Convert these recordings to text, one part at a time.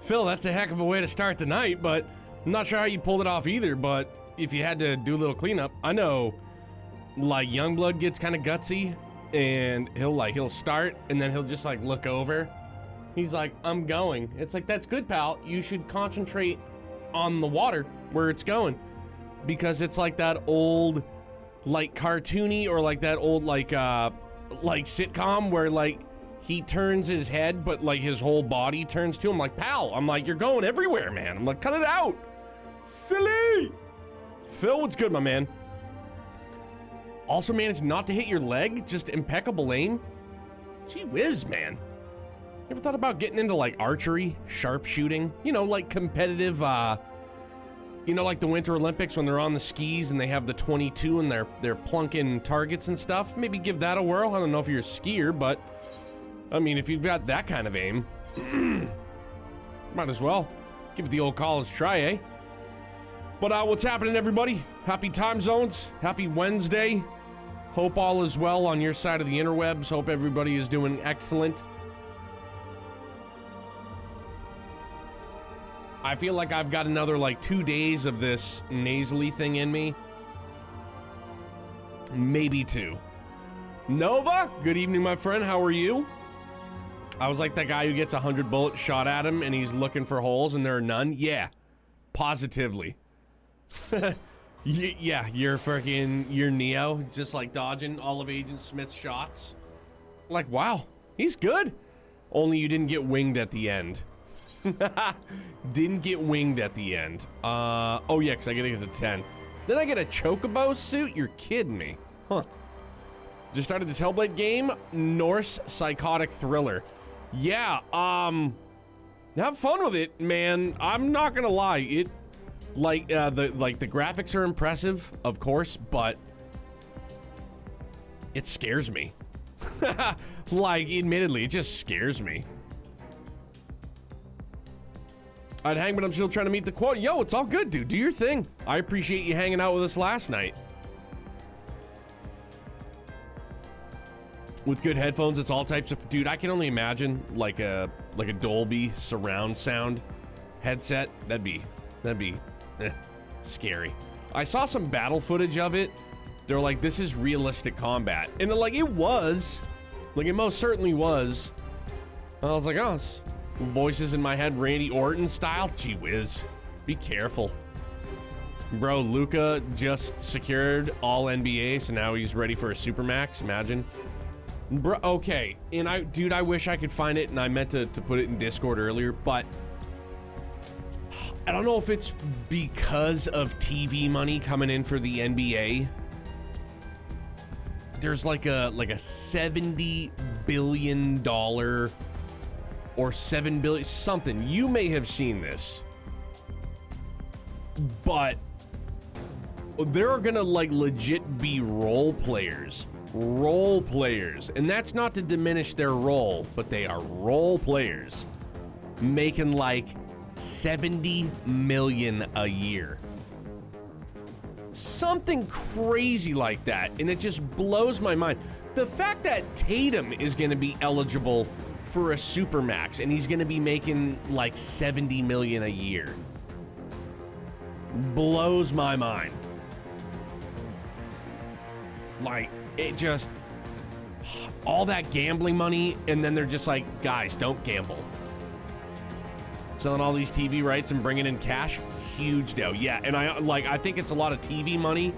Phil, that's a heck of a way to start the night, but I'm not sure how you pulled it off either, but if you had to do a little cleanup, I know, like, Youngblood gets kind of gutsy, and he'll start, and then he'll just, like, look over. He's like, I'm going. It's like, that's good, pal. You should concentrate on the water where it's going, because it's like that old, like, cartoony, or like that old, like sitcom where, like, he turns his head, but, like, his whole body turns to him. Like, pal, I'm like, you're going everywhere, man. I'm like, cut it out. Philly! Phil, what's good, my man? Also managed not to hit your leg? Just impeccable aim? Gee whiz, man. You ever thought about getting into, like, archery, sharpshooting? You know, like, competitive, you know, like the Winter Olympics when they're on the skis and they have the 22 and they're plunking targets and stuff? Maybe give that a whirl. I don't know if you're a skier, but, I mean, if you've got that kind of aim, might as well give it the old college try, eh? But what's happening, everybody? Happy time zones. Happy Wednesday. Hope all is well on your side of the interwebs. Hope everybody is doing excellent. I feel like I've got another, like, 2 days of this nasally thing in me. Maybe 2. Nova, good evening, my friend. How are you? I was like that guy who gets 100 bullets shot at him and he's looking for holes and there are none. Yeah, positively. Yeah, you're Neo, just like dodging all of Agent Smith's shots. Like, wow, he's good. Only you didn't get winged at the end. Didn't get winged at the end. Oh yeah, because I gotta get to 10. Then I get a Chocobo suit? You're kidding me. Huh. Just started this Hellblade game, Norse psychotic thriller. Yeah, have fun with it, man. I'm not gonna lie, it, like, the graphics are impressive, of course, but it scares me. Like, admittedly, it just scares me. I'd hang, but I'm still trying to meet the quota. Yo, it's all good, dude. Do your thing. I appreciate you hanging out with us last night. With good headphones, it's all types of... Dude, I can only imagine, like a Dolby surround sound headset. That'd be scary. I saw some battle footage of it. They're like, this is realistic combat. And like, it was. Like, it most certainly was. I was like, oh, it's voices in my head, Randy Orton style. Gee whiz. Be careful. Bro, Luka just secured all NBA, so now he's ready for a Supermax. Imagine. Bro, okay. And dude, I wish I could find it, and I meant to put it in Discord earlier, but I don't know if it's because of TV money coming in for the NBA. There's like a $70 billion or $7 billion something. You may have seen this, but there are gonna, like, legit be role players, and that's not to diminish their role, but they are role players making like 70 million a year. Something crazy like that, and it just blows my mind. The fact that Tatum is going to be eligible for a Supermax and he's going to be making like 70 million a year blows my mind. Like, it just, all that gambling money, and then they're just like, guys, don't gamble. Selling all these TV rights and bringing in cash, huge deal. Yeah, and I think it's a lot of TV money,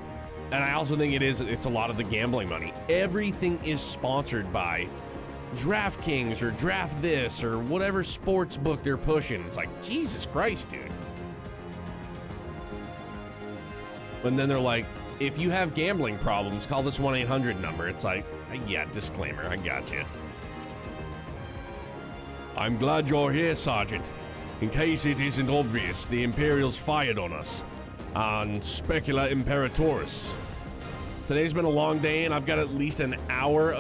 and I also think it's a lot of the gambling money. Everything is sponsored by DraftKings or Draft This or whatever sports book they're pushing. It's like, Jesus Christ, dude. And then they're like, if you have gambling problems, call this 1-800 number. It's like, yeah, disclaimer, I got you. I'm glad you're here, Sergeant. In case it isn't obvious, the Imperials fired on us. On Specula Imperatoris. Today's been a long day, and I've got at least an hour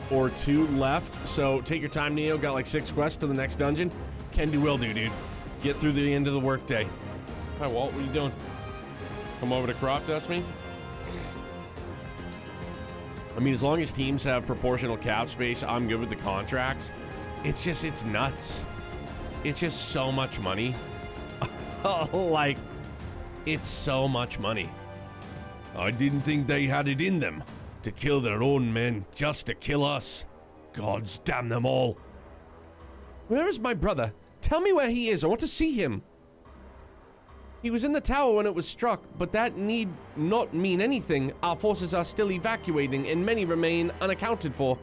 or two left. So take your time, Neo. Got like 6 quests to the next dungeon. Can do, will do, dude. Get through the end of the workday. Hi, Walt. What are you doing? Come over to crop dust me? I mean, as long as teams have proportional cap space, I'm good with the contracts. it's nuts. It's just so much money. Like, it's so much money. I didn't think they had it in them to kill their own men just to kill us. Gods damn them all. Where is my brother? Tell me where he is. I want to see him. He was in the tower when it was struck, but that need not mean anything. Our forces are still evacuating, and many remain unaccounted for.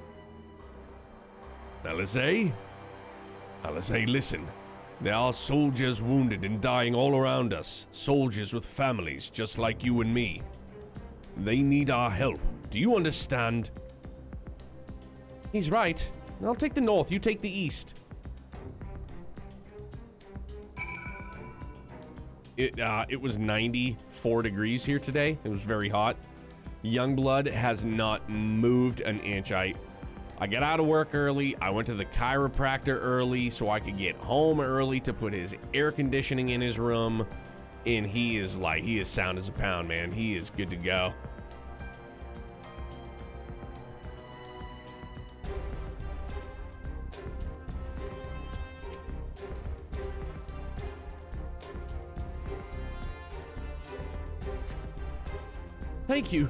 Alizé, listen. There are soldiers wounded and dying all around us. Soldiers with families, just like you and me. They need our help. Do you understand? He's right. I'll take the north, you take the east. It was 94 degrees here today. It was very hot. Youngblood has not moved an inch. I got out of work early. I went to the chiropractor early so I could get home early to put his air conditioning in his room. And he is sound as a pound, man. He is good to go. Thank you.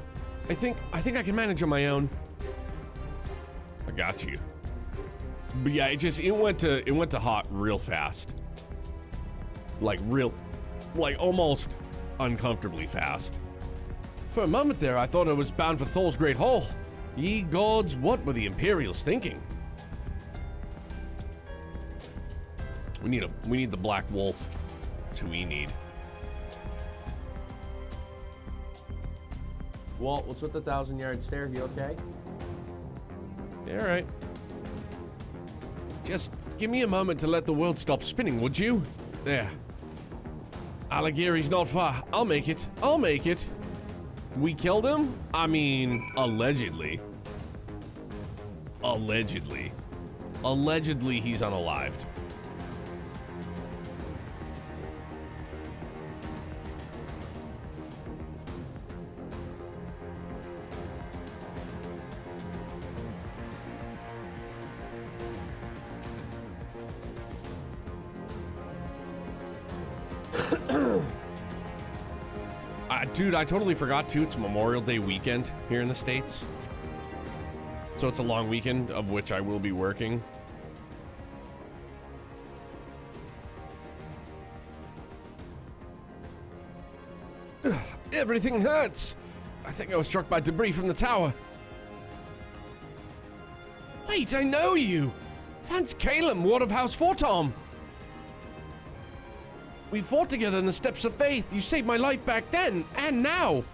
I think I can manage on my own. I got you. But yeah, it went to hot real fast. Like almost uncomfortably fast. For a moment there, I thought I was bound for Thor's Great Hall. Ye gods, what were the Imperials thinking? We need the Black Wolf. That's who we need. Walt, what's with the 1,000-yard stare? You okay? Yeah, all right. Just give me a moment to let the world stop spinning, would you? There. Alighieri's not far. I'll make it. I'll make it. We killed him? I mean, allegedly. Allegedly. Allegedly, he's unalived. Dude, I totally forgot too. It's Memorial Day weekend here in the States. So it's a long weekend of which I will be working. Ugh, everything hurts. I think I was struck by debris from the tower. Wait, I know you. Vance Calum, Ward of House Fortom. We fought together in the Steps of Faith. You saved my life back then, and now.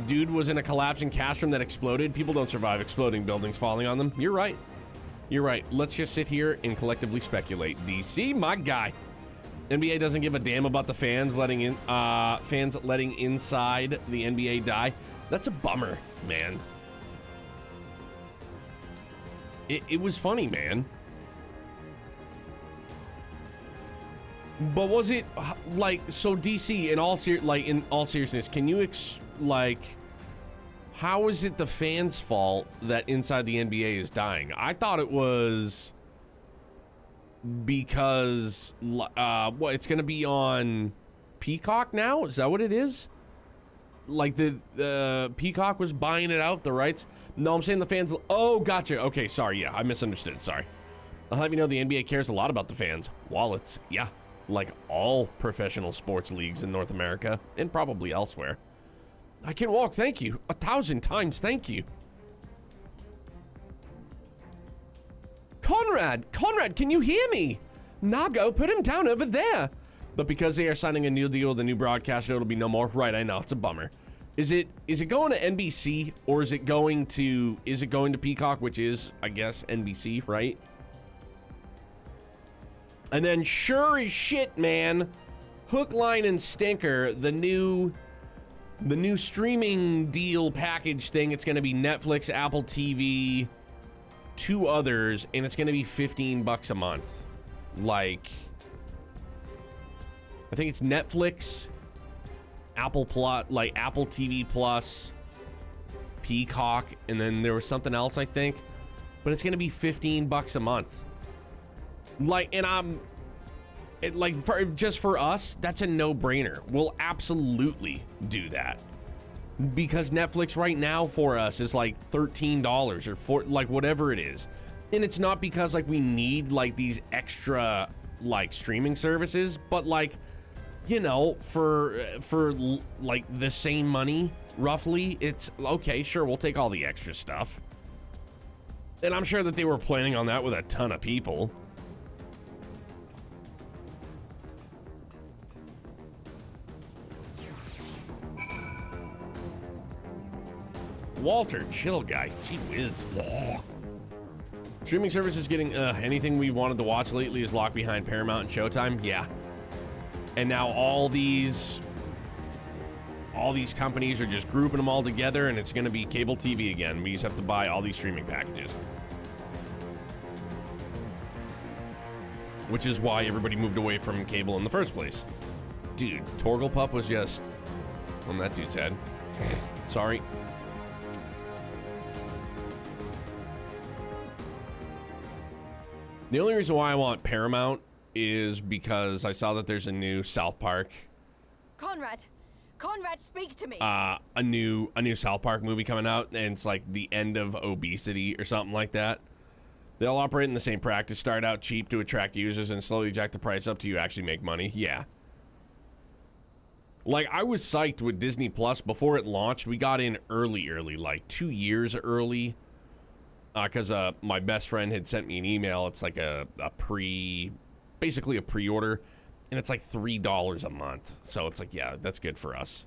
Dude was in a collapsing cast room that exploded. People don't survive exploding buildings falling on them. You're right. You're right. Let's just sit here and collectively speculate. DC, my guy. NBA doesn't give a damn about the fans letting inside the NBA die. That's a bummer, man. It was funny, man. But was it like, so DC, in all seriousness, can you how is it the fans' fault that inside the NBA is dying? I thought it was because what, it's gonna be on Peacock now? Is that what it is? Like the Peacock was buying it out, the rights? No, I'm saying the fans. Oh, gotcha. Okay, sorry. Yeah, I misunderstood. Sorry. I'll have you know the NBA cares a lot about the fans' wallets. Yeah. Like all professional sports leagues in North America and probably elsewhere. I can walk, thank you. 1,000 times, thank you. Conrad, can you hear me? Nago, put him down over there. But because they are signing a new deal with the new broadcaster, it'll be no more. Right, I know, it's a bummer. Is it going to NBC or is it going to Peacock, which is, I guess, NBC, right? And then sure as shit, man, hook, line, and stinker, the new streaming deal package thing. It's going to be Netflix, Apple TV, 2 others, and it's going to be $15 a month. Like, I think it's Netflix, Apple TV Plus, Peacock, and then there was something else, I think. but it's gonna be 15 bucks a month. Like, and just for us, that's a no-brainer. We'll absolutely do that. Because Netflix right now for us is like $13 or like whatever it is. And it's not because like we need like these extra like streaming services, but like, you know, for like the same money roughly, it's okay, sure, we'll take all the extra stuff. And I'm sure that they were planning on that with a ton of people. Walter, chill guy. Gee whiz. Streaming service is getting anything we've wanted to watch lately is locked behind Paramount and Showtime. Yeah. And now all these companies are just grouping them all together, and it's going to be cable TV again. We just have to buy all these streaming packages. Which is why everybody moved away from cable in the first place. Dude, Torglepup was just on that dude's head. Sorry. The only reason why I want Paramount is because I saw that there's a new South Park. Conrad, speak to me. A new South Park movie coming out, and it's like the end of obesity or something like that. They'll operate in the same practice, start out cheap to attract users and slowly jack the price up till you actually make money. Yeah. Like, I was psyched with Disney Plus before it launched. We got in early, like 2 years early. Because my best friend had sent me an email. It's like basically a pre-order, and it's like $3 a month. So it's like, yeah, that's good for us.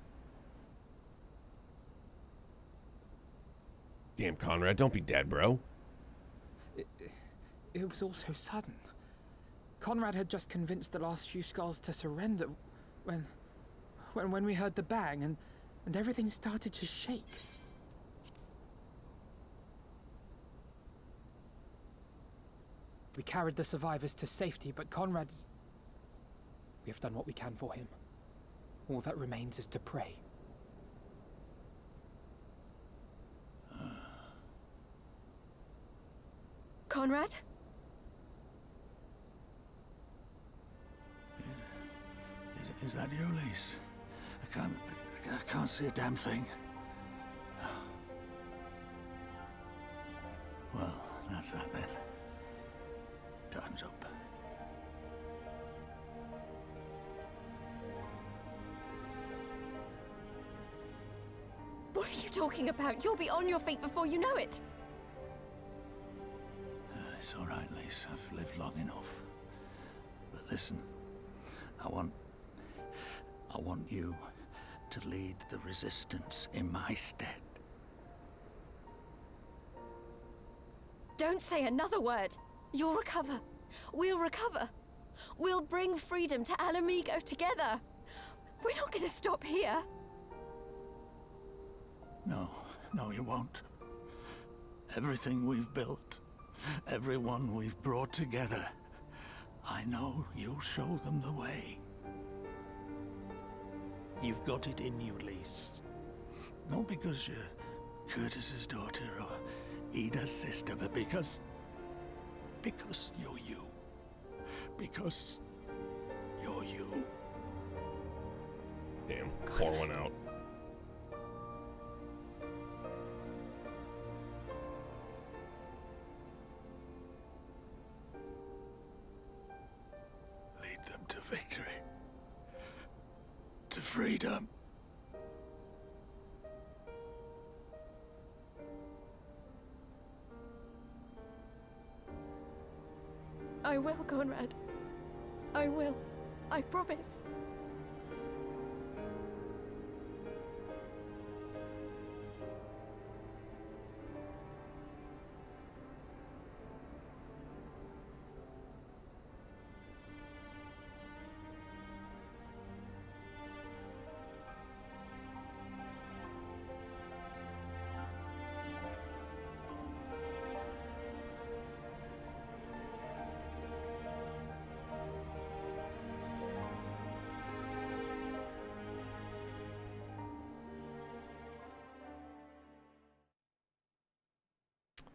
Damn, Conrad, don't be dead, bro. It was all so sudden. Conrad had just convinced the last few skulls to surrender when we heard the bang and everything started to shake. We carried the survivors to safety, but Conrad's... We have done what we can for him. All that remains is to pray. Conrad? Is that you, Lise? I can't see a damn thing. Well, that's that then. Time's up. What are you talking about? You'll be on your feet before you know it. It's all right, Lise. I've lived long enough. But listen, I want you to lead the resistance in my stead. Don't say another word. You'll recover. We'll recover. We'll bring freedom to Alamigo together. We're not going to stop here. No, you won't. Everything we've built, everyone we've brought together, I know you'll show them the way. You've got it in you, Lise. Not because you're Curtis's daughter or Ida's sister, but because you're you. Because you're you. Damn, pour one out. Lead them to victory. To freedom. I will, Conrad. I will. I promise.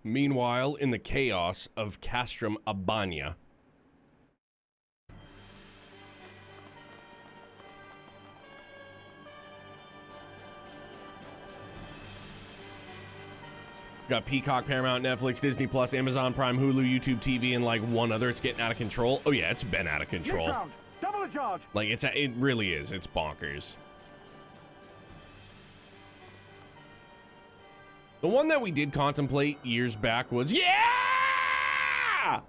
Meanwhile, in the chaos of Castrum Abania. Got Peacock, Paramount, Netflix, Disney Plus, Amazon Prime, Hulu, YouTube TV, and like one other. It's getting out of control. Oh yeah, it's been out of control. Next round, double the charge. Like it really is. It's bonkers. The one that we did contemplate years back was yeah.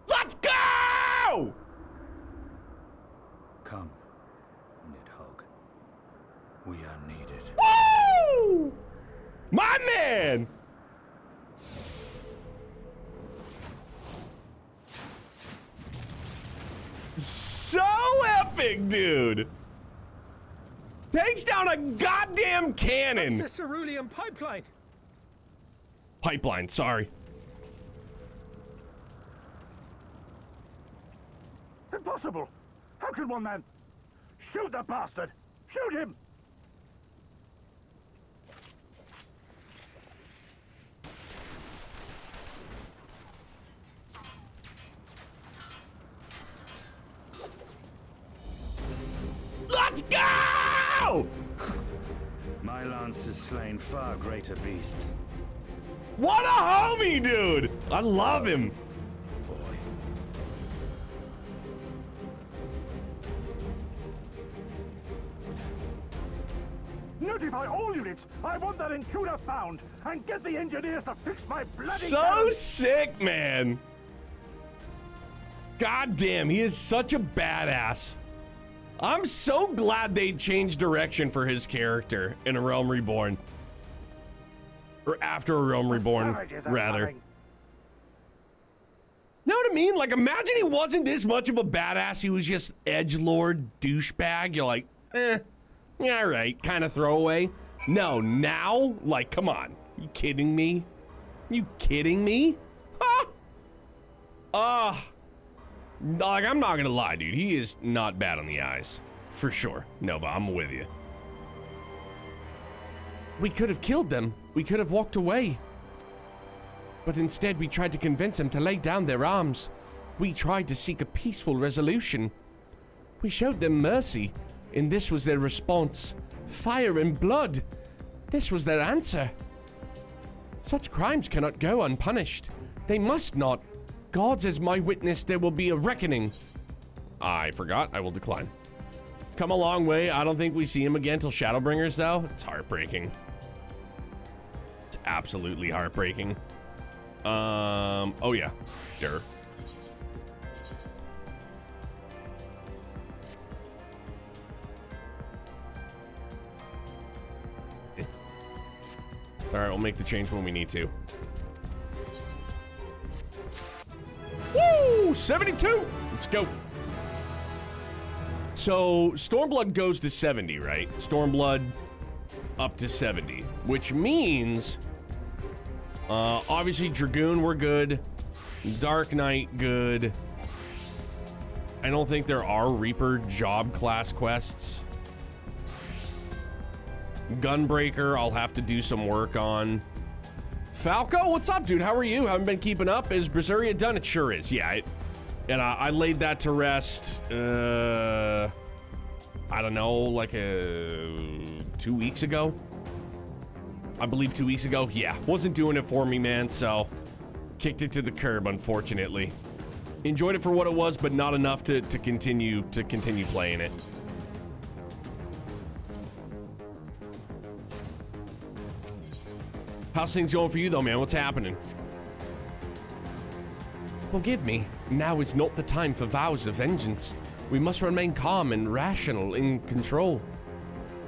Let's go. Come, Nidhogg. We are needed. Woo! My man! So epic, dude! Takes down a goddamn cannon! That's the cerulean pipeline! Pipeline, sorry. Impossible! How can one man... Shoot the bastard! Shoot him! Let's go! My lance has slain far greater beasts. What a homie, dude! I love him. Boy. Notify all units! I want that intruder found! And get the engineers to fix my bloody So cannon. sick, man. God damn, he is such a badass. I'm so glad they changed direction for his character in A Realm Reborn. Or after A Realm Reborn, Savages are rather. coming. Know what I mean? Like, imagine he wasn't this much of a badass. He was just edgelord douchebag. You're like, yeah, right, kind of throwaway. No, now, like, come on. You kidding me? You kidding me? Like, I'm not gonna lie, dude. He is not bad on the eyes. For sure. Nova, I'm with you. We could have killed them. We could have walked away. But instead, we tried to convince them to lay down their arms. We tried to seek a peaceful resolution. We showed them mercy, and this was their response. Fire and blood. This was their answer. Such crimes cannot go unpunished. They must not. Gods as my witness, there will be a reckoning. I forgot. I will decline. Come a long way. I don't think we see him again till Shadowbringers, though. It's heartbreaking. It's absolutely heartbreaking. Oh yeah. Durr. All right, we'll make the change when we need to. Woo! 72! Let's go. So, Stormblood goes to 70, right? Stormblood up to 70, which means, obviously Dragoon, we're good. Dark Knight, good. I don't think there are Reaper job class quests. Gunbreaker, I'll have to do some work on. Falco, what's up, dude? How are you? Haven't been keeping up. Is Berseria done? It sure is. Yeah, and I laid that to rest, I don't know, like 2 weeks ago? I believe 2 weeks ago. Yeah, wasn't doing it for me, man, so kicked it to the curb, unfortunately. Enjoyed it for what it was, but not enough to continue playing it. How's things going for you, though, man? What's happening? Forgive me. Now is not the time for vows of vengeance. We must remain calm and rational in control.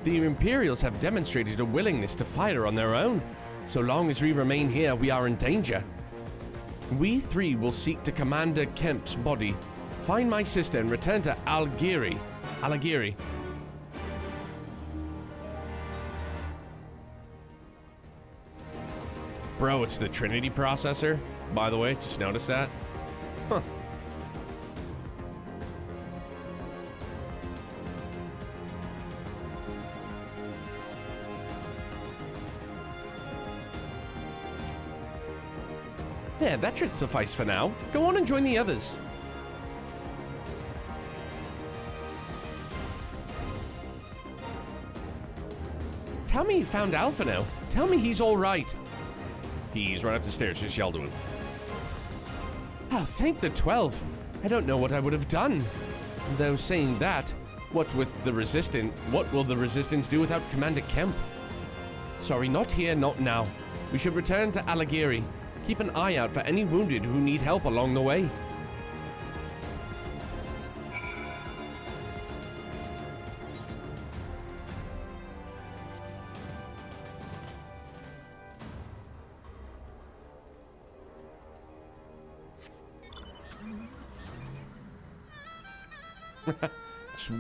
The Imperials have demonstrated a willingness to fire on their own. So long as we remain here, we are in danger. We three will seek to Commander Kemp's body, find my sister, and return to Algieri. Bro, it's the Trinity processor, by the way. Just noticed that. Huh. There, that should suffice for now. Go on and join the others. Tell me you found Alpha now. Tell me he's all right. He's right up the stairs. Just yell to him. Oh, thank the 12. I don't know what I would have done. Though saying that, what will the Resistance do without Commander Kemp? Sorry, not here, not now. We should return to Allegheny. Keep an eye out for any wounded who need help along the way.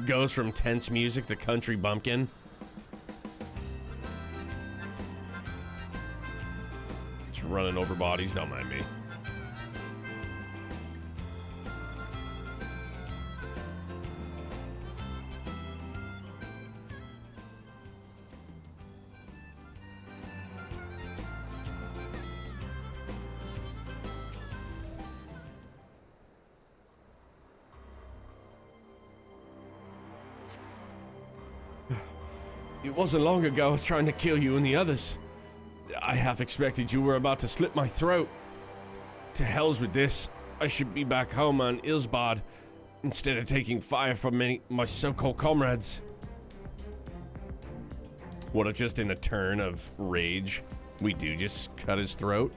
Goes from tense music to country bumpkin. Just running over bodies, don't mind me. It wasn't long ago I was trying to kill you and the others. I half expected you were about to slit my throat. To hell's with this. I should be back home on Ilsbad instead of taking fire from my so-called comrades. What if just in a turn of rage, we do just cut his throat?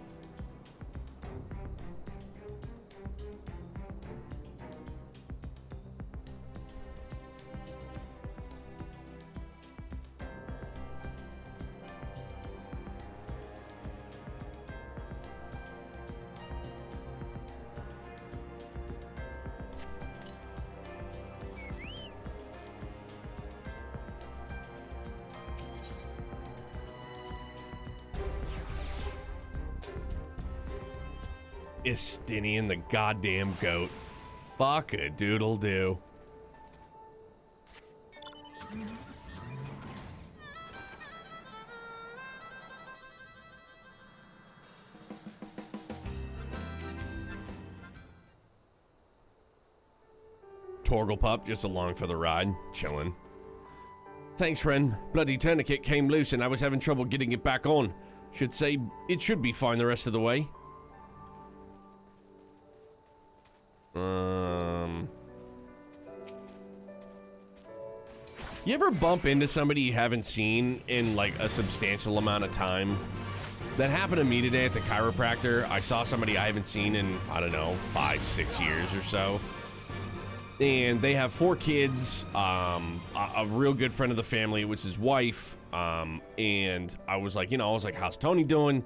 Istinian the goddamn goat. Fuck a doodle do. Torglepup just along for the ride, chilling. Thanks, friend. Bloody tourniquet came loose and I was having trouble getting it back on. Should say it should be fine the rest of the way. You ever bump into somebody you haven't seen in like a substantial amount of time? That happened to me today at the chiropractor. I saw somebody I haven't seen in, I don't know, 5-6 years or so. And they have 4 kids, a real good friend of the family, it was his wife. And I was like, how's Tony doing?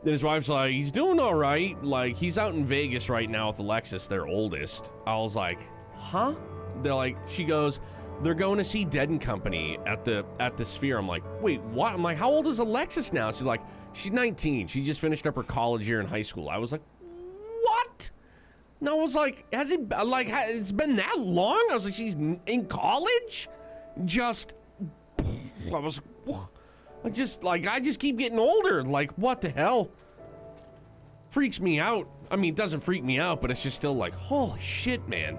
Then his wife's like, he's doing all right. Like, he's out in Vegas right now with Alexis, their oldest. I was like, huh? They're like, she goes, they're going to see Dead and Company at the Sphere. I'm like, wait, what? I'm like, how old is Alexis now? She's like, she's 19. She just finished up her college year in high school. I was like, what? And I was like, has it, like, it's been that long? I was like, she's in college? I was, what? I just keep getting older. Like, what the hell? Freaks me out. I mean, it doesn't freak me out, but it's just still like, holy shit, man.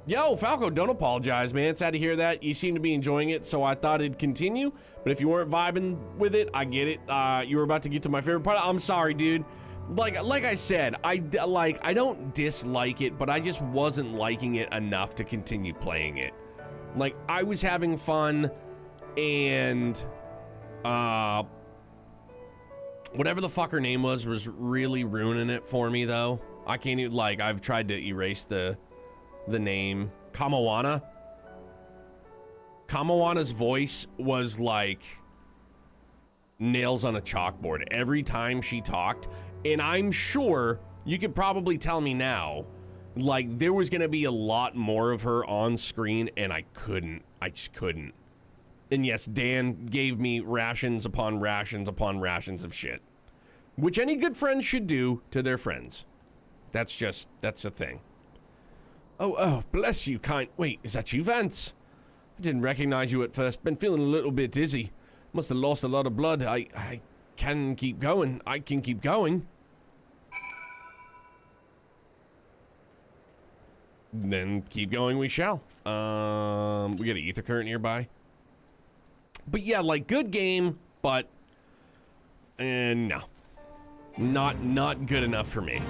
Yo, Falco, don't apologize, man. Sad to hear that. You seem to be enjoying it, so I thought it'd continue. But if you weren't vibing with it, I get it. You were about to get to my favorite part. I'm sorry, dude. Like I said, I don't dislike it, but I just wasn't liking it enough to continue playing it. Like, I was having fun, and whatever the fuck her name was really ruining it for me, though. I can't even, like, I've tried to erase the name. Kamawana. Kamawana's voice was like nails on a chalkboard every time she talked, and I'm sure you could probably tell me now, like, there was gonna be a lot more of her on screen, and I just couldn't. And yes, Dan gave me rations upon rations upon rations of shit, which any good friend should do to their friends. That's a thing. Oh, bless you, kind. Wait, is that you, Vance? I didn't recognize you at first. Been feeling a little bit dizzy. Must have lost a lot of blood. I can keep going. I can keep going. then keep going we shall. We got an ether current nearby. But yeah, like, good game, but no. Not good enough for me.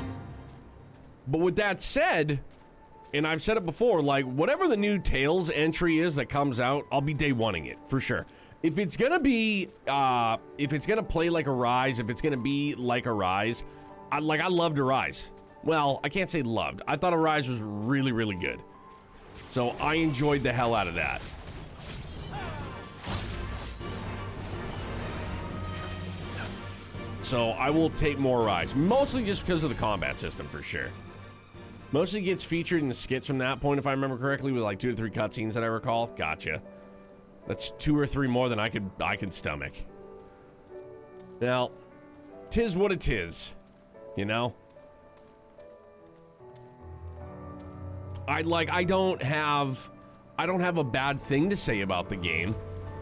But with that said, and I've said it before, like, whatever the new Tales entry is that comes out, I'll be day one-ing it, for sure. If it's gonna be, if it's gonna play like a Rise, if it's gonna be like a Rise, I loved a Rise. Well, I can't say loved. I thought a Rise was really, really good. So I enjoyed the hell out of that. So I will take more Rise, mostly just because of the combat system, for sure. Mostly gets featured in the skits from that point, if I remember correctly, with like 2 to 3 cutscenes that I recall. Gotcha. That's 2 or 3 more than I could stomach. Now, 'tis what it is, you know? I don't have a bad thing to say about the game.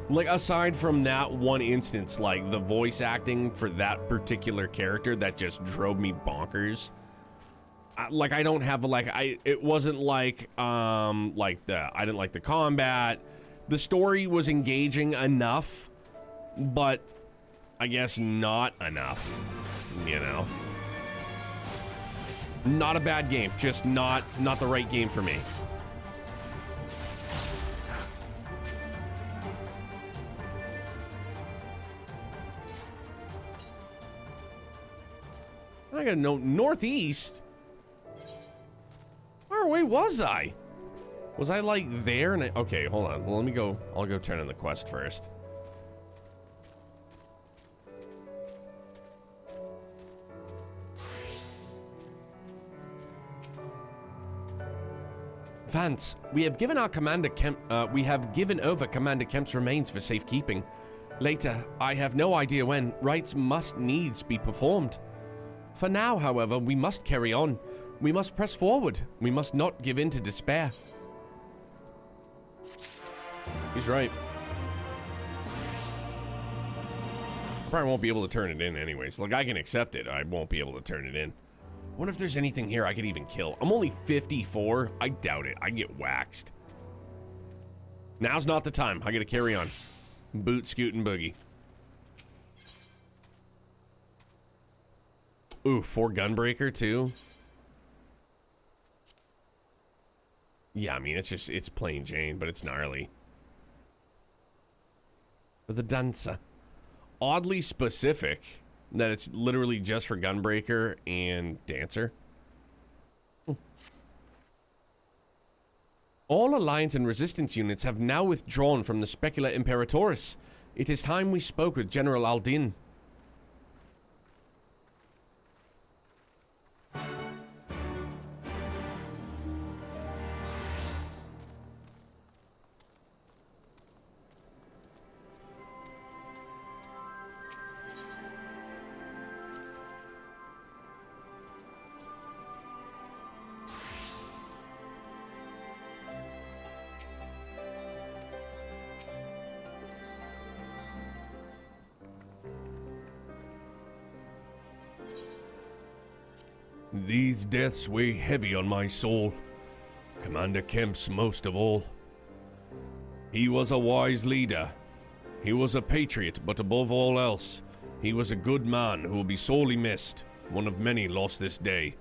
Like, aside from that one instance, like, the voice acting for that particular character that just drove me bonkers. I don't have, it wasn't like I didn't like the combat. The story was engaging enough, but I guess not enough, you know? Not a bad game, just not the right game for me. I gotta know, northeast? Where away was I? Was I like there? And okay, hold on. Well, let me go. I'll go turn in the quest first. Vance, we have given our Commander Kemp. We have given over Commander Kemp's remains for safekeeping. Later, I have no idea when, rites must needs be performed. For now, however, we must carry on. We must press forward. We must not give in to despair. He's right. Probably won't be able to turn it in anyways. Like, I can accept it. I won't be able to turn it in. Wonder if there's anything here I could even kill. I'm only 54. I doubt it. I get waxed. Now's not the time. I gotta carry on. Boot, scoot, and boogie. Ooh, 4 Gunbreaker too. Yeah, I mean, it's plain Jane, but it's gnarly. For the Dancer. Oddly specific that it's literally just for Gunbreaker and Dancer. All Alliance and Resistance units have now withdrawn from the Specula Imperatoris. It is time we spoke with General Aldin. These deaths weigh heavy on my soul. Commander Kemp's most of all. He was a wise leader. He was a patriot, but above all else, he was a good man who will be sorely missed, one of many lost this day.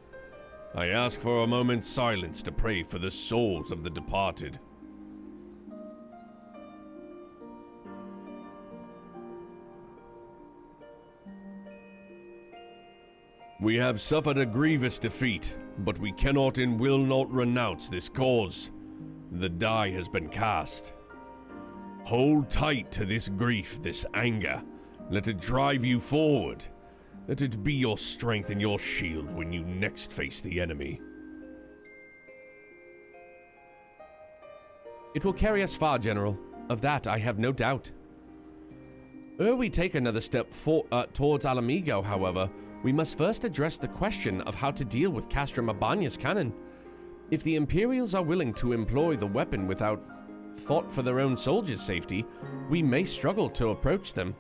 I ask for a moment's silence to pray for the souls of the departed. We have suffered a grievous defeat, but we cannot and will not renounce this cause. The die has been cast. Hold tight to this grief, this anger. Let it drive you forward. Let it be your strength and your shield when you next face the enemy. It will carry us far, General. Of that I have no doubt. Ere we take another step towards Alamigo, however, we must first address the question of how to deal with Castra Mabania's cannon. If the Imperials are willing to employ the weapon without thought for their own soldiers' safety, we may struggle to approach them.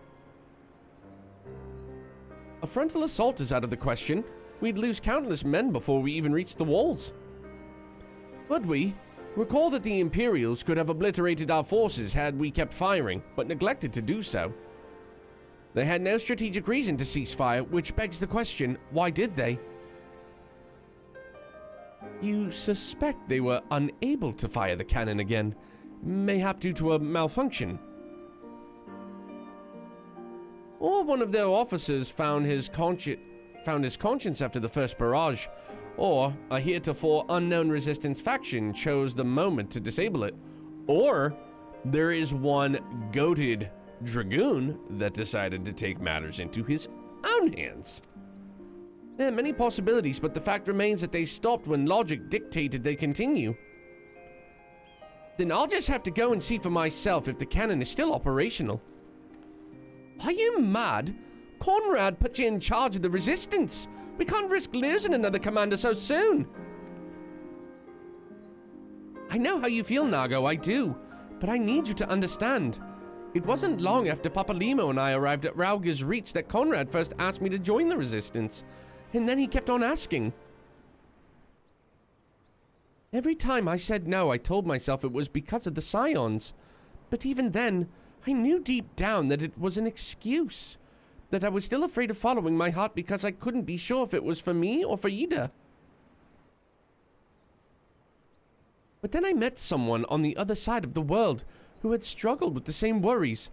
A frontal assault is out of the question. We'd lose countless men before we even reach the walls. Would we? Recall that the Imperials could have obliterated our forces had we kept firing, but neglected to do so. They had no strategic reason to cease fire, which begs the question, why did they? You suspect they were unable to fire the cannon again, mayhap due to a malfunction. Or one of their officers found his conscience after the first barrage, or a heretofore unknown resistance faction chose the moment to disable it, or there is one goated dragoon that decided to take matters into his own hands. There are many possibilities, but the fact remains that they stopped when logic dictated they continue. Then I'll just have to go and see for myself if the cannon is still operational. Are you mad? Conrad put you in charge of the resistance. We can't risk losing another commander so soon. I know how you feel, Nago, I do. But I need you to understand. It wasn't long after Papalimo and I arrived at Rauga's Reach that Conrad first asked me to join the resistance. And then he kept on asking. Every time I said no, I told myself it was because of the Scions. But even then, I knew deep down that it was an excuse. That I was still afraid of following my heart because I couldn't be sure if it was for me or for Ida. But then I met someone on the other side of the world who had struggled with the same worries.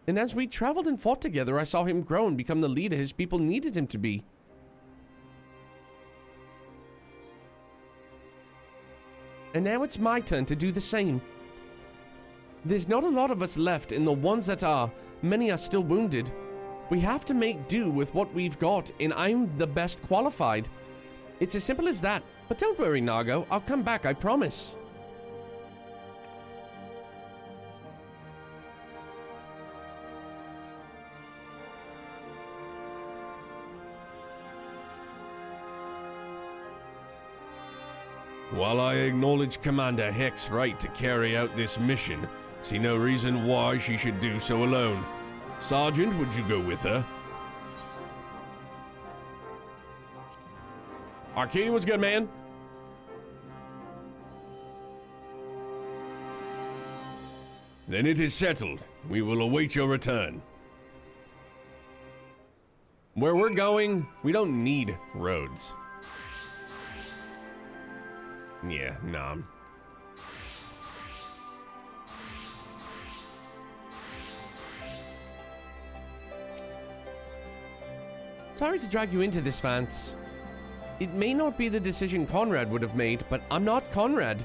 And as we traveled and fought together, I saw him grow and become the leader his people needed him to be. And now it's my turn to do the same. There's not a lot of us left, and the ones that are, many are still wounded. We have to make do with what we've got, and I'm the best qualified. It's as simple as that. But don't worry, Nago. I'll come back, I promise. While I acknowledge Commander Heck's right to carry out this mission, see no reason why she should do so alone. Sergeant, would you go with her? Arcadia, what's good, man? Then it is settled. We will await your return. Where we're going, we don't need roads. Yeah, nah. Sorry to drag you into this, Vance. It may not be the decision Conrad would have made, but I'm not Conrad.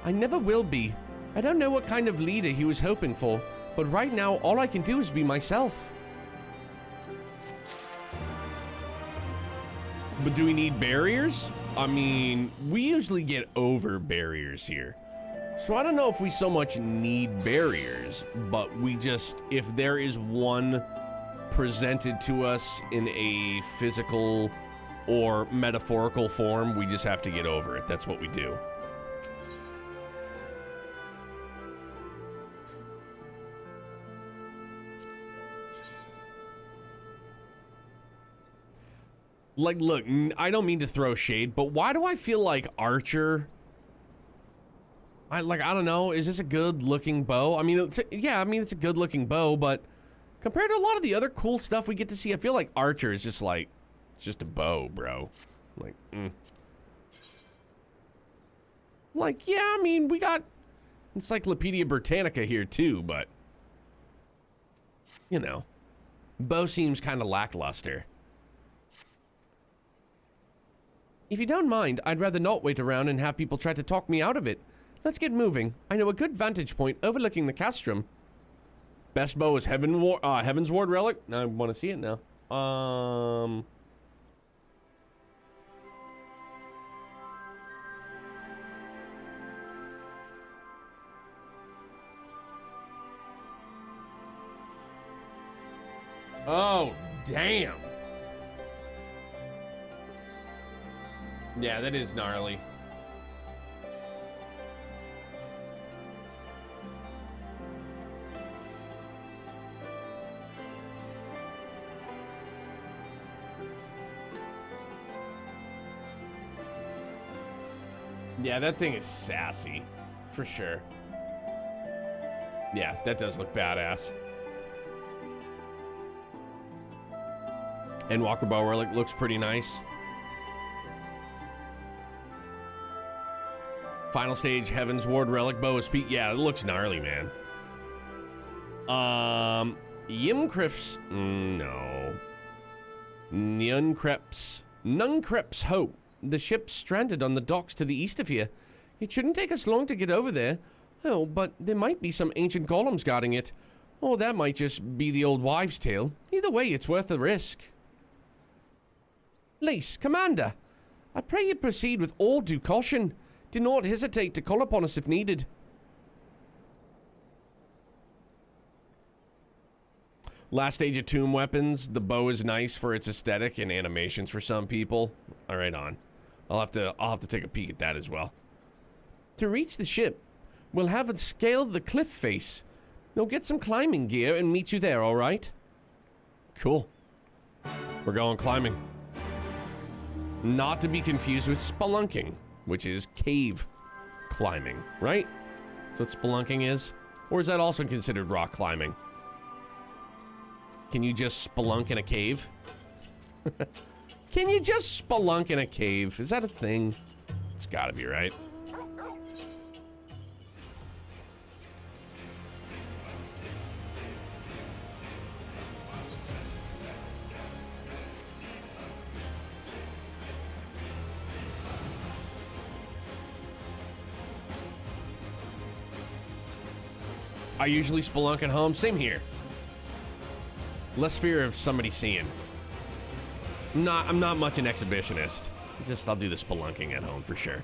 I never will be. I don't know what kind of leader he was hoping for, but right now all I can do is be myself. But do we need barriers? I mean, we usually get over barriers here. So I don't know if we so much need barriers, but we just, if there is one presented to us in a physical or metaphorical form, we just have to get over it. That's what we do. Like, look, I don't mean to throw shade, but why do I feel like Archer? I don't know. Is this a good-looking bow? I mean, yeah, it's a good-looking bow, but compared to a lot of the other cool stuff we get to see, I feel like Archer is just like, it's just a bow, bro. Like, yeah, I mean, we got Encyclopedia Britannica here too, but you know, bow seems kind of lackluster. If you don't mind, I'd rather not wait around and have people try to talk me out of it. Let's get moving. I know a good vantage point overlooking the castrum. Best bow is Heaven's Ward relic. I want to see it now. Oh, damn. Yeah, that is gnarly. Yeah, that thing is sassy. For sure. Yeah, that does look badass. And Walker Bow Relic looks pretty nice. Final stage, Heaven's Ward Relic Bow of Speed. Yeah, it looks gnarly, man. Yimkrif's... no. Nunkrep's Hope. The ship's stranded on the docks to the east of here. It shouldn't take us long to get over there. Oh, but there might be some ancient golems guarding it. Or that might just be the old wives' tale. Either way, it's worth the risk. Lace, Commander, I pray you proceed with all due caution. Do not hesitate to call upon us if needed. Last stage of tomb weapons. The bow is nice for its aesthetic and animations for some people. All right, on. I'll have to take a peek at that as well. To reach the ship, we'll have to scale the cliff face. They'll get some climbing gear and meet you there, all right? Cool. We're going climbing. Not to be confused with spelunking, which is cave climbing, right? That's what spelunking is? Or is that also considered rock climbing? Can you just spelunk in a cave? Can you just spelunk in a cave? Is that a thing? It's gotta be, right? I usually spelunk at home. Same here. Less fear of somebody seeing. I'm not much an exhibitionist. I'll do the spelunking at home for sure.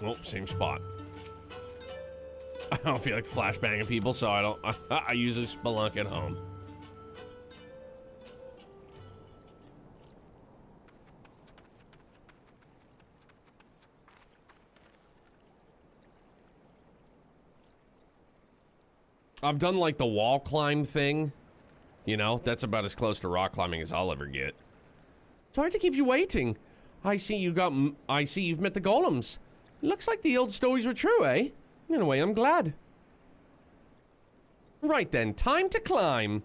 Oh, same spot. I don't feel like flashbanging people, so I usually spelunk at home. I've done like the wall climb thing. You know, that's about as close to rock climbing as I'll ever get. Sorry to keep you waiting. I see you've met the golems. Looks like the old stories were true, eh? In a way, I'm glad. Right then, time to climb.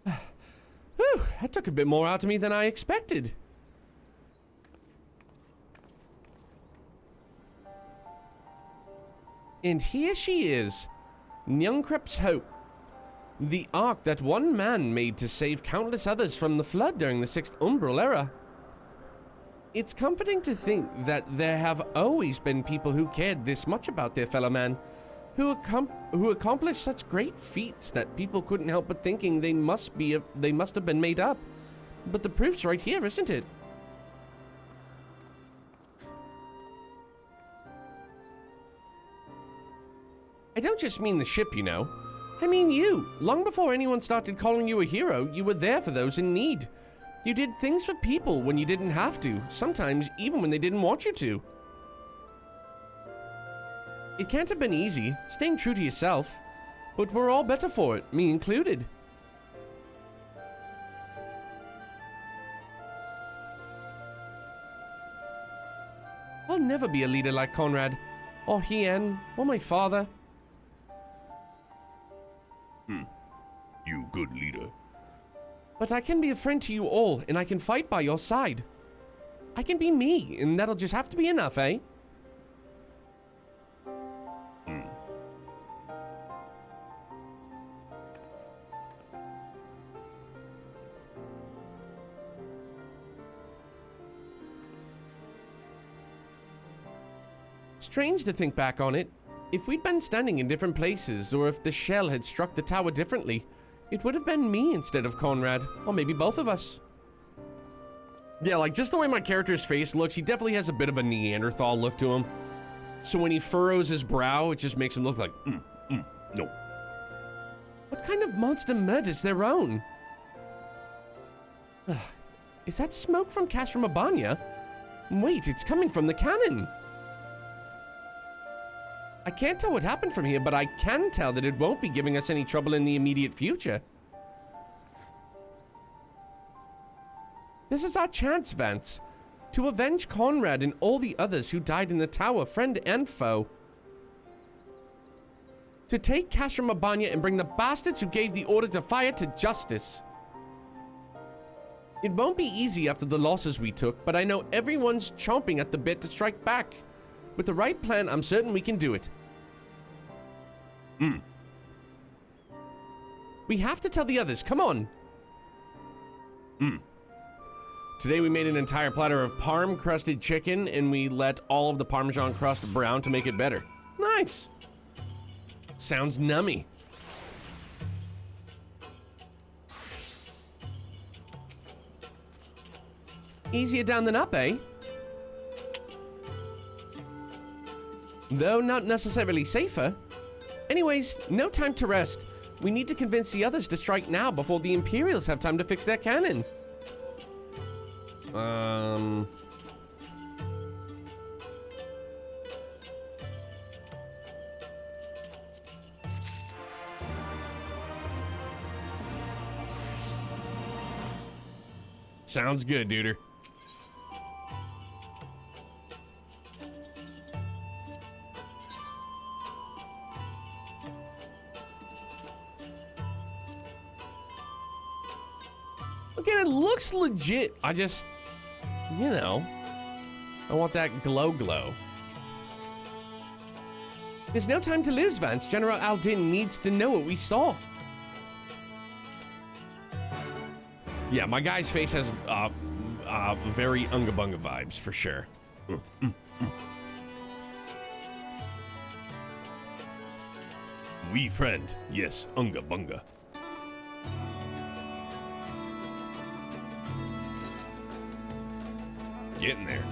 Whew, that took a bit more out of me than I expected. And here she is, Nunkrep's Hope, the ark that one man made to save countless others from the flood during the 6th Umbral era. It's comforting to think that there have always been people who cared this much about their fellow man, who accomplished such great feats that people couldn't help but thinking they must have been made up. But the proof's right here, isn't it? I don't just mean the ship, you know. I mean you. Long before anyone started calling you a hero, you were there for those in need. You did things for people when you didn't have to, sometimes even when they didn't want you to. It can't have been easy, staying true to yourself, but we're all better for it, me included. I'll never be a leader like Conrad, or Hien, or my father. You good leader. But I can be a friend to you all, and I can fight by your side. I can be me, and that'll just have to be enough, eh? Strange to think back on it. If we'd been standing in different places, or if the shell had struck the tower differently, it would have been me instead of Conrad, or maybe both of us. Yeah, like, just the way my character's face looks, he definitely has a bit of a Neanderthal look to him. So when he furrows his brow, it just makes him look like, no. What kind of monster murders their own? Is that smoke from Castrum Abania? Wait, it's coming from the cannon. I can't tell what happened from here, but I can tell that it won't be giving us any trouble in the immediate future. This is our chance, Vance, to avenge Conrad and all the others who died in the tower, friend and foe. To take Castrum Abania and bring the bastards who gave the order to fire to justice. It won't be easy after the losses we took, but I know everyone's chomping at the bit to strike back. With the right plan, I'm certain we can do it. We have to tell the others, come on. Today we made an entire platter of parm-crusted chicken, and we let all of the Parmesan crust brown to make it better. Nice. Sounds nummy. Easier down than up, eh? Though not necessarily safer. Anyways, no time to rest. We need to convince the others to strike now before the Imperials have time to fix their cannon. Sounds good, duder. Again, it looks legit. I just, you know, I want that glow. There's no time to lose, Vance. General Aldin needs to know what we saw. Yeah, my guy's face has very Unga Bunga vibes, for sure. We friend, yes, Unga Bunga. Getting there.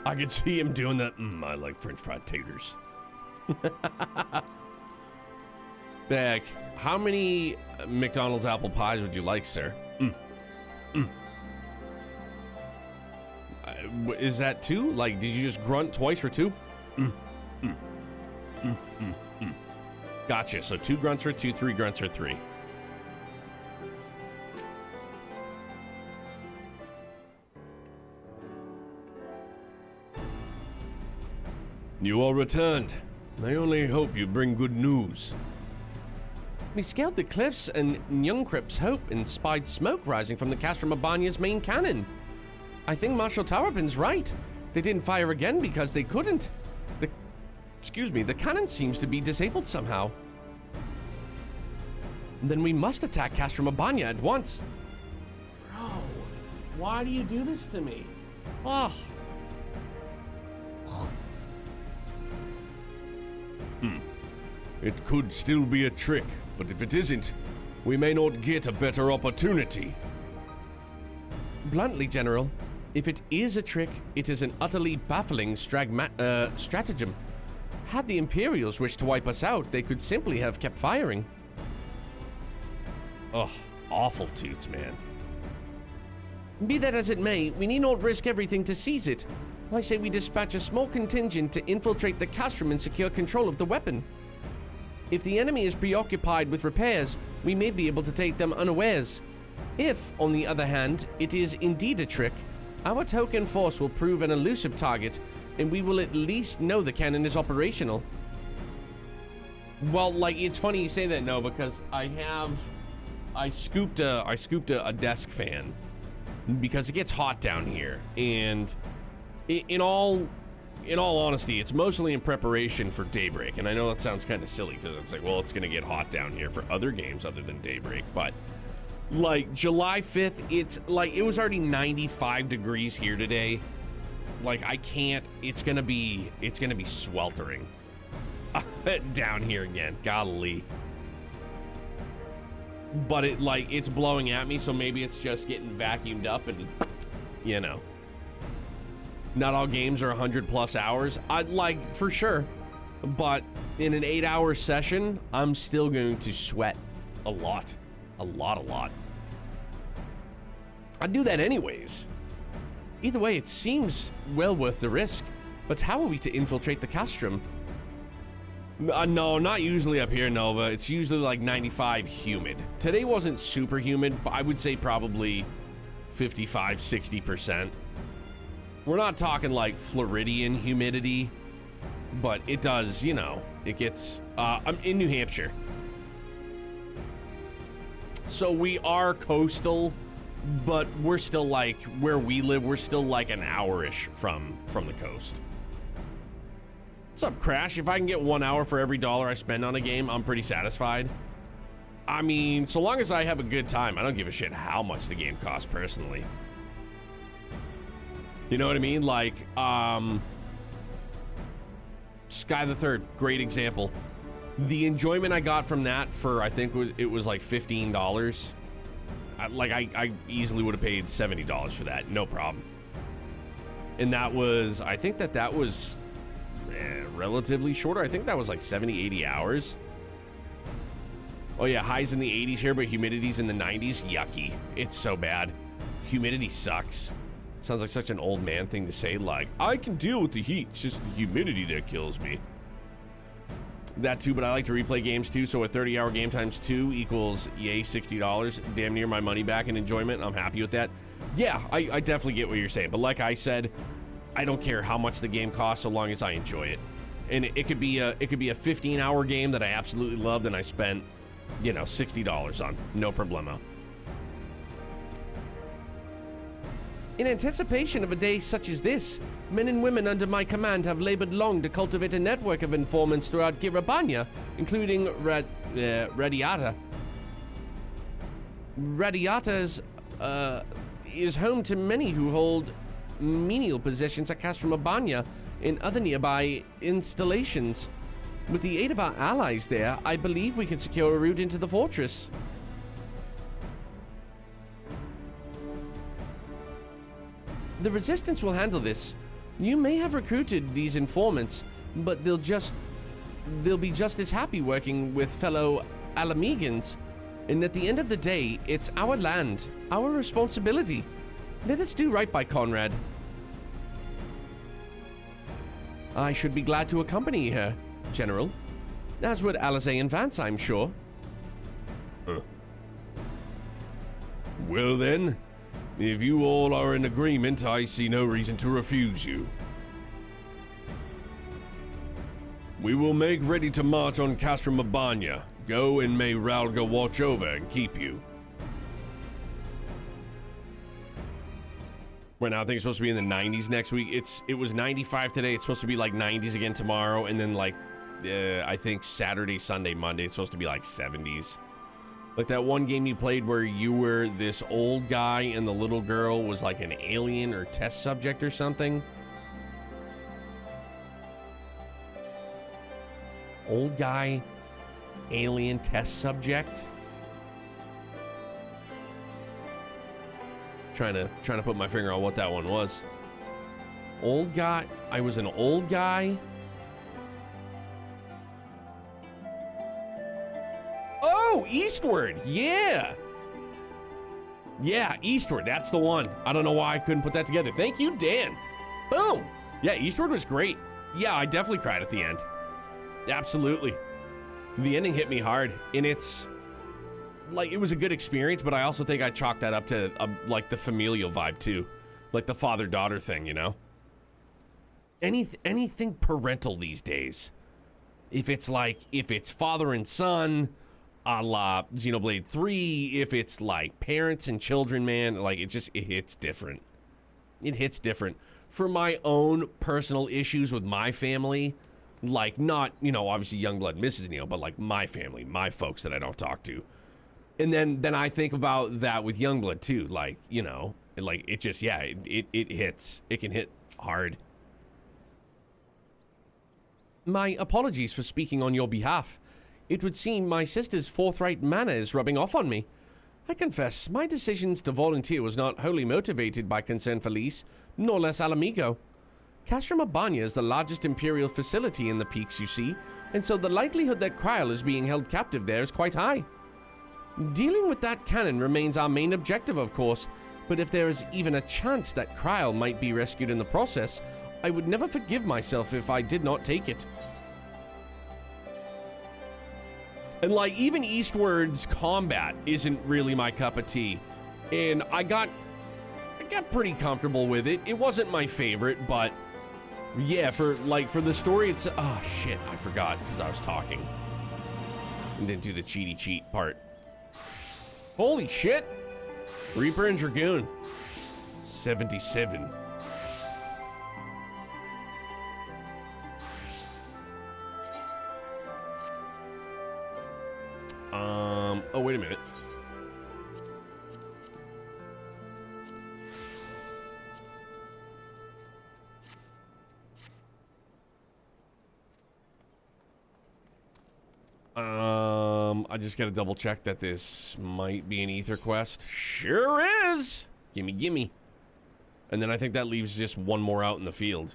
I could see him doing that. I like French fried taters. Beck, how many McDonald's apple pies would you like, sir? Is that 2? Like, did you just grunt twice for 2? Gotcha. So 2 grunts for 2, 3 grunts for 3. You all returned. I only hope you bring good news. We scaled the cliffs, and Nyungkrip's Hope and spied smoke rising from the Castrum Abania's main cannon. I think Marshal Towerpin's right. They didn't fire again because they couldn't. The cannon seems to be disabled somehow. Then we must attack Castrum Abania at once. Bro, why do you do this to me? Oh. It could still be a trick, but if it isn't, we may not get a better opportunity. Bluntly, General, if it is a trick, it is an utterly baffling stratagem. Had the Imperials wished to wipe us out, they could simply have kept firing. Ugh, awful toots, man. Be that as it may, we need not risk everything to seize it. I say we dispatch a small contingent to infiltrate the castrum and secure control of the weapon. If the enemy is preoccupied with repairs, we may be able to take them unawares. If, on the other hand, it is indeed a trick, our token force will prove an elusive target, and we will at least know the cannon is operational. Well, like, it's funny you say that, no, because I scooped a desk fan because it gets hot down here, and in all honesty, it's mostly in preparation for Daybreak. And I know that sounds kind of silly because it's like, well, it's going to get hot down here for other games other than Daybreak, but Like July 5th, it's like it was already 95 degrees here today. Like I can't, it's gonna be sweltering down here again. Golly. But it's blowing at me, so maybe it's just getting vacuumed up and, you know. Not all games are 100+ hours. I'd like, for sure. But in an 8-hour session, I'm still going to sweat a lot. A lot. I'd do that anyways. Either way, it seems well worth the risk. But how are we to infiltrate the castrum? No, not usually up here, Nova. It's usually like 95 humid. Today wasn't super humid, but I would say probably 55, 60%. We're not talking like Floridian humidity, but it does, you know, it gets, I'm in New Hampshire. So we are coastal, but we're still like, where we live, we're still like an hour-ish from the coast. What's up, Crash? If I can get 1 hour for every dollar I spend on a game, I'm pretty satisfied. I mean, so long as I have a good time, I don't give a shit how much the game costs personally. You know what I mean? Like, Sky the Third, great example. The enjoyment I got from that for, I think it was like $15. I easily would have paid $70 for that, no problem. And that was, I think that was relatively shorter. I think that was like 70, 80 hours. Oh yeah, highs in the 80s here, but humidity's in the 90s. Yucky. It's so bad. Humidity sucks. Sounds like such an old man thing to say, like, I can deal with the heat, it's just the humidity that kills me. That too, but I like to replay games too, so a 30-hour game times 2 equals, yay, $60. Damn near my money back in enjoyment. I'm happy with that. Yeah, I definitely get what you're saying, but like I said, I don't care how much the game costs so long as I enjoy it. And it could be a 15-hour game that I absolutely loved and I spent, you know, $60 on. No problemo. In anticipation of a day such as this, men and women under my command have labored long to cultivate a network of informants throughout Girabanya, including Radiata. Radiata is home to many who hold menial positions at Castrum Abanya and other nearby installations. With the aid of our allies there, I believe we can secure a route into the fortress. The Resistance will handle this. You may have recruited these informants, but they'll be just as happy working with fellow Alamegans. And at the end of the day, it's our land, our responsibility. Let us do right by Conrad. I should be glad to accompany her, General. As would Alizé and Vance, I'm sure. Well then, if you all are in agreement, I see no reason to refuse you. We will make ready to march on Castrum Abanya. Go, and may Ralga watch over and keep you. Right now, I think it's supposed to be in the 90s next week. It was 95 today. It's supposed to be like 90s again tomorrow, and then like I think Saturday, Sunday, Monday, it's supposed to be like 70s. Like that one game you played where you were this old guy and the little girl was like an alien or test subject or something. Old guy, alien test subject. Trying to put my finger on what that one was. Old guy. I was an old guy. Oh, Eastward. Yeah. Yeah, Eastward. That's the one. I don't know why I couldn't put that together. Thank you, Dan. Boom. Yeah, Eastward was great. Yeah, I definitely cried at the end. Absolutely. The ending hit me hard, and it's like it was a good experience, but I also think I chalked that up to like the familial vibe too, like the father-daughter thing, you know. Anything parental these days. If it's father and son, a la Xenoblade 3, if it's like parents and children, man, like it hits different. It hits different. For my own personal issues with my family, like not, you know, obviously Youngblood misses Neo, but like my family, my folks that I don't talk to, And then I think about that with Youngblood too. Like, you know, like it just, yeah, it hits. It can hit hard. My apologies for speaking on your behalf. It would seem my sister's forthright manner is rubbing off on me. I confess, my decisions to volunteer was not wholly motivated by concern for Lys, nor less Alamigo. Castrum Abania is the largest Imperial facility in the peaks, you see, and so the likelihood that Kryl is being held captive there is quite high. Dealing with that cannon remains our main objective, of course, but if there is even a chance that Kryl might be rescued in the process, I would never forgive myself if I did not take it. And like, even Eastward's combat isn't really my cup of tea. And I got pretty comfortable with it. It wasn't my favorite, but yeah, for the story, it's, oh shit, I forgot because I was talking. And didn't do the cheaty cheat part. Holy shit! Reaper and Dragoon. 77. Oh, wait a minute. I just gotta double check that this might be an ether quest. Sure is! Gimme, gimme. And then I think that leaves just one more out in the field.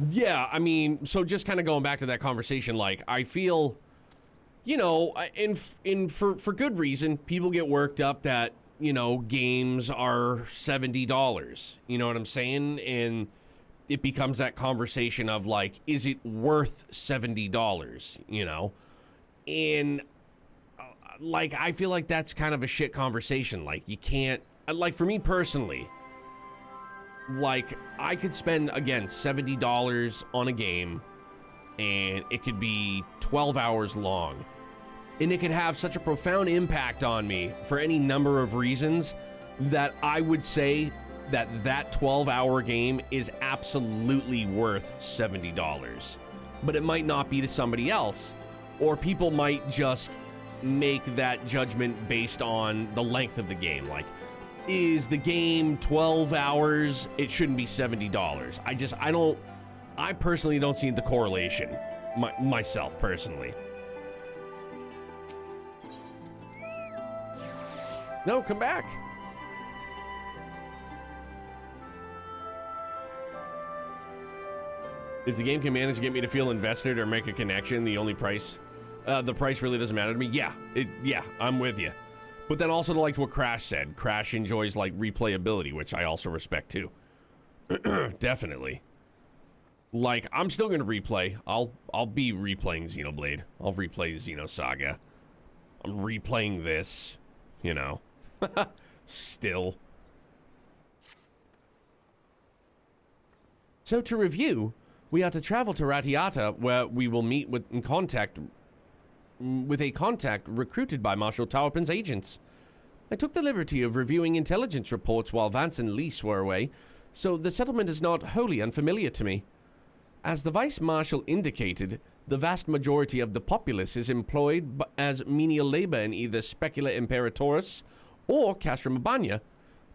Yeah, I mean, so just kind of going back to that conversation, like, I feel, you know, for good reason, people get worked up that, you know, games are $70. You know what I'm saying? And it becomes that conversation of, like, is it worth $70, you know? And, like, I feel like that's kind of a shit conversation. Like, you can't, like, for me personally, like, I could spend, again, $70 on a game, and it could be 12 hours long. And it could have such a profound impact on me for any number of reasons that I would say that that 12-hour game is absolutely worth $70. But it might not be to somebody else, or people might just make that judgment based on the length of the game. Like, is the game 12 hours? It shouldn't be $70. I personally don't see the correlation, myself personally. No, come back. If the game can manage to get me to feel invested or make a connection, the price really doesn't matter to me. Yeah, I'm with you. But then also to like what Crash said, Crash enjoys like replayability, which I also respect too. Definitely. Like, I'm still gonna replay. I'll be replaying Xenoblade. I'll replay Xenosaga. I'm replaying this, you know. Still. So to review, we are to travel to Ratiata, where we will meet with a contact recruited by Marshal Tauerpen's agents. I took the liberty of reviewing intelligence reports while Vance and Lys were away, so the settlement is not wholly unfamiliar to me. As the Vice Marshal indicated, the vast majority of the populace is employed as menial labor in either Specula Imperatoris or Castrum Abania.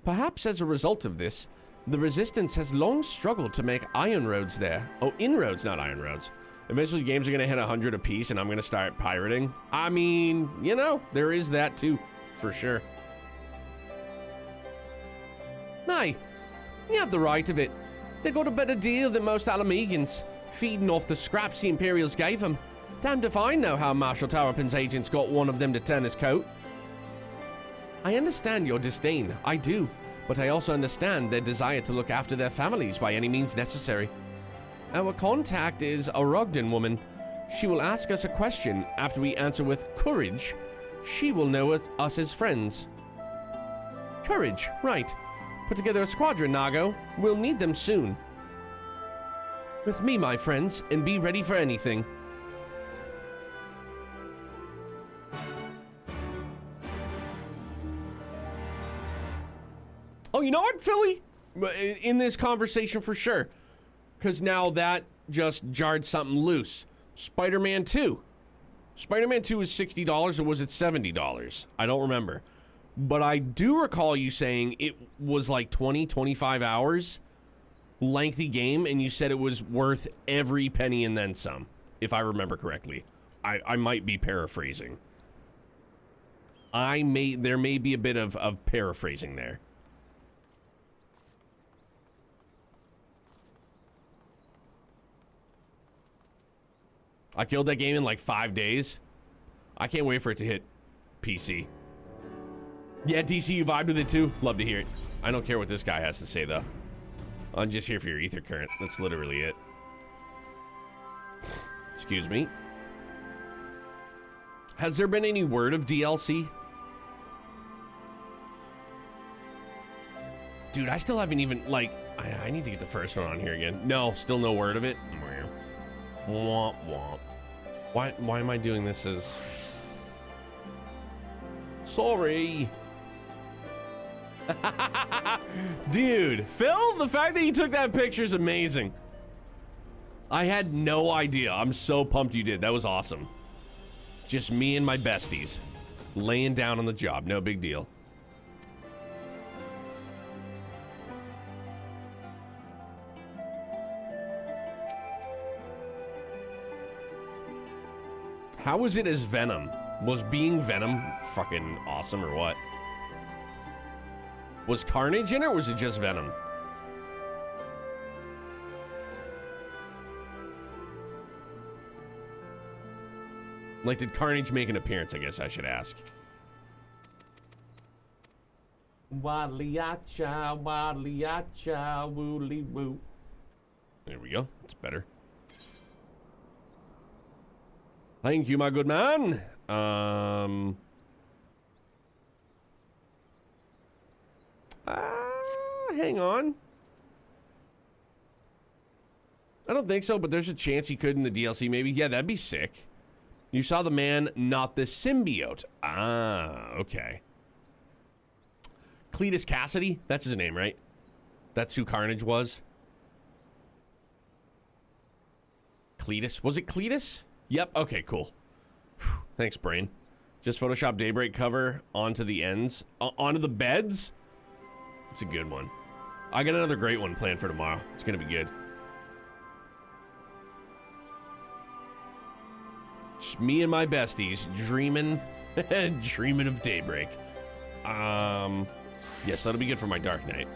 Perhaps as a result of this, the Resistance has long struggled to make iron roads there. Oh, inroads, not iron roads. Eventually games are going to hit 100 apiece and I'm going to start pirating. I mean, you know, there is that too, for sure. Aye, you have the right of it. They got a better deal than most Alamegans, feeding off the scraps the Imperials gave them. Damned if I know how Marshal Tauerpen's agents got one of them to turn his coat. I understand your disdain, I do, but I also understand their desire to look after their families by any means necessary. Our contact is a Rogden woman. She will ask us a question. After we answer with courage, she will know us as friends. Courage, right. Put together a squadron, Nago. We'll need them soon. With me, my friends, and be ready for anything. Oh, you know what, Philly? In this conversation for sure. Because now that just jarred something loose. Spider-Man 2. Spider-Man 2 was $60 or was it $70? I don't remember. But I do recall you saying it was like 20, 25 hours lengthy game, and you said it was worth every penny and then some, if I remember correctly. I might be paraphrasing. There may be a bit of paraphrasing there. I killed that game in like 5 days. I can't wait for it to hit PC. Yeah, DC, you vibed with it too? Love to hear it. I don't care what this guy has to say though. I'm just here for your ether current. That's literally it. Excuse me. Has there been any word of DLC? Dude, I still haven't even, like, I need to get the first one on here again. No, still no word of it. Womp womp. Why am I doing this as... Sorry. Dude, Phil, the fact that you took that picture is amazing. I had no idea. I'm so pumped you did. That was awesome. Just me and my besties laying down on the job. No big deal. How was it as Venom? Was being Venom fucking awesome or what? Was Carnage in it or was it just Venom? Like, did Carnage make an appearance, I guess I should ask. Wadliacha, wadliacha, woolly woo. There we go. It's better. Thank you, my good man. Hang on. I don't think so, but there's a chance he could in the DLC, maybe. Yeah, that'd be sick. You saw the man, not the symbiote. Ah, okay. Cletus Cassidy? That's his name, right? That's who Carnage was? Cletus? Was it Cletus? Yep, okay, cool. Whew, thanks, brain. Just Photoshop Daybreak cover onto the ends. Onto the beds? It's a good one. I got another great one planned for tomorrow. It's gonna be good. Just me and my besties dreaming, dreaming of Daybreak. Yes, that'll be good for my Dark Knight.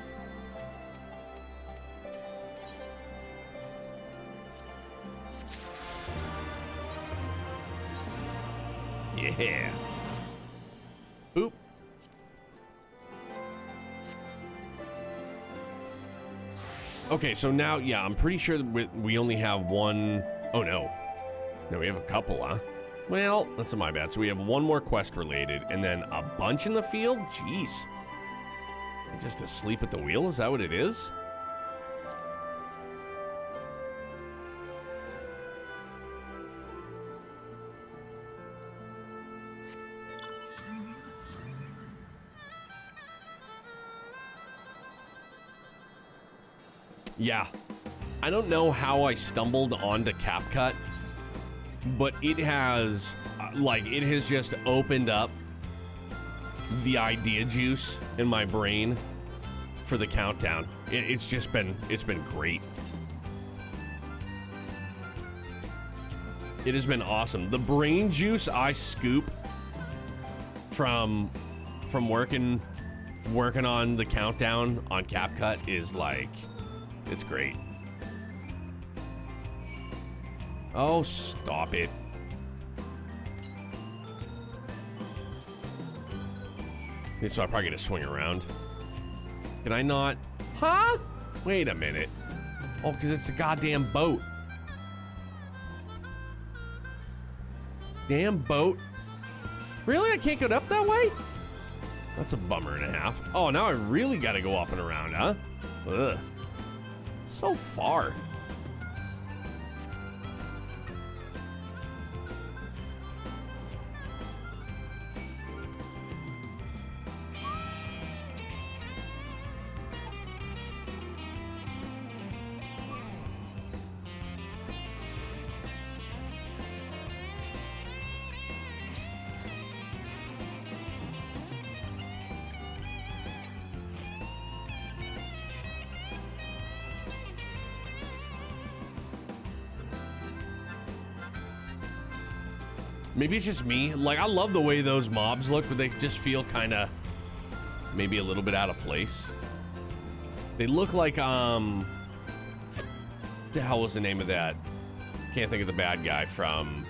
Yeah. Boop. Okay, so now, yeah, I'm pretty sure that we only have one. Oh, no. No, we have a couple, huh? Well, that's my bad. So we have one more quest related and then a bunch in the field? Jeez. Just asleep at the wheel? Is that what it is? Yeah. I don't know how I stumbled onto CapCut, but it has, it has just opened up the idea juice in my brain for the countdown. It's been great. It has been awesome. The brain juice I scoop from working on the countdown on CapCut is like, it's great. Oh, stop it. So I'm probably gonna swing around. Can I not? Huh? Wait a minute. Oh, because it's a goddamn boat. Damn boat. Really? I can't get up that way? That's a bummer and a half. Oh, now I really gotta go up and around, huh? Ugh. It's so far. Maybe it's just me. Like, I love the way those mobs look, but they just feel kind of maybe a little bit out of place. They look like, what the hell was the name of that? Can't think of the bad guy from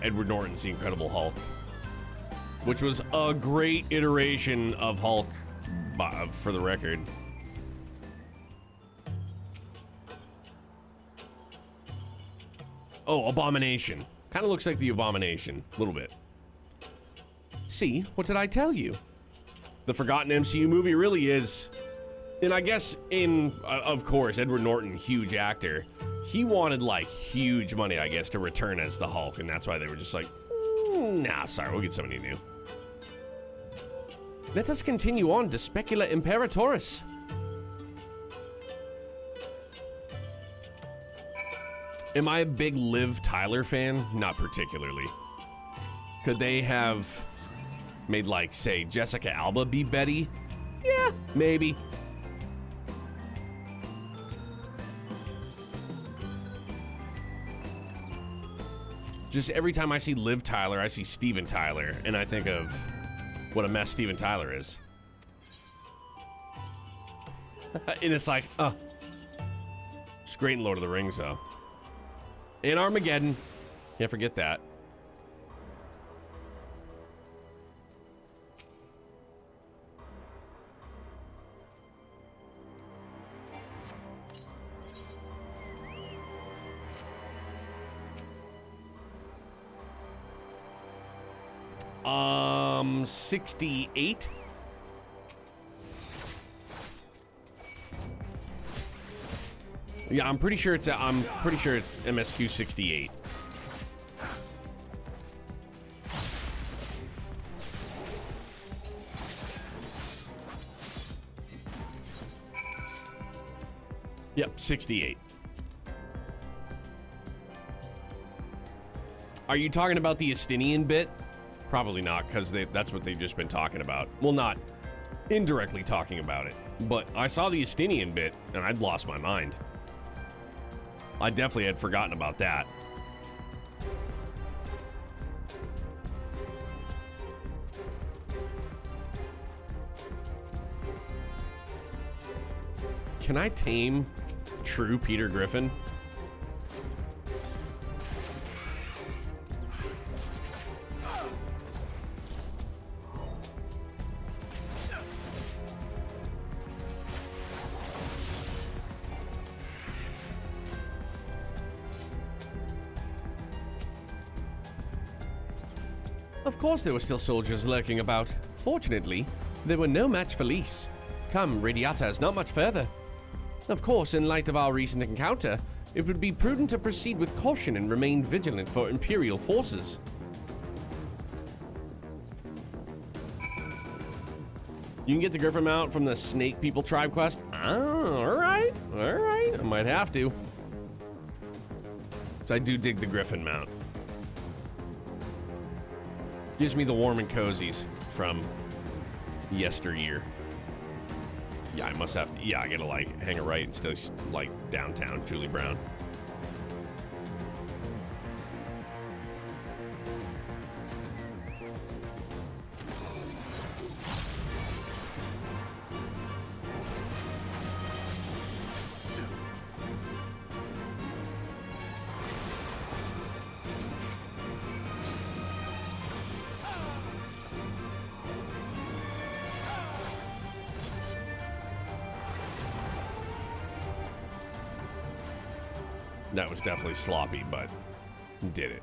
Edward Norton's The Incredible Hulk, which was a great iteration of Hulk, for the record. Oh, Abomination. Kind of looks like the Abomination, a little bit. See, what did I tell you? The forgotten MCU movie really is. And I guess of course, Edward Norton, huge actor. He wanted, like, huge money, I guess, to return as the Hulk. And that's why they were just like, nah, sorry, we'll get somebody new. Let us continue on to Specula Imperatoris. Am I a big Liv Tyler fan? Not particularly. Could they have made, like, say, Jessica Alba be Betty? Yeah, maybe. Just every time I see Liv Tyler, I see Steven Tyler, and I think of what a mess Steven Tyler is. And it's like, it's great in Lord of the Rings, though. And Armageddon. Can't forget that. Um, 68. Yeah, I'm pretty sure it's MSQ 68. Yep, 68. Are you talking about the Estinian bit? Probably not, because that's what they've just been talking about. Well, not indirectly talking about it, but I saw the Estinian bit, and I'd lost my mind. I definitely had forgotten about that. Can I tame true Peter Griffin? Of course there were still soldiers lurking about. Fortunately, there were no match for Lys. Come, Radiata is not much further. Of course, in light of our recent encounter, it would be prudent to proceed with caution and remain vigilant for Imperial forces. You can get the Griffin mount from the Snake People tribe quest. Oh, alright. I might have to. So I do dig the Griffin mount. Gives me the warm and cozies from yesteryear. Yeah, I must have to, yeah, I gotta like hang a right and still like downtown Julie Brown. That was definitely sloppy, but did it.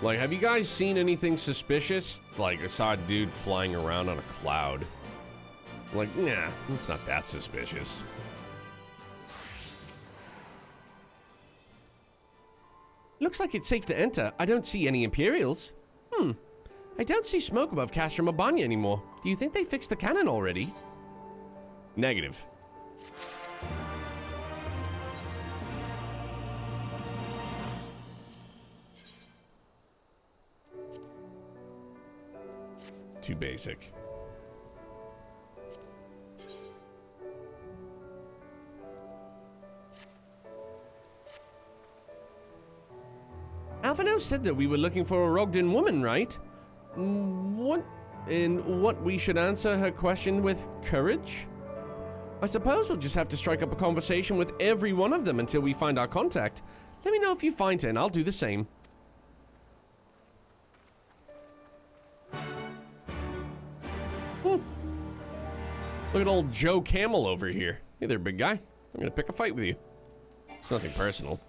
Like, have you guys seen anything suspicious? Like, I saw a dude flying around on a cloud. Like, nah, it's not that suspicious. Looks like it's safe to enter. I don't see any Imperials. I don't see smoke above Castro Mabanya anymore. Do you think they fixed the cannon already? Negative. Too basic. Alphino said that we were looking for a Rogden woman, right? What we should answer her question with courage? I suppose we'll just have to strike up a conversation with every one of them until we find our contact. Let me know if you find her and I'll do the same. Look at old Joe Camel over here. Hey there, big guy. I'm gonna pick a fight with you. It's nothing personal.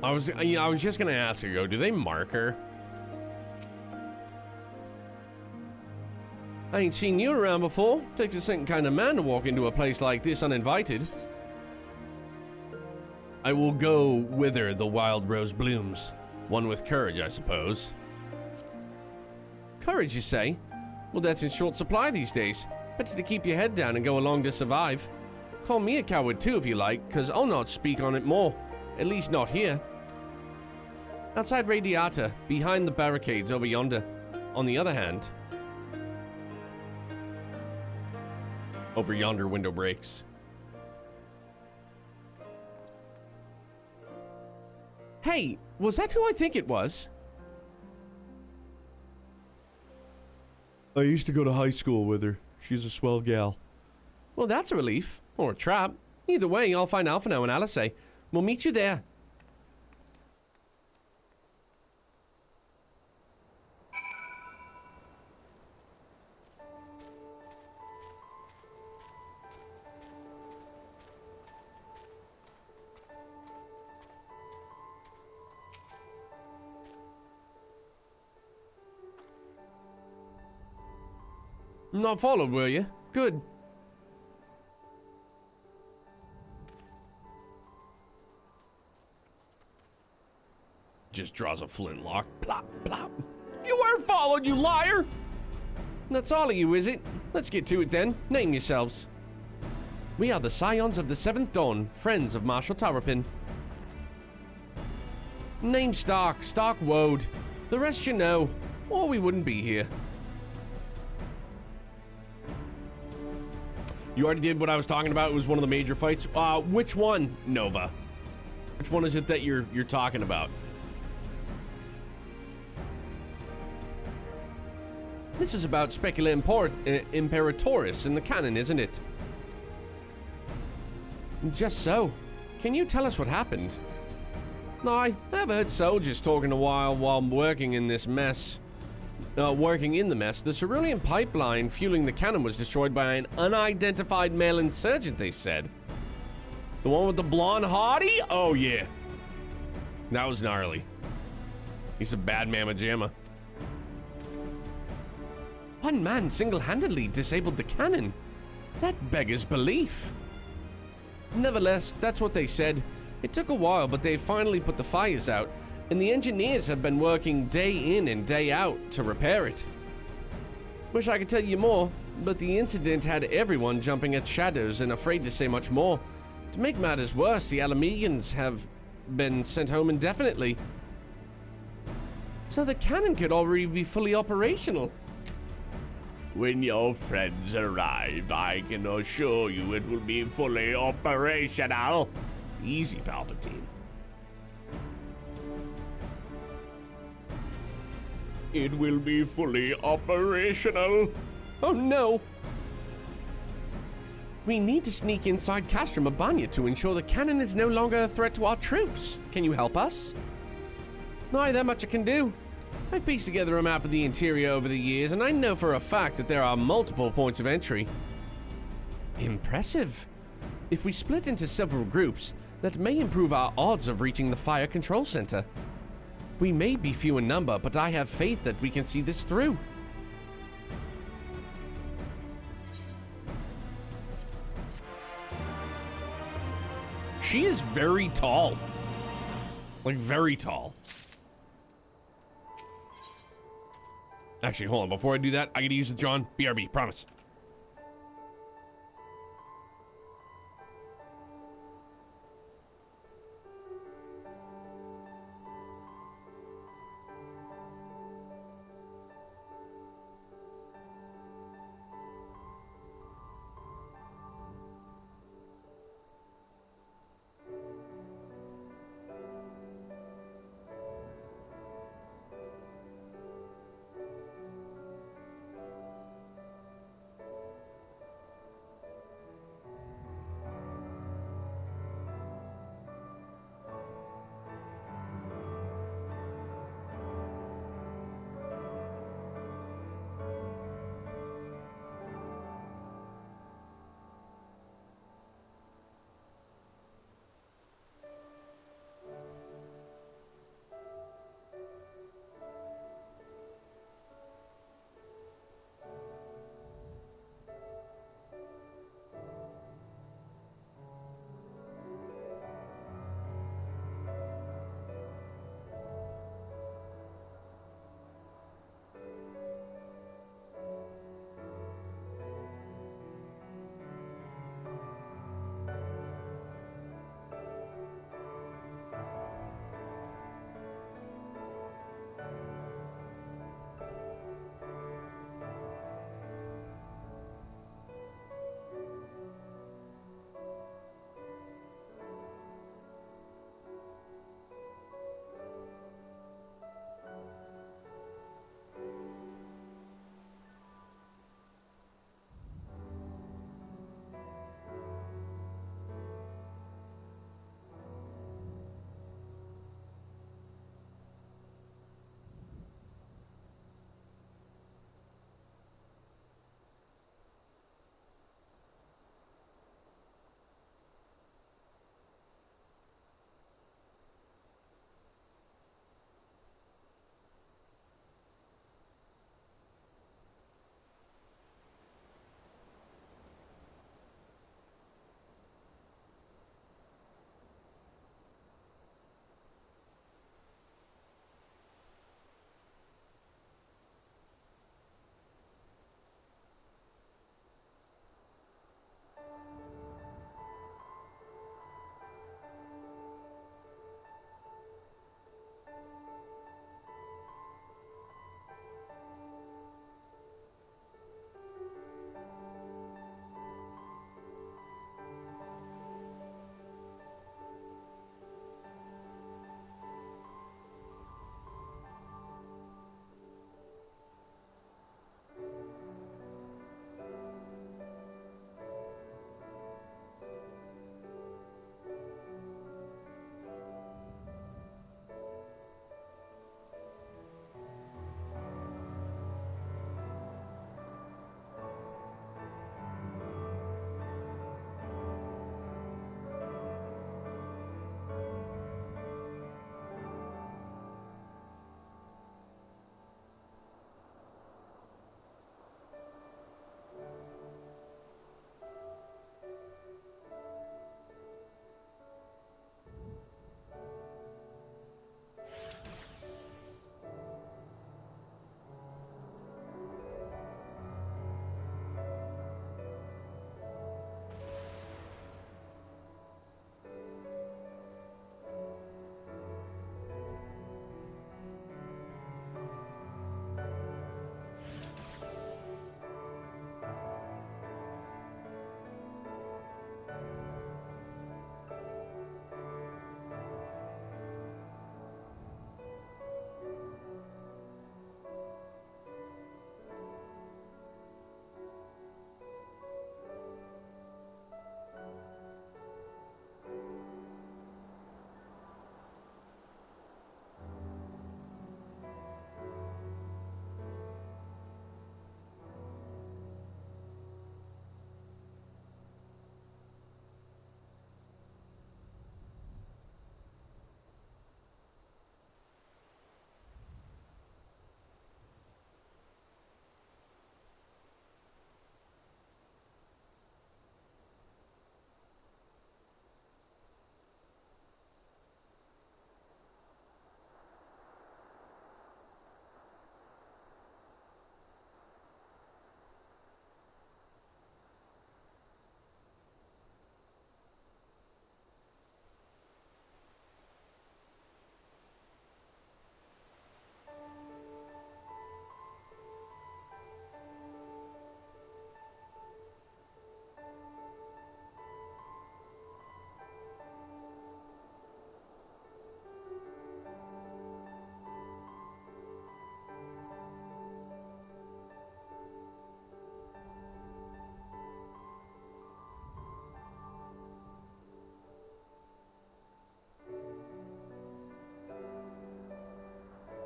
I was just gonna ask her, do they mark her? I ain't seen you around before. Takes a certain kind of man to walk into a place like this uninvited. I will go whither the wild rose blooms. One with courage, I suppose. Courage, you say? Well, that's in short supply these days. Better to keep your head down and go along to survive. Call me a coward too if you like, cause I'll not speak on it more. At least not here. Outside Radiata, behind the barricades over yonder. On the other hand... over yonder window breaks. Hey, was that who I think it was? I used to go to high school with her. She's a swell gal. Well, that's a relief. Or a trap. Either way, I'll find Alphino and Alice. We'll meet you there. Not followed, were you? Good. Just draws a flintlock. Plop, plop. You weren't followed, you liar! That's all of you, is it? Let's get to it then. Name yourselves. We are the Scions of the Seventh Dawn, friends of Marshal Tarapin. Name Stark, Stark Woad. The rest you know, or we wouldn't be here. You already did what I was talking about. It was one of the major fights. Which one, Nova? Which one is it that you're talking about? This is about Specula Imperatoris in the canon, isn't it? Just so. Can you tell us what happened? I have heard soldiers talking a while working in this mess. Working in the mess, the cerulean pipeline fueling the cannon was destroyed by an unidentified male insurgent, they said. The one with the blonde hottie? Oh, yeah. That was gnarly. He's a bad mamma jamma. One man single-handedly disabled the cannon. That beggars belief. Nevertheless, that's what they said. It took a while, but they finally put the fires out. And the engineers have been working day in and day out to repair it. Wish I could tell you more, but the incident had everyone jumping at shadows and afraid to say much more. To make matters worse, the Alamegans have been sent home indefinitely. So the cannon could already be fully operational. When your friends arrive, I can assure you it will be fully operational. Easy, Palpatine. It will be fully operational. Oh no! We need to sneak inside Castro Mabania to ensure the cannon is no longer a threat to our troops. Can you help us? Aye, that much I can do. I've pieced together a map of the interior over the years, and I know for a fact that there are multiple points of entry. Impressive. If we split into several groups, that may improve our odds of reaching the fire control center. We may be few in number, but I have faith that we can see this through. She is very tall. Like, very tall. Actually, hold on. Before I do that, I gotta use the John. BRB, promise.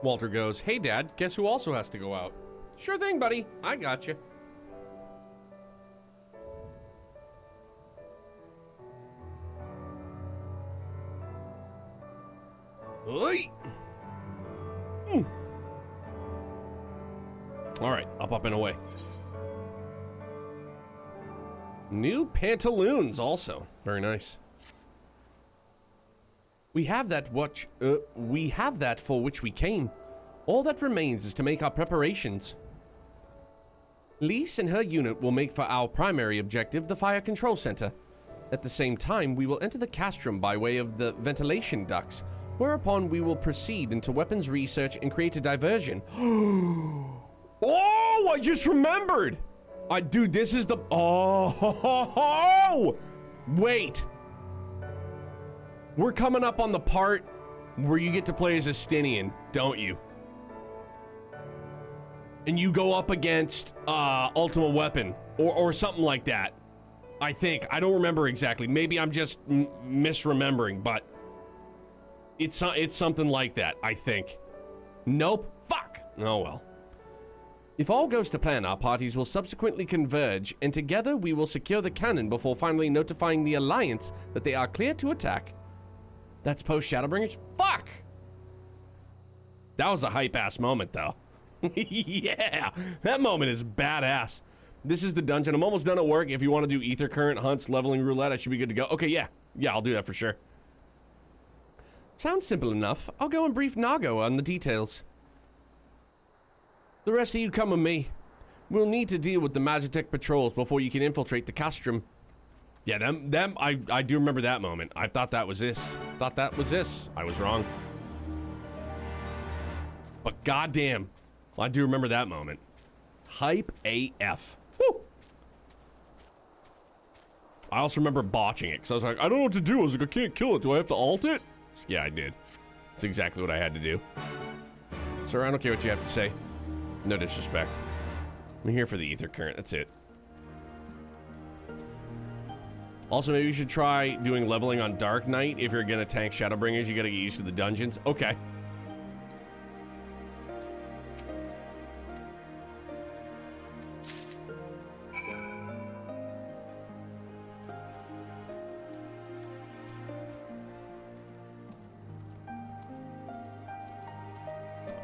Walter goes, hey, Dad, guess who also has to go out? Sure thing, buddy. I got you. Oi! All right, up and away. New pantaloons also. Very nice. We have that for which we came. All that remains is to make our preparations. Lise and her unit will make for our primary objective, the fire control center. At the same time, we will enter the castrum by way of the ventilation ducts, whereupon we will proceed into weapons research and create a diversion. Oh, I just remembered! Dude, this is the... Oh! Wait! We're coming up on the part where you get to play as a Stinian, don't you? And you go up against Ultima Weapon or something like that. I think. I don't remember exactly. Maybe I'm just misremembering, but it's something like that, I think. Nope. Fuck. Oh well. If all goes to plan, our parties will subsequently converge, and together we will secure the cannon before finally notifying the Alliance that they are clear to attack. That's post Shadowbringers? Fuck! That was a hype-ass moment, though. Yeah! That moment is badass. This is the dungeon. I'm almost done at work. If you want to do ether current hunts, leveling roulette, I should be good to go. Okay, yeah. Yeah, I'll do that for sure. Sounds simple enough. I'll go and brief Nago on the details. The rest of you come with me. We'll need to deal with the Magitech patrols before you can infiltrate the castrum. Yeah, I do remember that moment. I thought that was this. I was wrong. But goddamn, I do remember that moment. Hype AF. Woo! I also remember botching it, because I was like, I don't know what to do. I was like, I can't kill it. Do I have to alt it? Yeah, I did. It's exactly what I had to do. Sir, I don't care what you have to say. No disrespect. I'm here for the ether current. That's it. Also, maybe you should try doing leveling on Dark Knight. If you're going to tank Shadowbringers, you got to get used to the dungeons. Okay.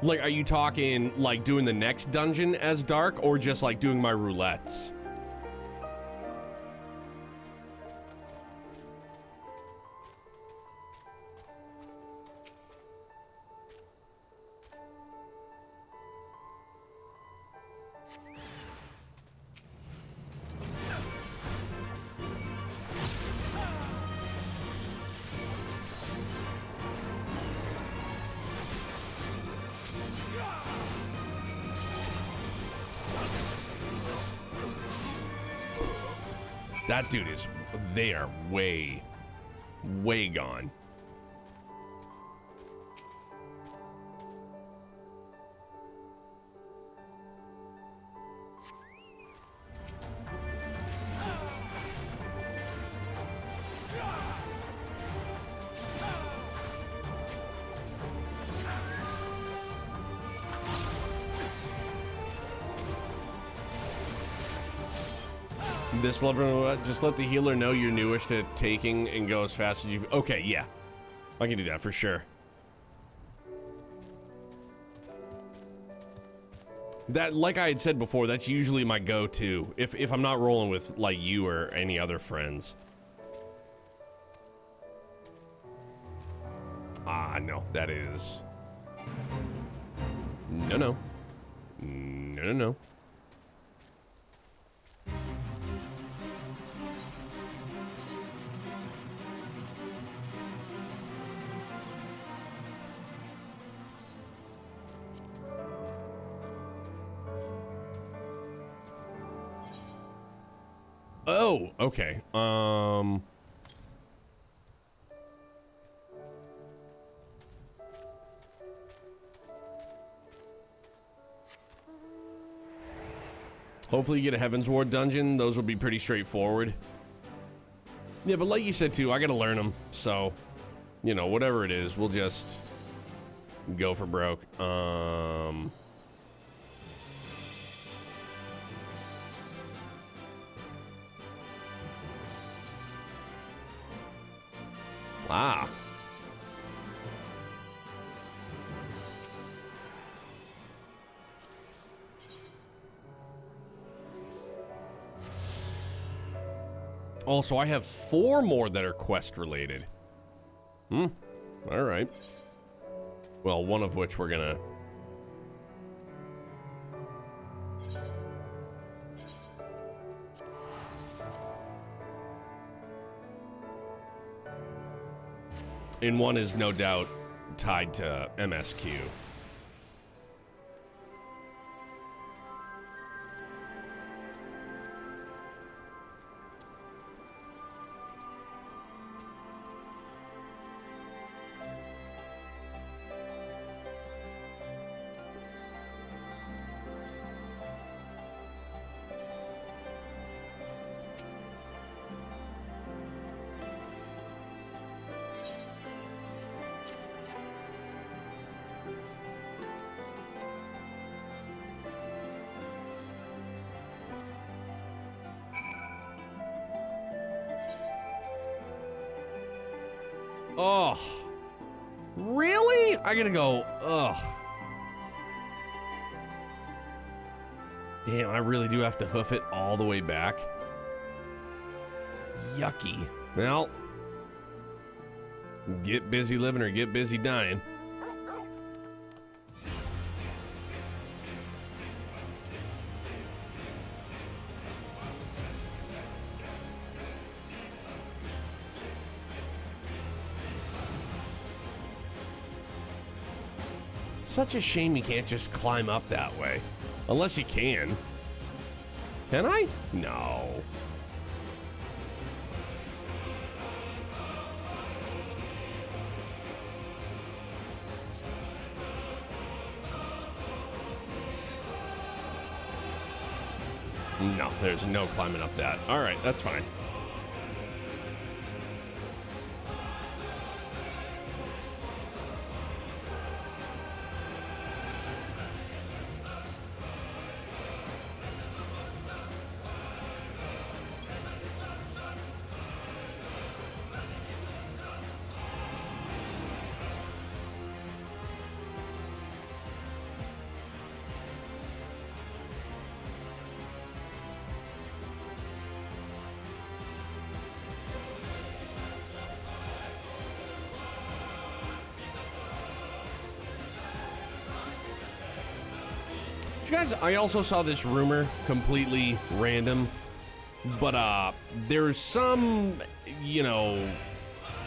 Like, are you talking, like, doing the next dungeon as Dark, or just, like, doing my roulettes? That dude is, they are way, way gone. This level, just let the healer know you're newish to taking and go as fast as you... Okay, yeah. I can do that for sure. That, like I had said before, that's usually my go-to. If I'm not rolling with, like, you or any other friends. Ah, no. That is... No, no. No, no, no. Oh, okay. Hopefully you get a Heaven's Ward dungeon. Those will be pretty straightforward. Yeah, but like you said too, I gotta learn them. So, you know, whatever it is, we'll just Go for broke. Ah. Also, I have 4 more that are quest related. All right. Well, one of which we're gonna... And one is no doubt tied to MSQ. Oh, really? I gotta go. Ugh. Damn, I really do have to hoof it all the way back. Yucky. Well, get busy living or get busy dying. Such a shame you can't just climb up that way. Unless you can. Can I? No. No, there's no climbing up that. All right, that's fine. Guys, I also saw this rumor, completely random, but there's some, you know,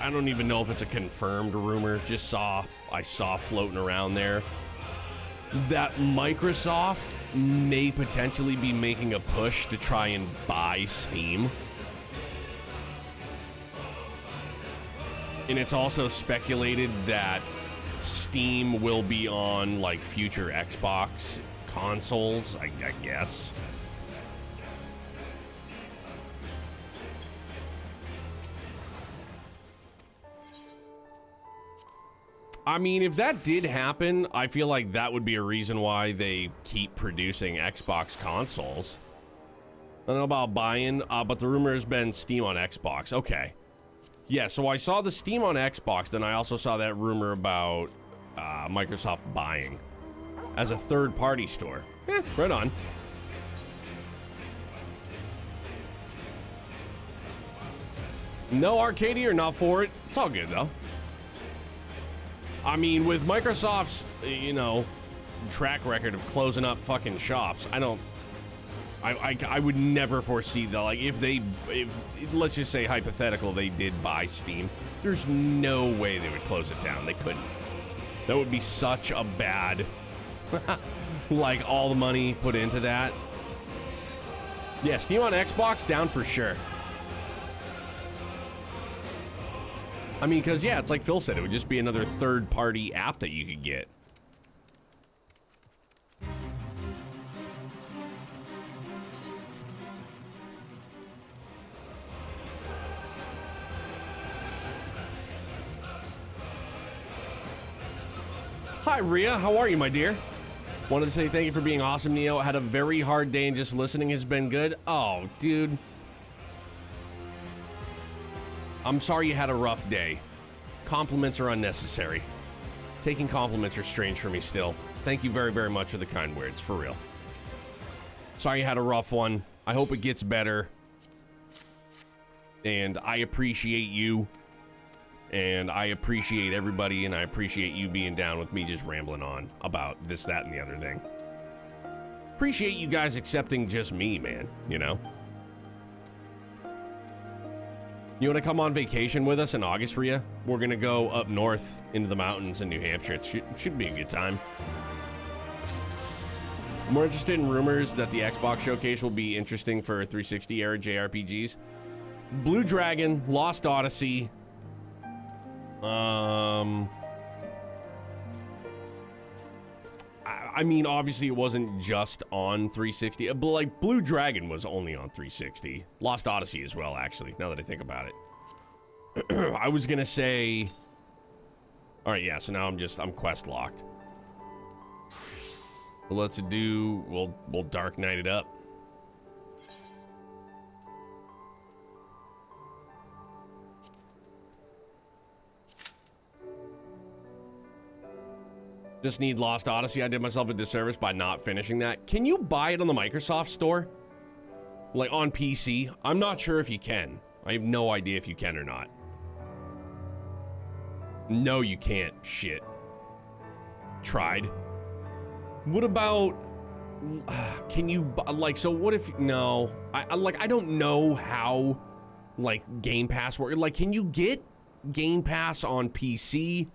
I don't even know if it's a confirmed rumor, I saw floating around there, that Microsoft may potentially be making a push to try and buy Steam. And it's also speculated that Steam will be on, like, future Xbox consoles, I guess. I mean, if that did happen, I feel like that would be a reason why they keep producing Xbox consoles. I don't know about buying, but the rumor has been Steam on Xbox. Okay. Yeah, so I saw the Steam on Xbox, then I also saw that rumor about Microsoft buying as a third-party store. Yeah, right on. No Arcadia, not for it. It's all good, though. I mean, with Microsoft's, you know, track record of closing up fucking shops, I would never foresee that. Like, if let's just say hypothetical, they did buy Steam, there's no way they would close it down. They couldn't. That would be such a bad... like, all the money put into that. Yeah, Steam on Xbox, down for sure. I mean, because, yeah, it's like Phil said, it would just be another third-party app that you could get. Hi, Rhea. How are you, my dear? Wanted to say thank you for being awesome, Neo. Had a very hard day and just listening has been good. Oh, dude. I'm sorry you had a rough day. Compliments are unnecessary. Taking compliments are strange for me still. Thank you very, very much for the kind words, for real. Sorry you had a rough one. I hope it gets better. And I appreciate you. And I appreciate everybody, and I appreciate you being down with me just rambling on about this, that, and the other thing. Appreciate you guys accepting just me, man, you know? You want to come on vacation with us in August, Rhea? We're going to go up north into the mountains in New Hampshire. It should be a good time. I'm more interested in rumors that the Xbox showcase will be interesting for 360 era JRPGs. Blue Dragon, Lost Odyssey. I mean, obviously it wasn't just on 360. But like Blue Dragon was only on 360. Lost Odyssey as well, actually, now that I think about it. I was gonna say... Alright, yeah, so now I'm quest locked. Let's do... We'll Dark Knight it up. Just need Lost Odyssey. I did myself a disservice by not finishing that. Can you buy it on the Microsoft Store? Like on PC? I'm not sure if you can. I have no idea if you can or not. No, you can't. Shit. Tried. What about... Can you... Like, so what if... No. I don't know how, like, Game Pass works. Like, can you get Game Pass on PC?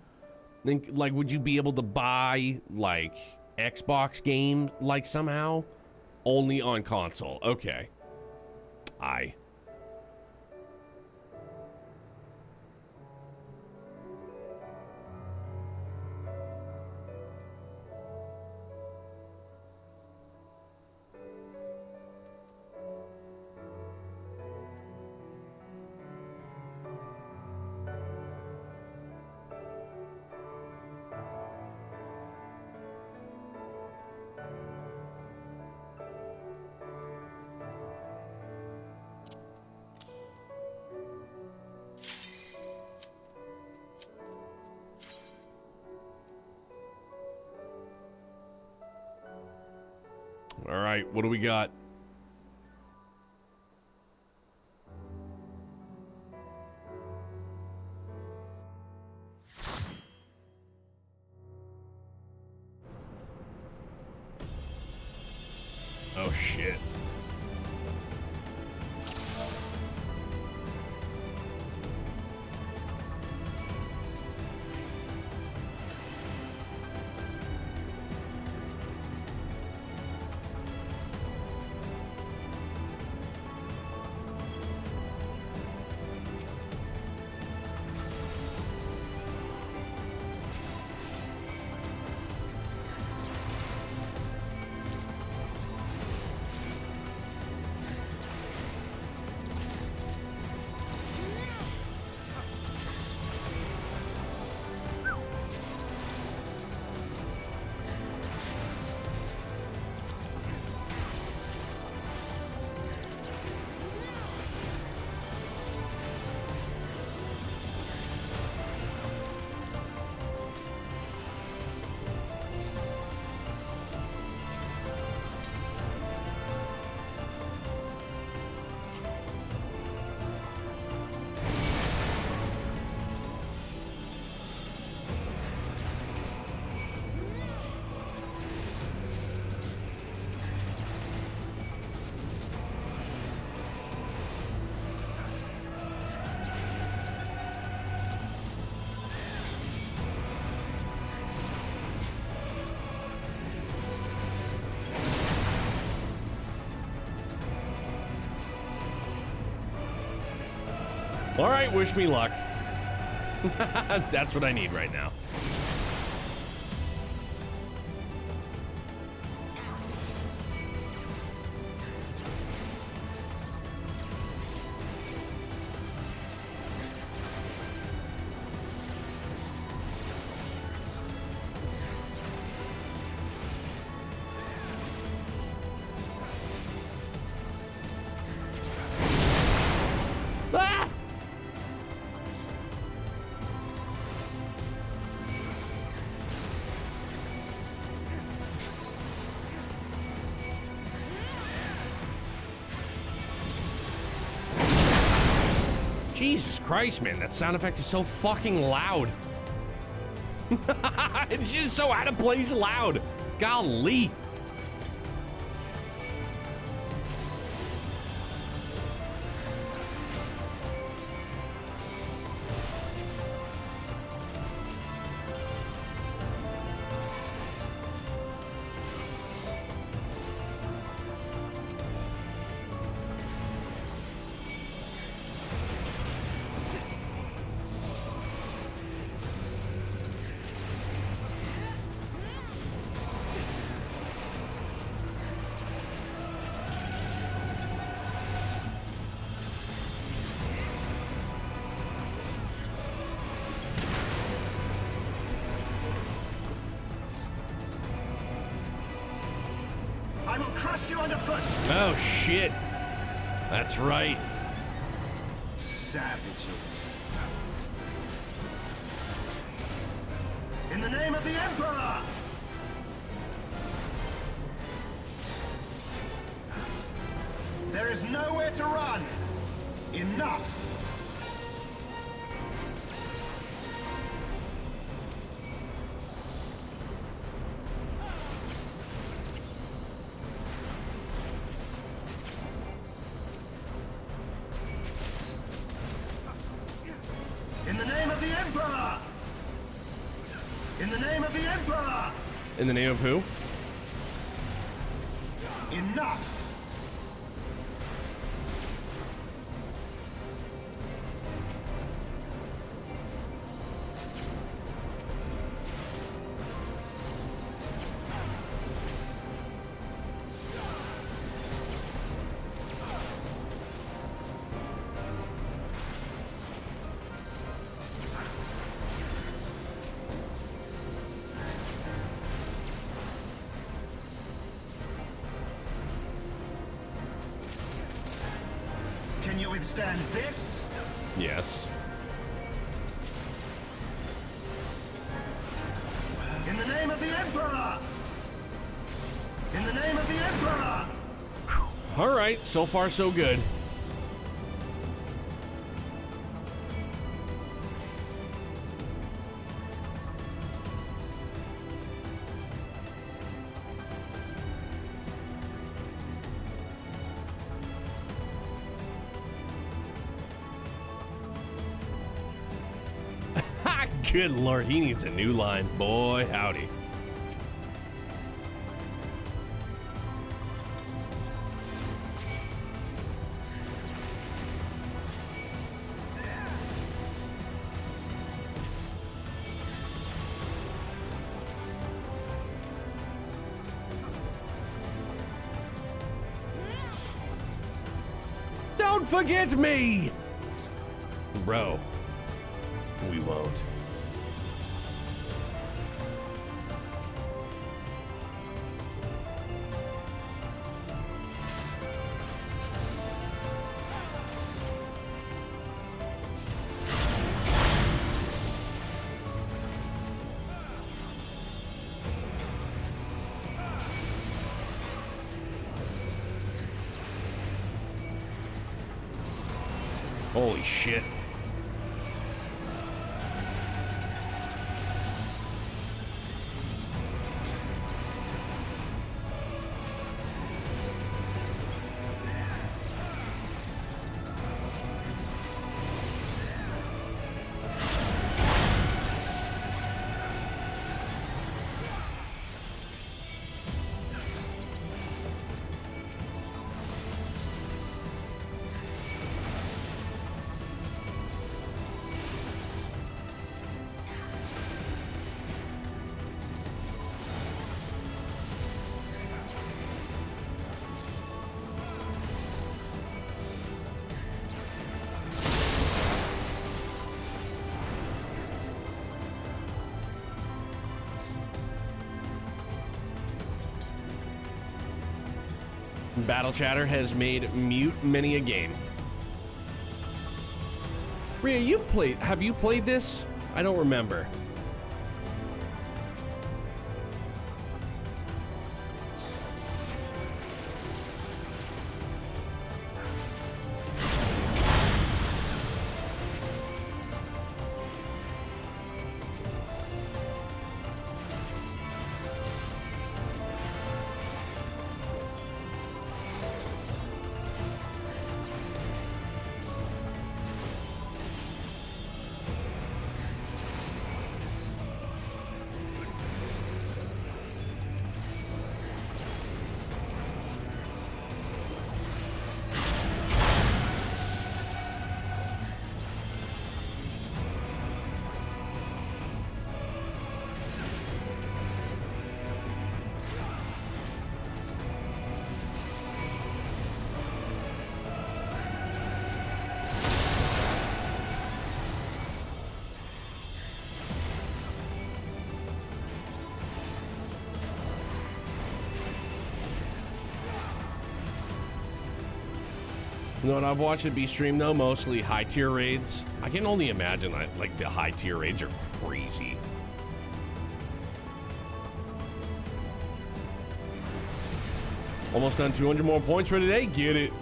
Then, like, would you be able to buy, like, Xbox game, like, somehow? Only on console. Okay. All right, what do we got? Oh, shit. All right, wish me luck. That's what I need right now. Jesus Christ, man, that sound effect is so fucking loud. It's just so out of place loud. Golly. I will crush you underfoot! Oh, shit. That's right. Savages. In the name of the Emperor! There is nowhere to run! Enough! In the name of the Emperor! In the name of the Emperor! In the name of who? Enough! Can you withstand this? Yes. In the name of the Emperor! In the name of the Emperor! All right, so far so good. Good Lord, he needs a new line. Boy, howdy. Don't forget me! Bro, we won't. Holy shit. Battle Chatter has made mute many a game. Rhea, have you played this? I don't remember. You know what I've watched it be streamed though? Mostly high tier raids. I can only imagine that like the high tier raids are crazy. Almost done 200 more points for today. Get it.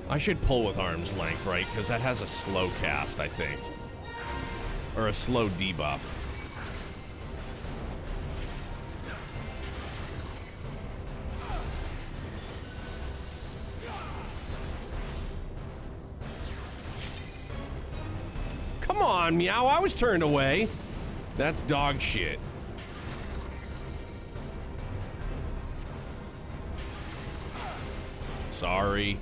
I should pull with arm's length, right? Because that has a slow cast, I think. Or a slow debuff. Come on, Meow. I was turned away. That's dog shit. Sorry.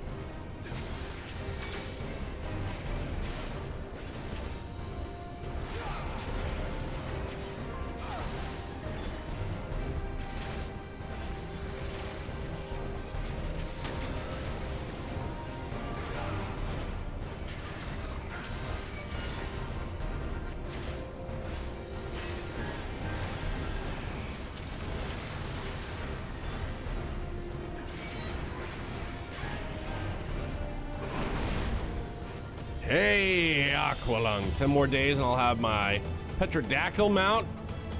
Hey, Aqualung. 10 more days and I'll have my Petrodactyl mount.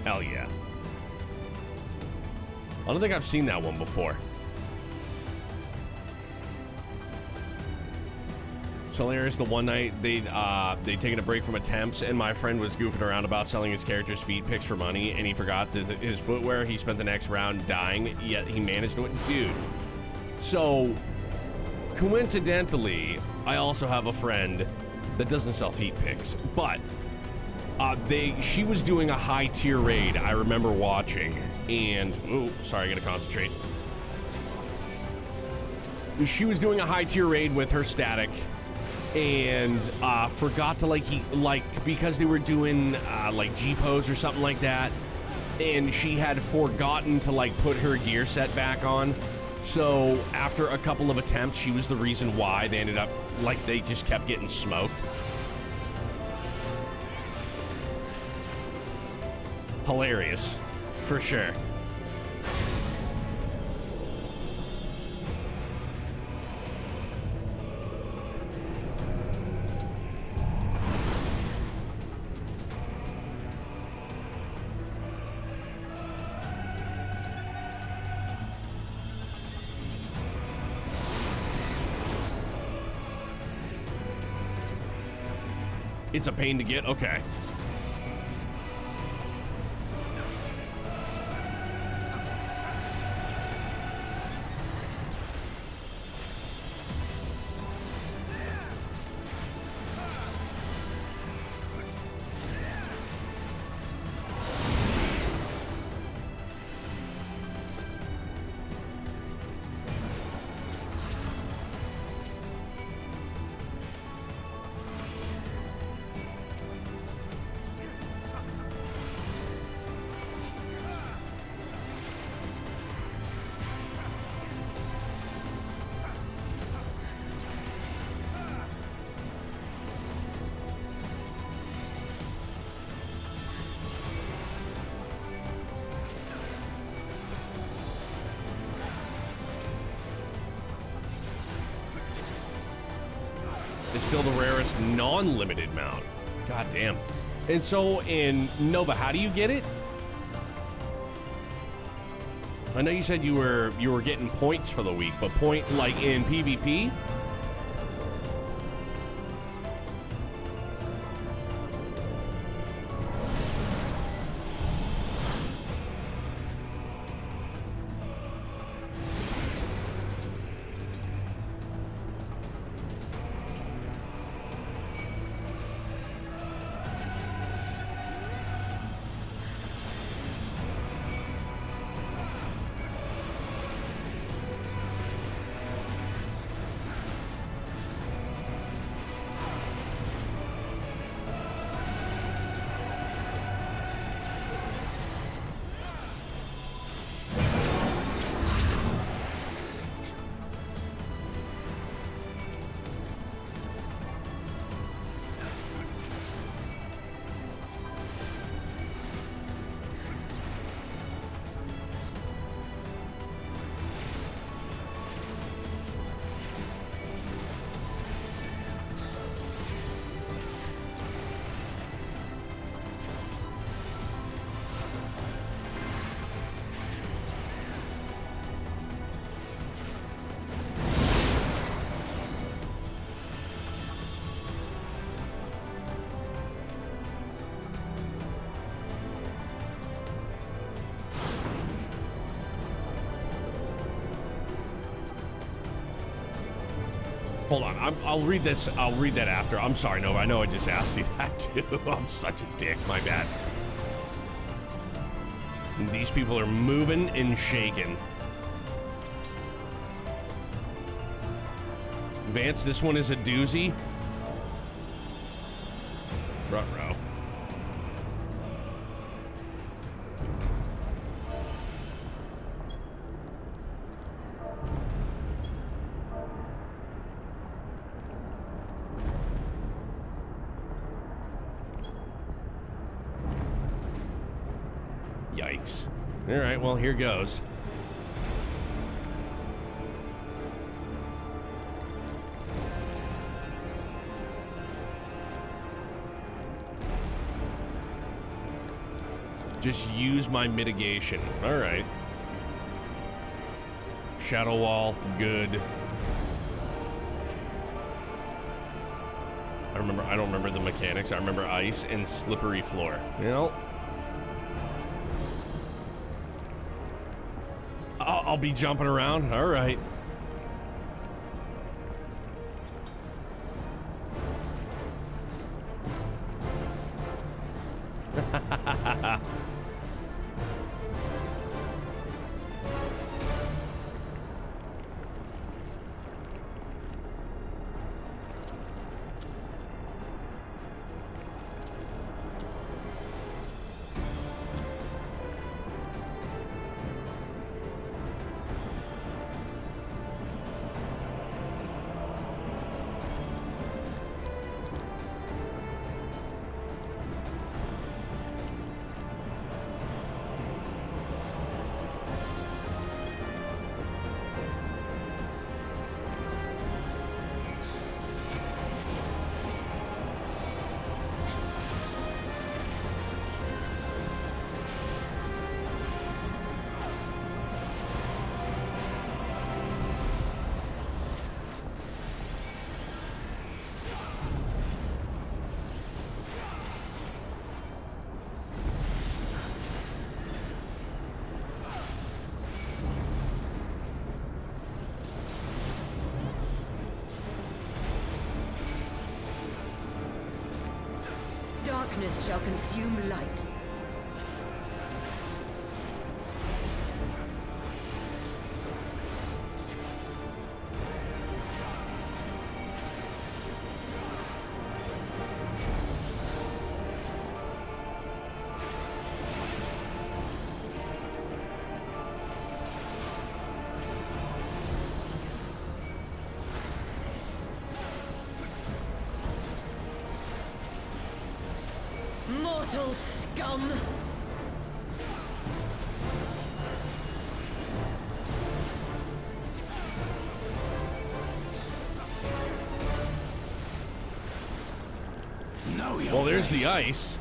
Hell yeah. I don't think I've seen that one before. It's hilarious. The one night they'd taken a break from attempts and my friend was goofing around about selling his character's feet pics for money and he forgot his footwear. He spent the next round dying, yet he managed to... Dude. So, coincidentally, I also have a friend that doesn't sell feet pics, but she was doing a high tier raid I remember watching, and oh, sorry, I gotta concentrate. She was doing a high tier raid with her static, and forgot to because they were doing like G pose or something like that, and she had forgotten to put her gear set back on. So after a couple of attempts, she was the reason why they ended up, they just kept getting smoked. Hilarious, for sure. It's a pain to get? Okay. It's still the rarest non-limited mount. God damn. And so in Nova, how do you get it? I know you said you were getting points for the week, but point in PvP? Hold on, I'll read this. I'll read that after. I'm sorry, Nova. I know I just asked you that too. I'm such a dick. My bad. These people are moving and shaking. Vance, this one is a doozy. Ruh-roh. Yikes. All right, well, here goes. Just use my mitigation. All right. Shadow wall, good. I don't remember the mechanics. I remember ice and slippery floor. You know, I'll be jumping around. All right. Darkness shall consume light. Mortal scum! Well, there's the ice.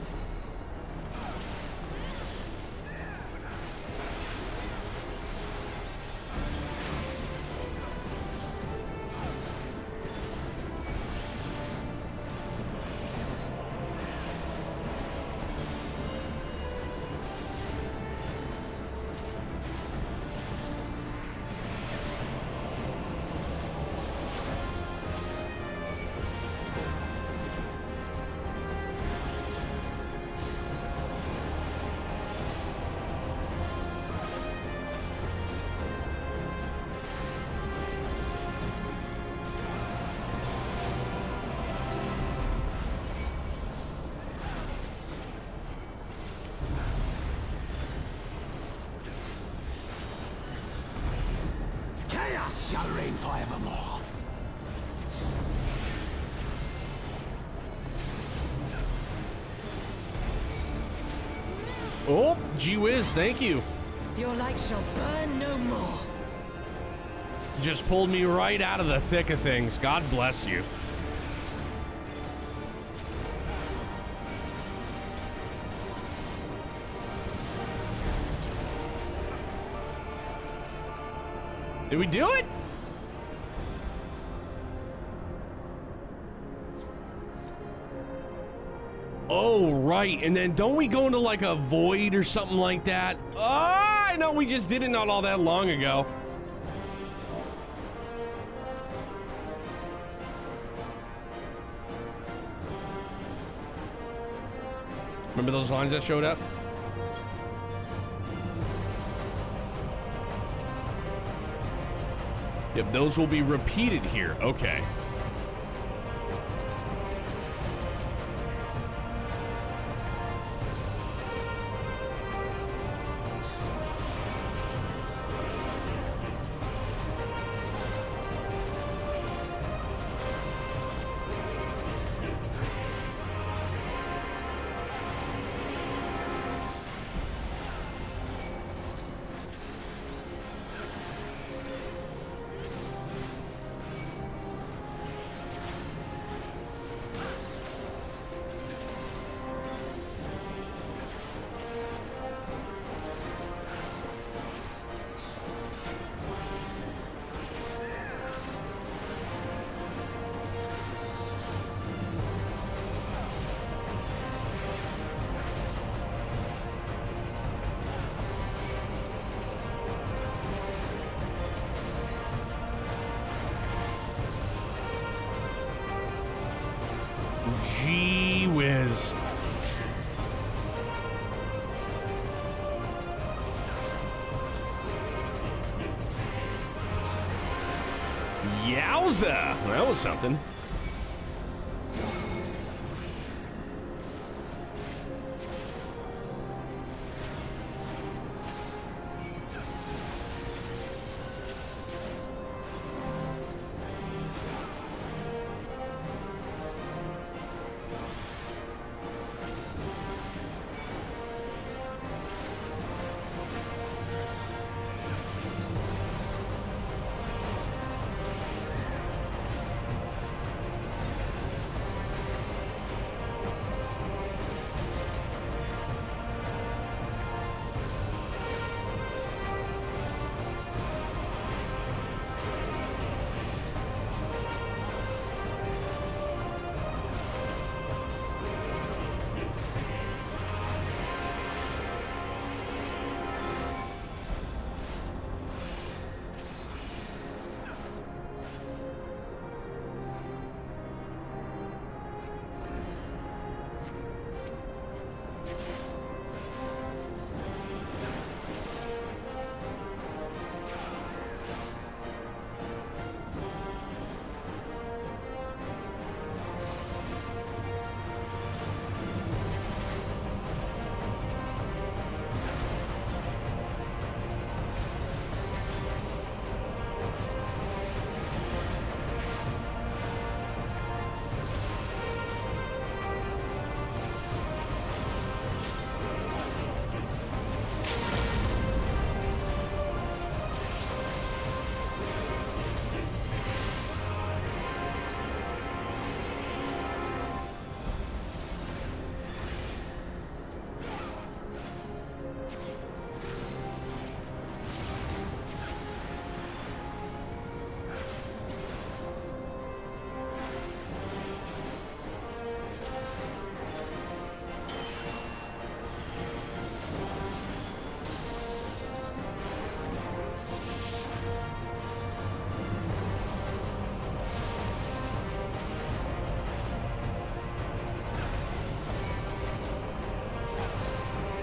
Chaos shall reign forevermore. Oh, gee whiz, thank you. Your light shall burn no more. Just pulled me right out of the thick of things. God bless you. Did we do it? Oh, right. And then don't we go into like a void or something like that? Oh, I know we just did it not all that long ago. Remember those lines that showed up? Yep, those will be repeated here. Okay. Gee whiz. Yowza! That was something.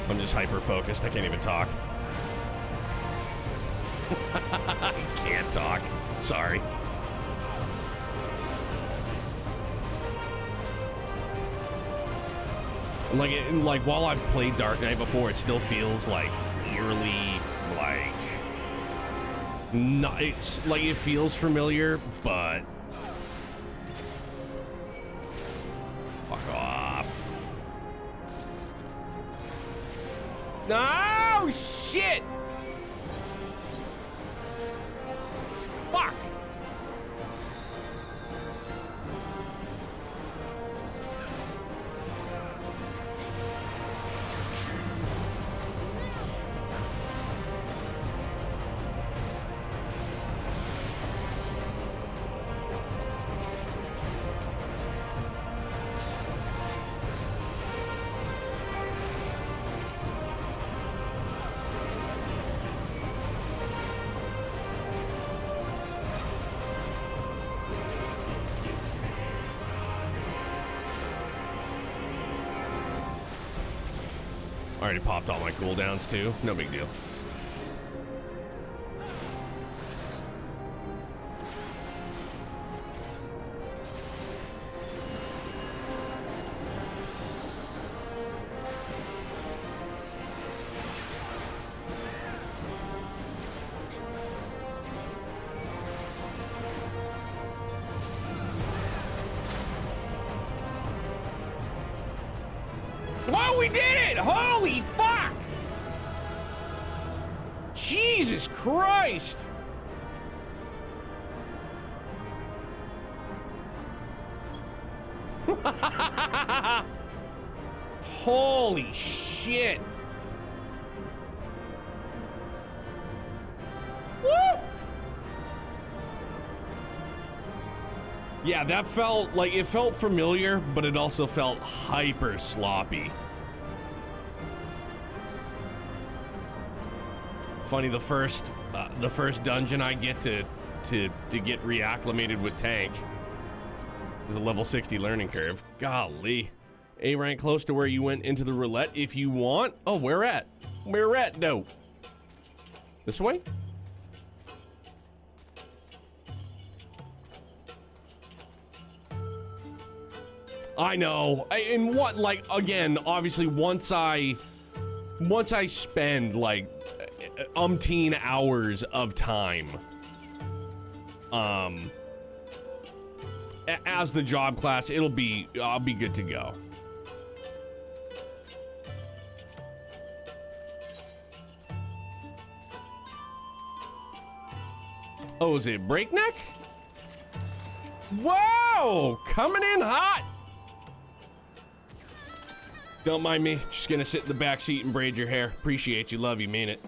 I'm just hyper-focused. I can't even talk. I can't talk. Sorry. Like while I've played Dark Knight before, it still feels like eerily like not. It's like it feels familiar, but fuck off. No shit. Fuck. Already popped all my cooldowns too. No big deal. Whoa, we did it! Holy fuck! Jesus Christ! Holy shit! Woo! Yeah, that felt like, it felt familiar, but it also felt hyper sloppy. Funny, the first dungeon I get to get reacclimated with tank is a level 60 learning curve. Golly. A rank close to where you went into the roulette if you want. Oh, where at? Where at? No. This way? I know. And what, like, again, obviously once I spend like umpteen hours of time as the job class, I'll be good to go. Oh, is it breakneck? Whoa, coming in hot. Don't mind me, just gonna sit in the back seat and braid your hair. Appreciate you, love you, mean it.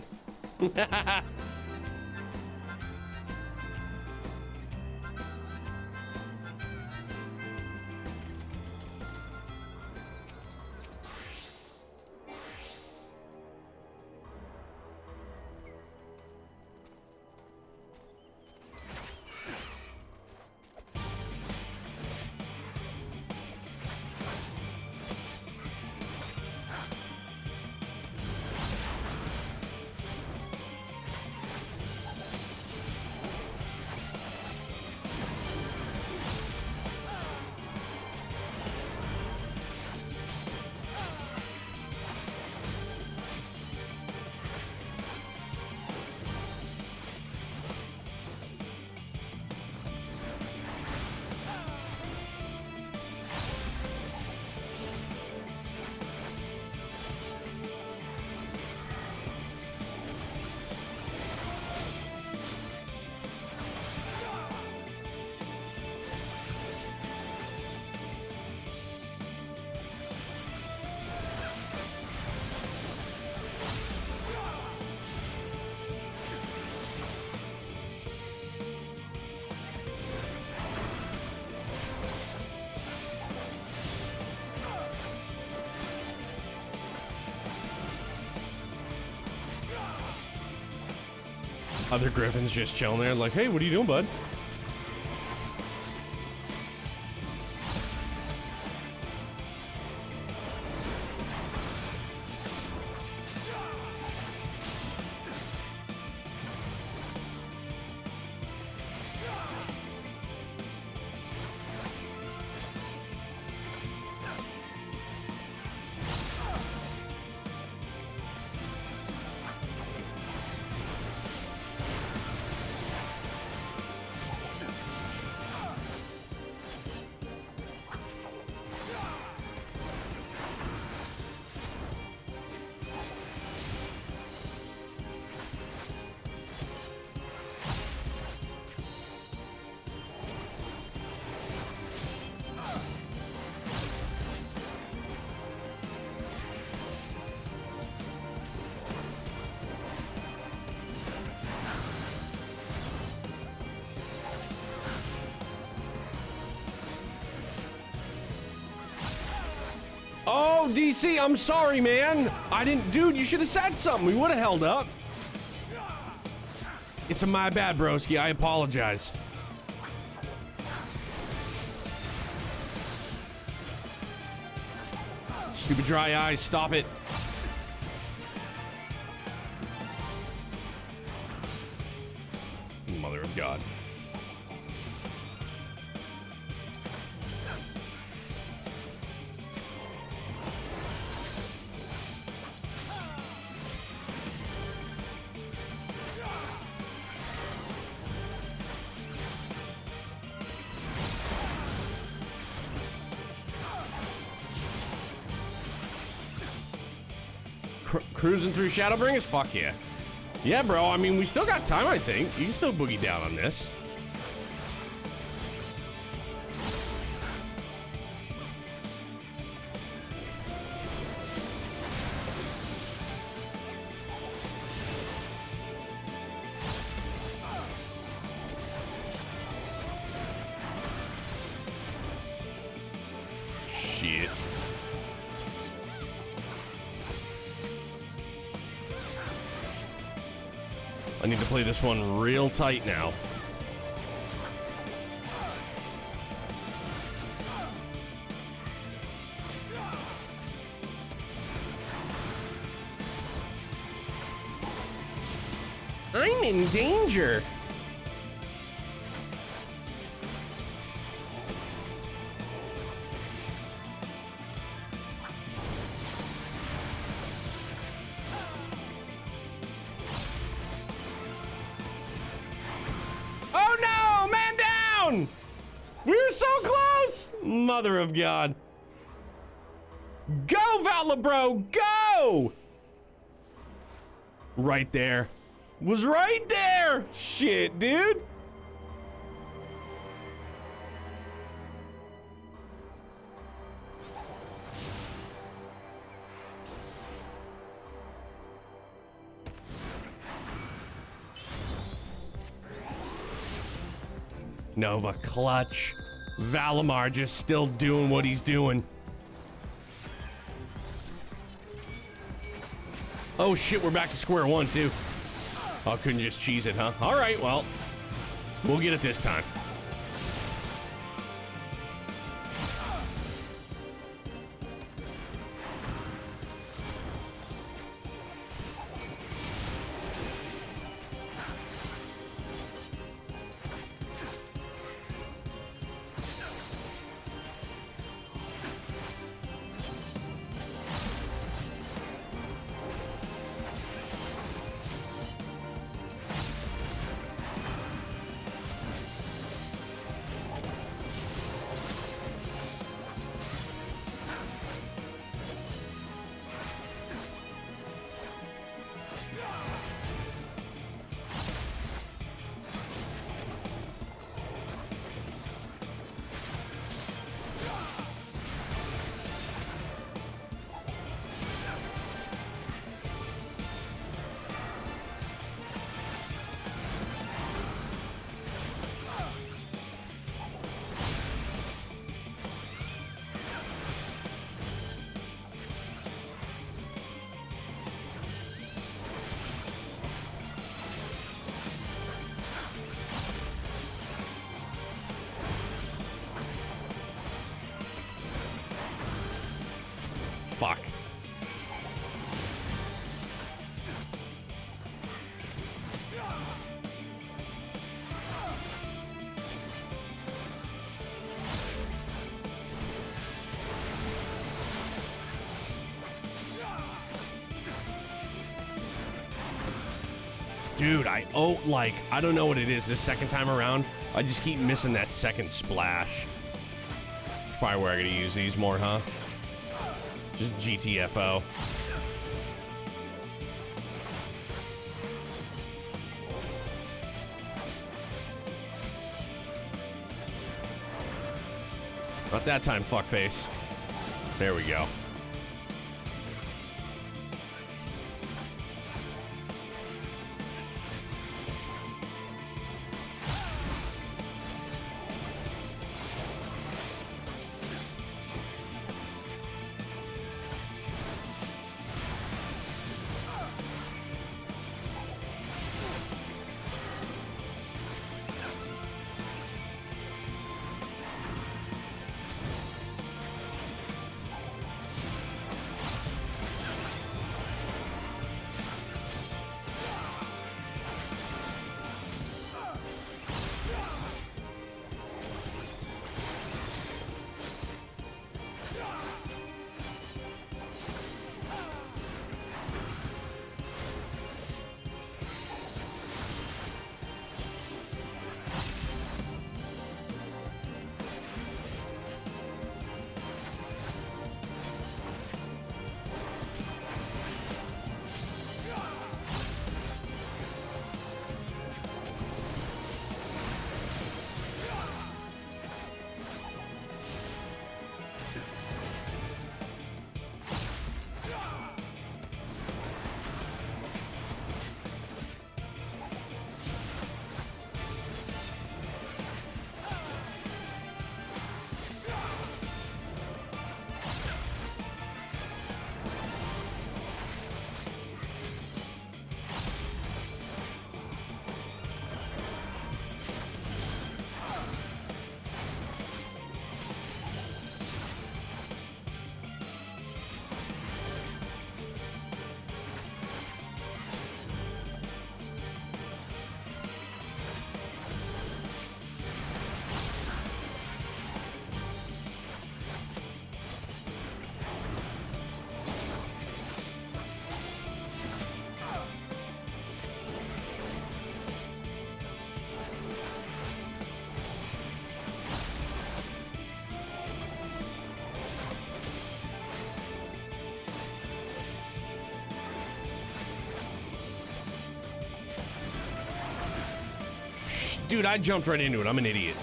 Other Griffins just chilling there like, hey, what are you doing, bud? Oh, DC, I'm sorry, man. I didn't, dude, you should have said something. We would have held up. It's my bad, broski. I apologize. Stupid dry eyes, stop it. Mother of God. Cruising through Shadowbringers? Fuck yeah. Yeah, bro. I mean, we still got time, I think. You can still boogie down on this. Shit. I need to play this one real tight now. I'm in danger. We were so close! Mother of God. Go, Vatla, bro! Go! Right there. Was right there! Shit, dude. Nova clutch. Valimar just still doing what he's doing. Oh shit, we're back to square one too. Oh, couldn't just cheese it, huh? All right, well, we'll get it this time. Fuck. Dude, I don't know what it is this second time around. I just keep missing that second splash. Probably where I gotta use these more, huh? Just GTFO. Not that time, fuckface. There we go. Dude, I jumped right into it. I'm an idiot.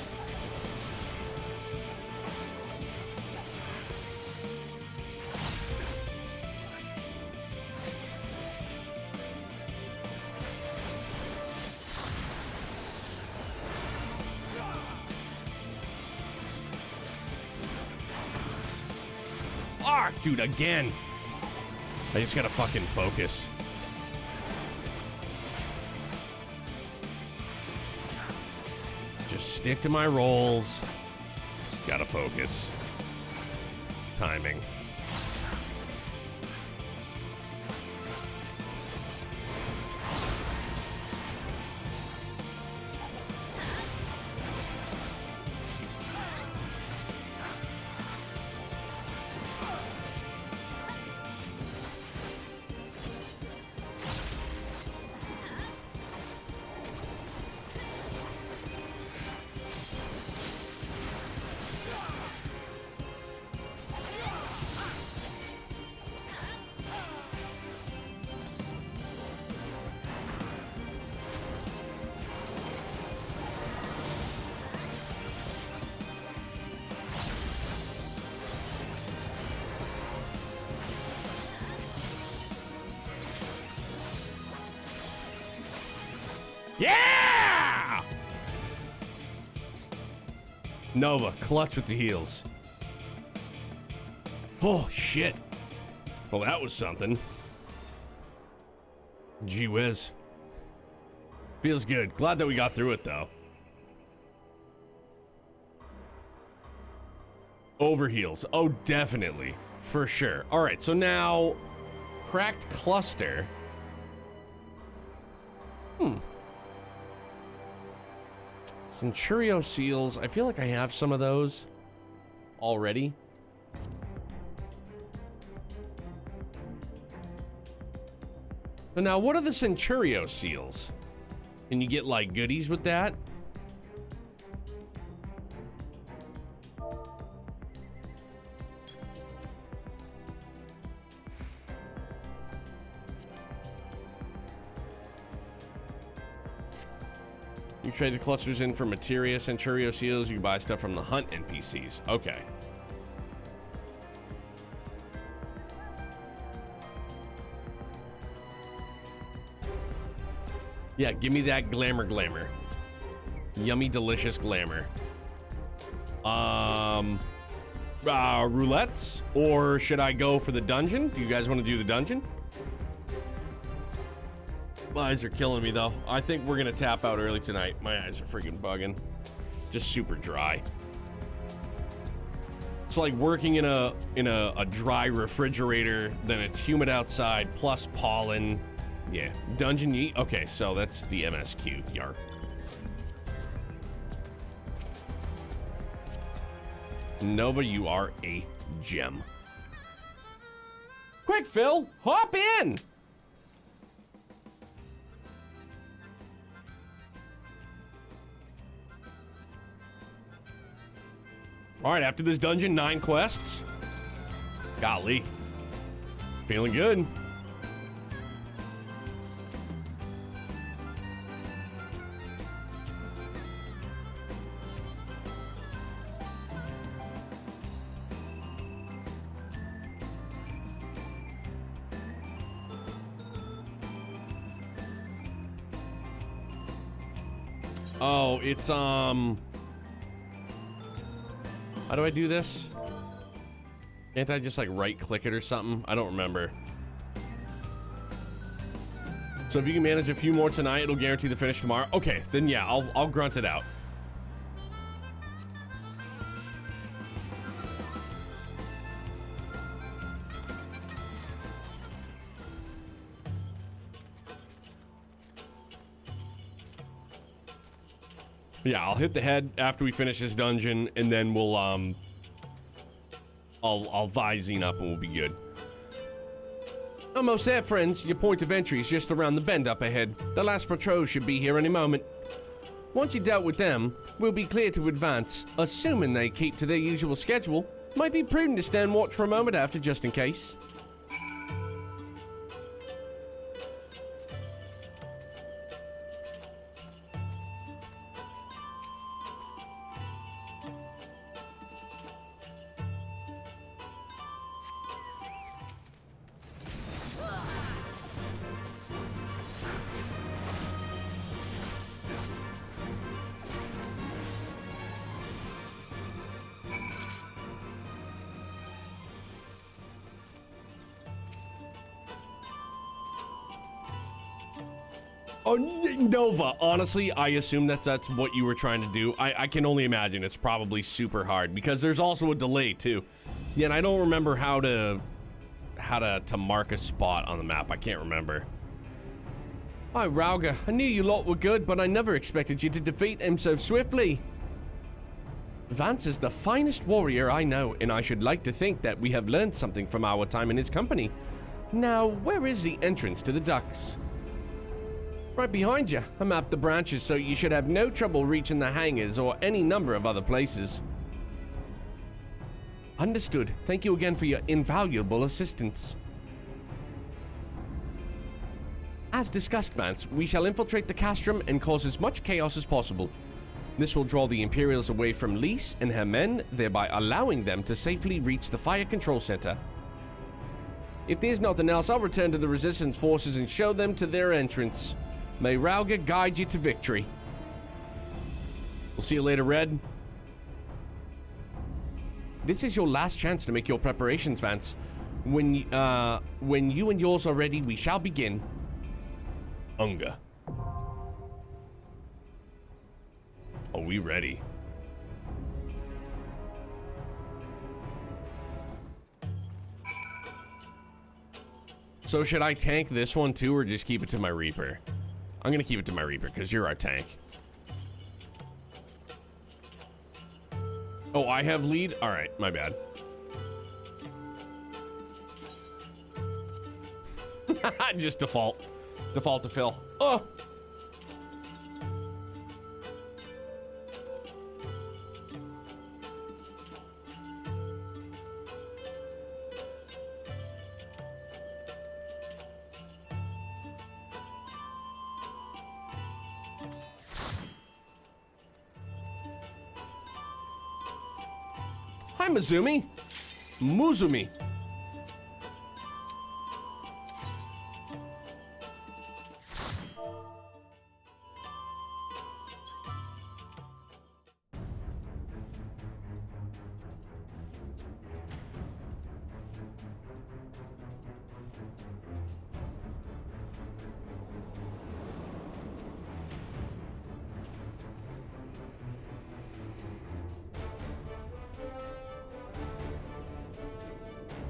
Ah, dude, again. I just gotta fucking focus. Just stick to my rolls. Gotta focus. Timing. Yeah! Nova, clutch with the heals. Oh, shit. Well, that was something. Gee whiz. Feels good. Glad that we got through it, though. Overheals. Oh, definitely. For sure. All right, so now... Cracked cluster. Centurio seals. I feel like I have some of those already. So now, what are the Centurio seals? Can you get, like, goodies with that? You trade the clusters in for materia, Centurio seals. You buy stuff from the hunt NPCs. Okay. Yeah, give me that glamour. Yummy, delicious glamour. Roulettes? Or should I go for the dungeon? Do you guys want to do the dungeon? My eyes are killing me, though. I think we're gonna tap out early tonight. My eyes are freaking bugging. Just super dry. It's like working in a dry refrigerator, then it's humid outside, plus pollen. Yeah, dungeon yeet. Okay, so that's the MSQ. Yar. Nova, you are a gem. Quick, Phil, hop in. All right, after this dungeon, 9 quests. Golly. Feeling good. Oh, it's, how do I do this? Can't I just, like, right-click it or something? I don't remember. So if you can manage a few more tonight, it'll guarantee the finish tomorrow. Okay, then yeah, I'll grunt it out. Yeah, I'll hit the head after we finish this dungeon, and then we'll, I'll Visine up and we'll be good. Almost there, friends. Your point of entry is just around the bend up ahead. The last patrol should be here any moment. Once you dealt with them, we'll be clear to advance, assuming they keep to their usual schedule. Might be prudent to stand watch for a moment after, just in case. Oh, Nova. Honestly, I assume that's what you were trying to do. I can only imagine it's probably super hard because there's also a delay too. Yeah, and I don't remember how to mark a spot on the map. I can't remember. Hi, Rauga. I knew you lot were good, but I never expected you to defeat him so swiftly. Vance is the finest warrior I know, and I should like to think that we have learned something from our time in his company. Now, where is the entrance to the ducks? Right behind you. I mapped the branches so you should have no trouble reaching the hangars or any number of other places. Understood. Thank you again for your invaluable assistance. As discussed, Vance, we shall infiltrate the castrum and cause as much chaos as possible. This will draw the Imperials away from Lise and her men, thereby allowing them to safely reach the fire control center. If there's nothing else, I'll return to the Resistance forces and show them to their entrance. May Rauga guide you to victory. We'll see you later, Red. This is your last chance to make your preparations, Vance. When you and yours are ready, we shall begin. Unga. Are we ready? So should I tank this one too, or just keep it to my Reaper? I'm gonna keep it to my Reaper, because you're our tank. Oh, I have lead? Alright, my bad. Just default. Default to Phil. Oh! Hi, Mizumi. Muzumi.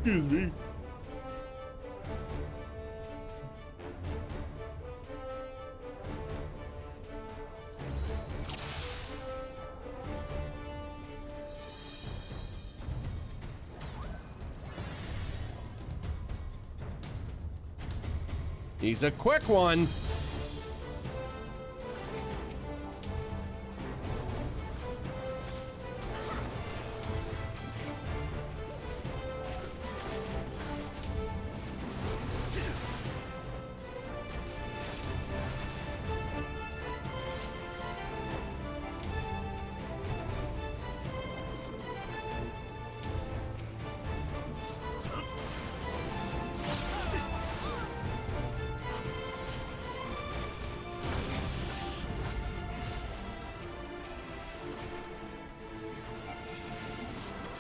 Excuse me. He's a quick one.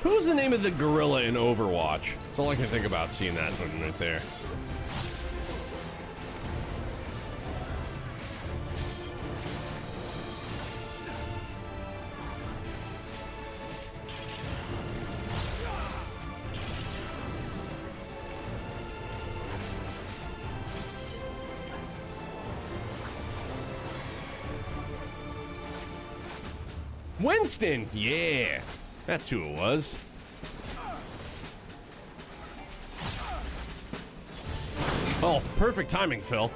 Who's the name of the gorilla in Overwatch? That's all I can think about seeing that one right there. Winston! Yeah! That's who it was. Oh, perfect timing, Phil.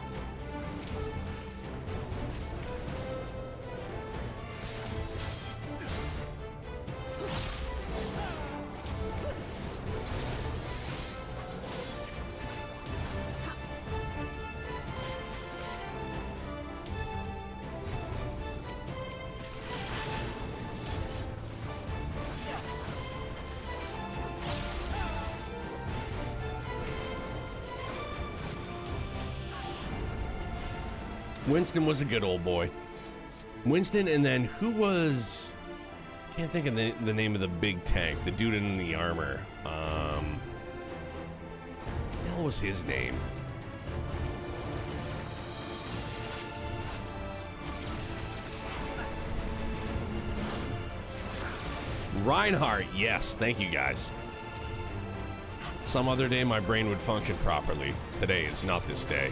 Winston was a good old boy. Winston, and then who was... Can't think of the name of the big tank. The dude in the armor. What was his name? Reinhardt, yes. Thank you, guys. Some other day my brain would function properly. Today is not this day.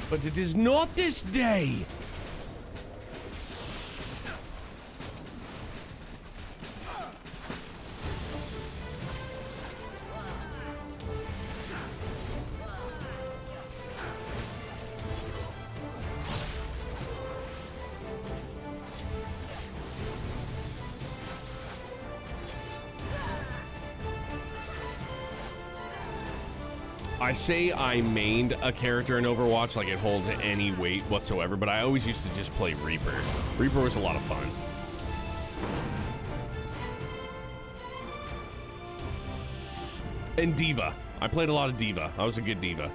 But it is not this day! I say I mained a character in Overwatch like it holds any weight whatsoever, but I always used to just play Reaper. Reaper was a lot of fun. And Diva. I played a lot of Diva. I was a good Diva.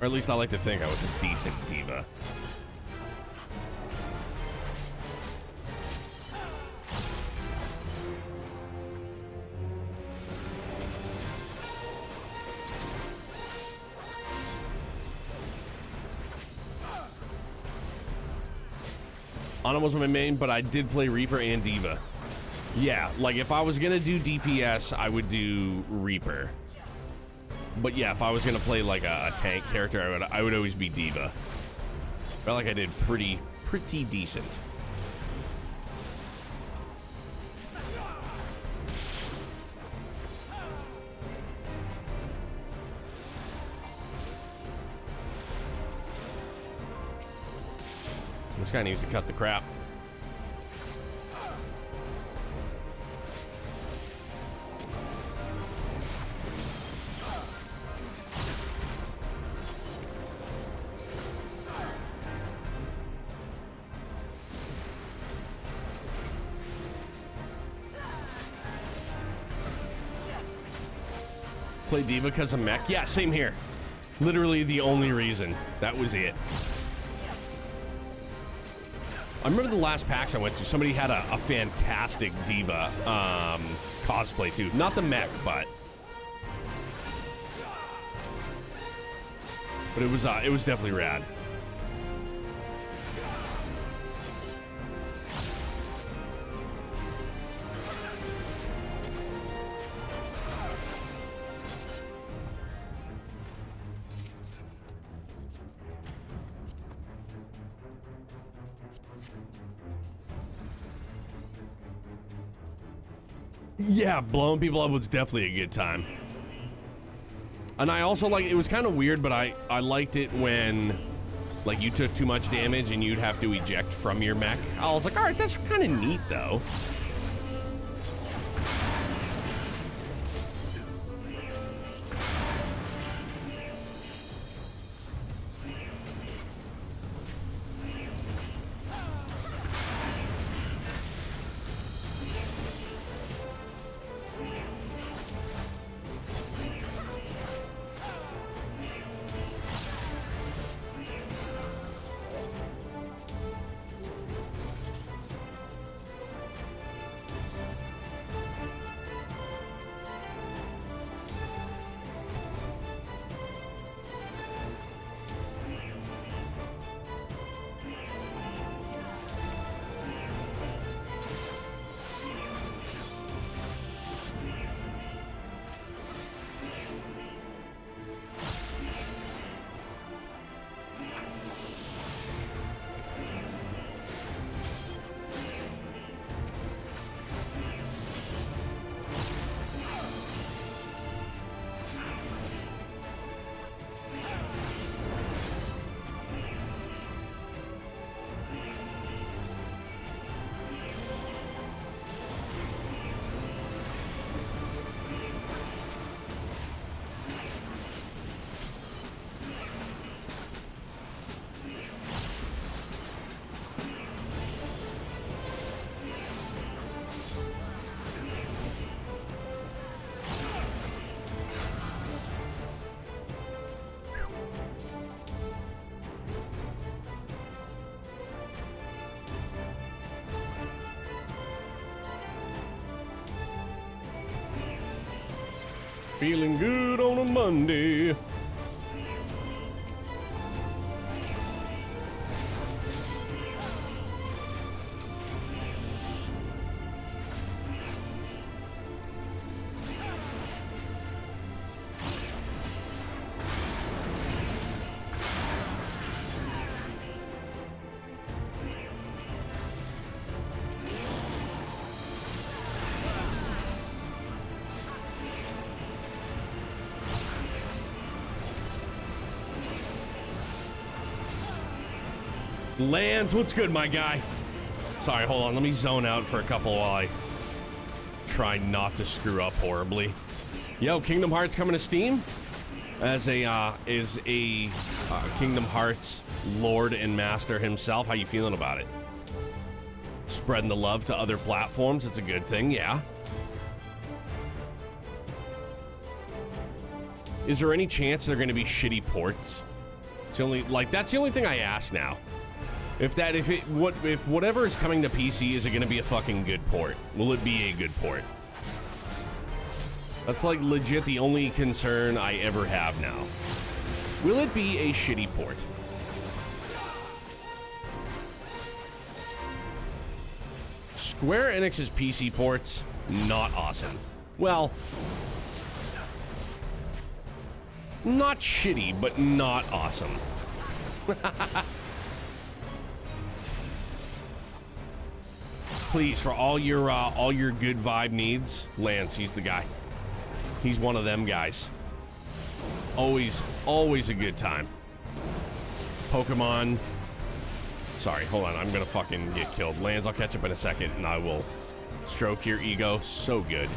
Or at least I like to think I was a decent Diva. Ana was my main, but I did play Reaper and Diva. Yeah, like if I was gonna do DPS, I would do Reaper. But yeah, if I was gonna play like a tank character, I would always be Diva. Felt like I did pretty decent. This guy needs to cut the crap. Play Diva because of mech? Yeah, same here. Literally the only reason. That was it. I remember the last PAX I went to, somebody had a fantastic Diva cosplay too. Not the mech, but it was definitely rad. Yeah, blowing people up was definitely a good time. And I also like, it was kind of weird, but I liked it when like you took too much damage and you'd have to eject from your mech. I was like, all right, that's kind of neat though. Feeling good on a Monday. Lance, what's good, my guy? Sorry, hold on. Let me zone out for a couple while I try not to screw up horribly. Yo, Kingdom Hearts coming to Steam as a Kingdom Hearts Lord and Master himself. How you feeling about it? Spreading the love to other platforms. It's a good thing, yeah. Is there any chance they're going to be shitty ports? It's the only, like, that's the only thing I ask now. If whatever is coming to PC, is it going to be a fucking good port? Will it be a good port? That's like legit the only concern I ever have now. Will it be a shitty port? Square Enix's PC ports, not awesome. Well, not shitty, but not awesome. Please, for all your good vibe needs, Lance, he's the guy. He's one of them guys. Always a good time. Pokemon. Sorry, hold on. I'm gonna fucking get killed. Lance, I'll catch up in a second, and I will stroke your ego. So good.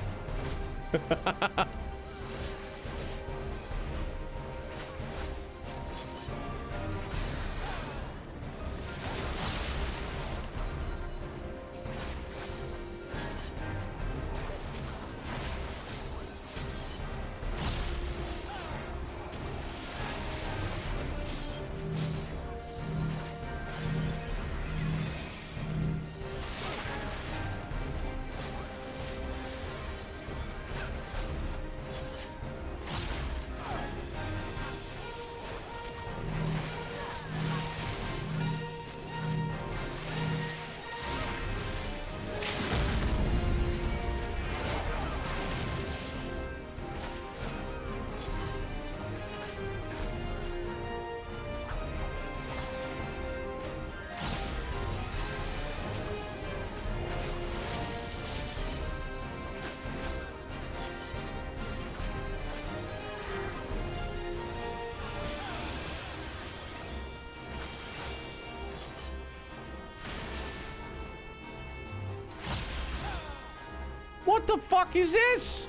What the fuck is this?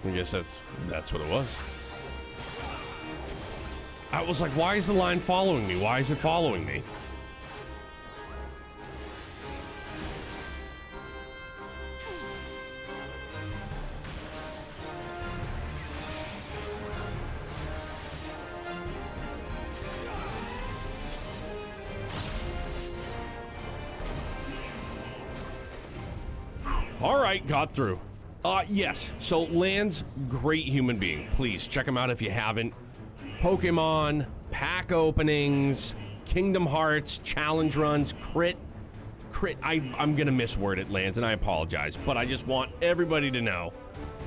I guess that's what it was. I was like, why is the line following me? Why is it following me? All right, got through. Yes, so Land's great human being. Please check him out if you haven't. Pokemon, pack openings, Kingdom Hearts, challenge runs, crit. I'm gonna misword it, Lance, and I apologize, but I just want everybody to know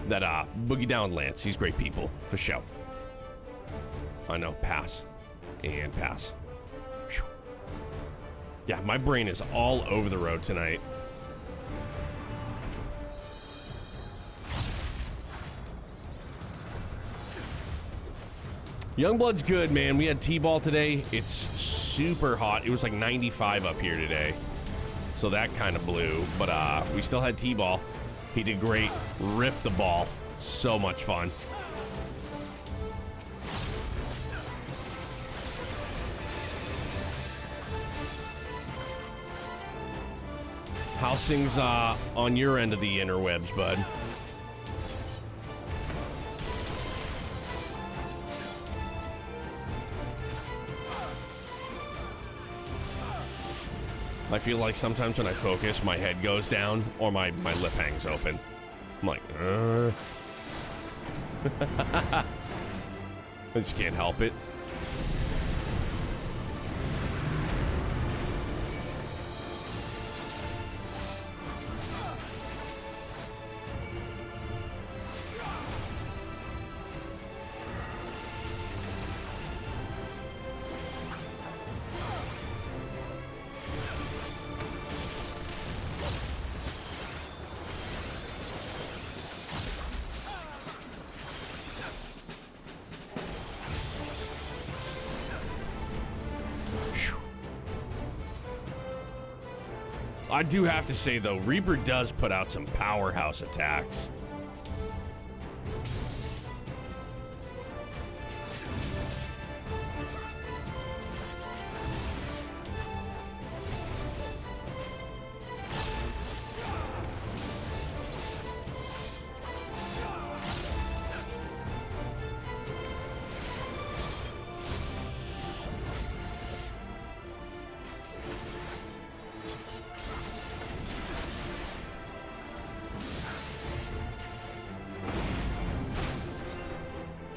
that Boogie Down Lance, he's great people, for sure. I know, pass. And pass. Whew. Yeah, my brain is all over the road tonight. Youngblood's good, man. We had T-ball today. It's super hot. It was like 95 up here today. So that kind of blew. But we still had T-ball. He did great. Ripped the ball. So much fun. How's things on your end of the interwebs, bud? I feel like sometimes when I focus, my head goes down or my lip hangs open. I'm like, I just can't help it. I do have to say, though, Reaper does put out some powerhouse attacks.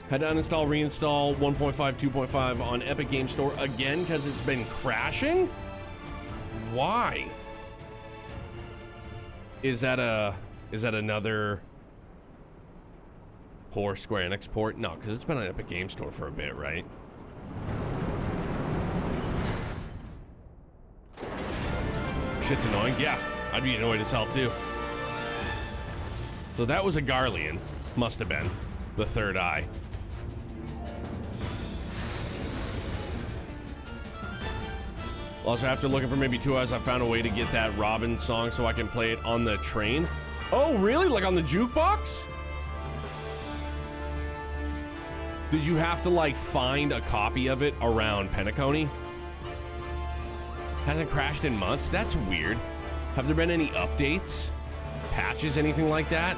Had to uninstall, reinstall 1.5, 2.5 on Epic Game Store again because it's been crashing? Why? Is that another poor Square Enix port? No, because it's been on Epic Game Store for a bit, right? Shit's annoying. Yeah, I'd be annoyed as hell too. So that was a Garlean. Must have been. The third eye. Also, after looking for maybe 2 hours, I found a way to get that Robin song so I can play it on the train. Oh, really? Like on the jukebox? Did you have to, like, find a copy of it around Penacony? Hasn't crashed in months? That's weird. Have there been any updates? Patches, anything like that?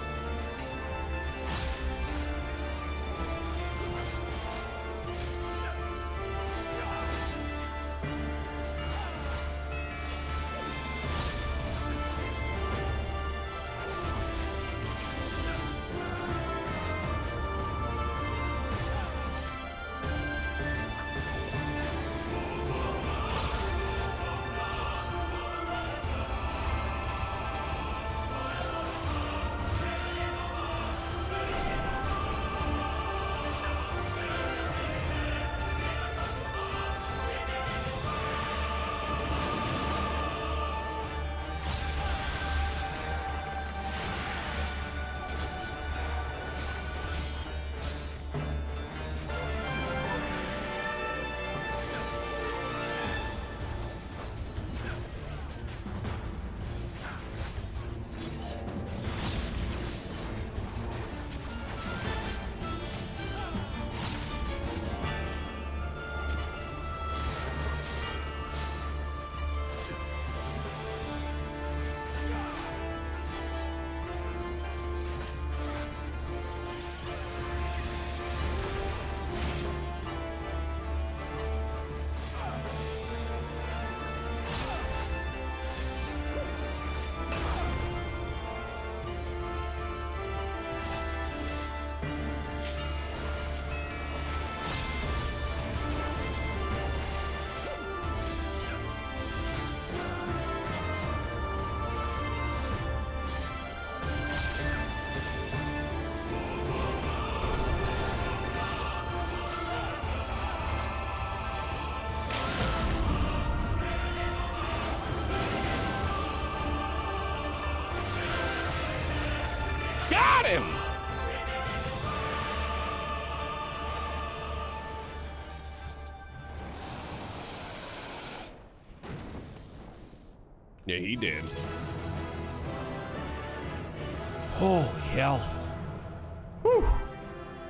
Him. Yeah, he did. Holy hell. Whew.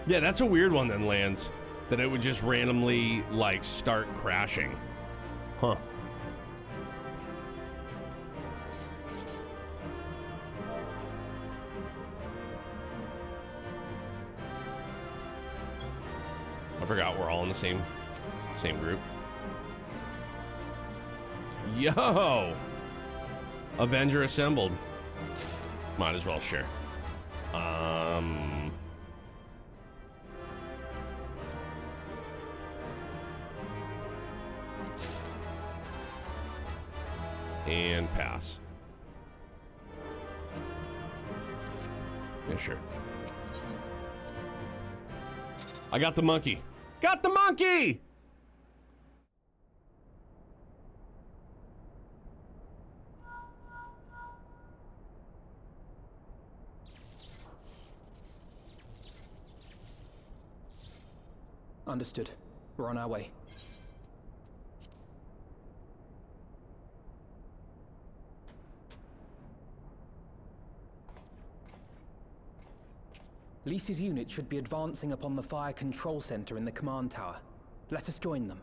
Yeah, that's a weird one then, Lance. That it would just randomly, like, start crashing. Huh. I forgot we're all in the same group. Yo! Avenger assembled. Might as well, sure. And pass. Yeah, sure. I got the monkey. Got the monkey! Understood. We're on our way. Lyse's unit should be advancing upon the fire control center in the command tower. Let us join them.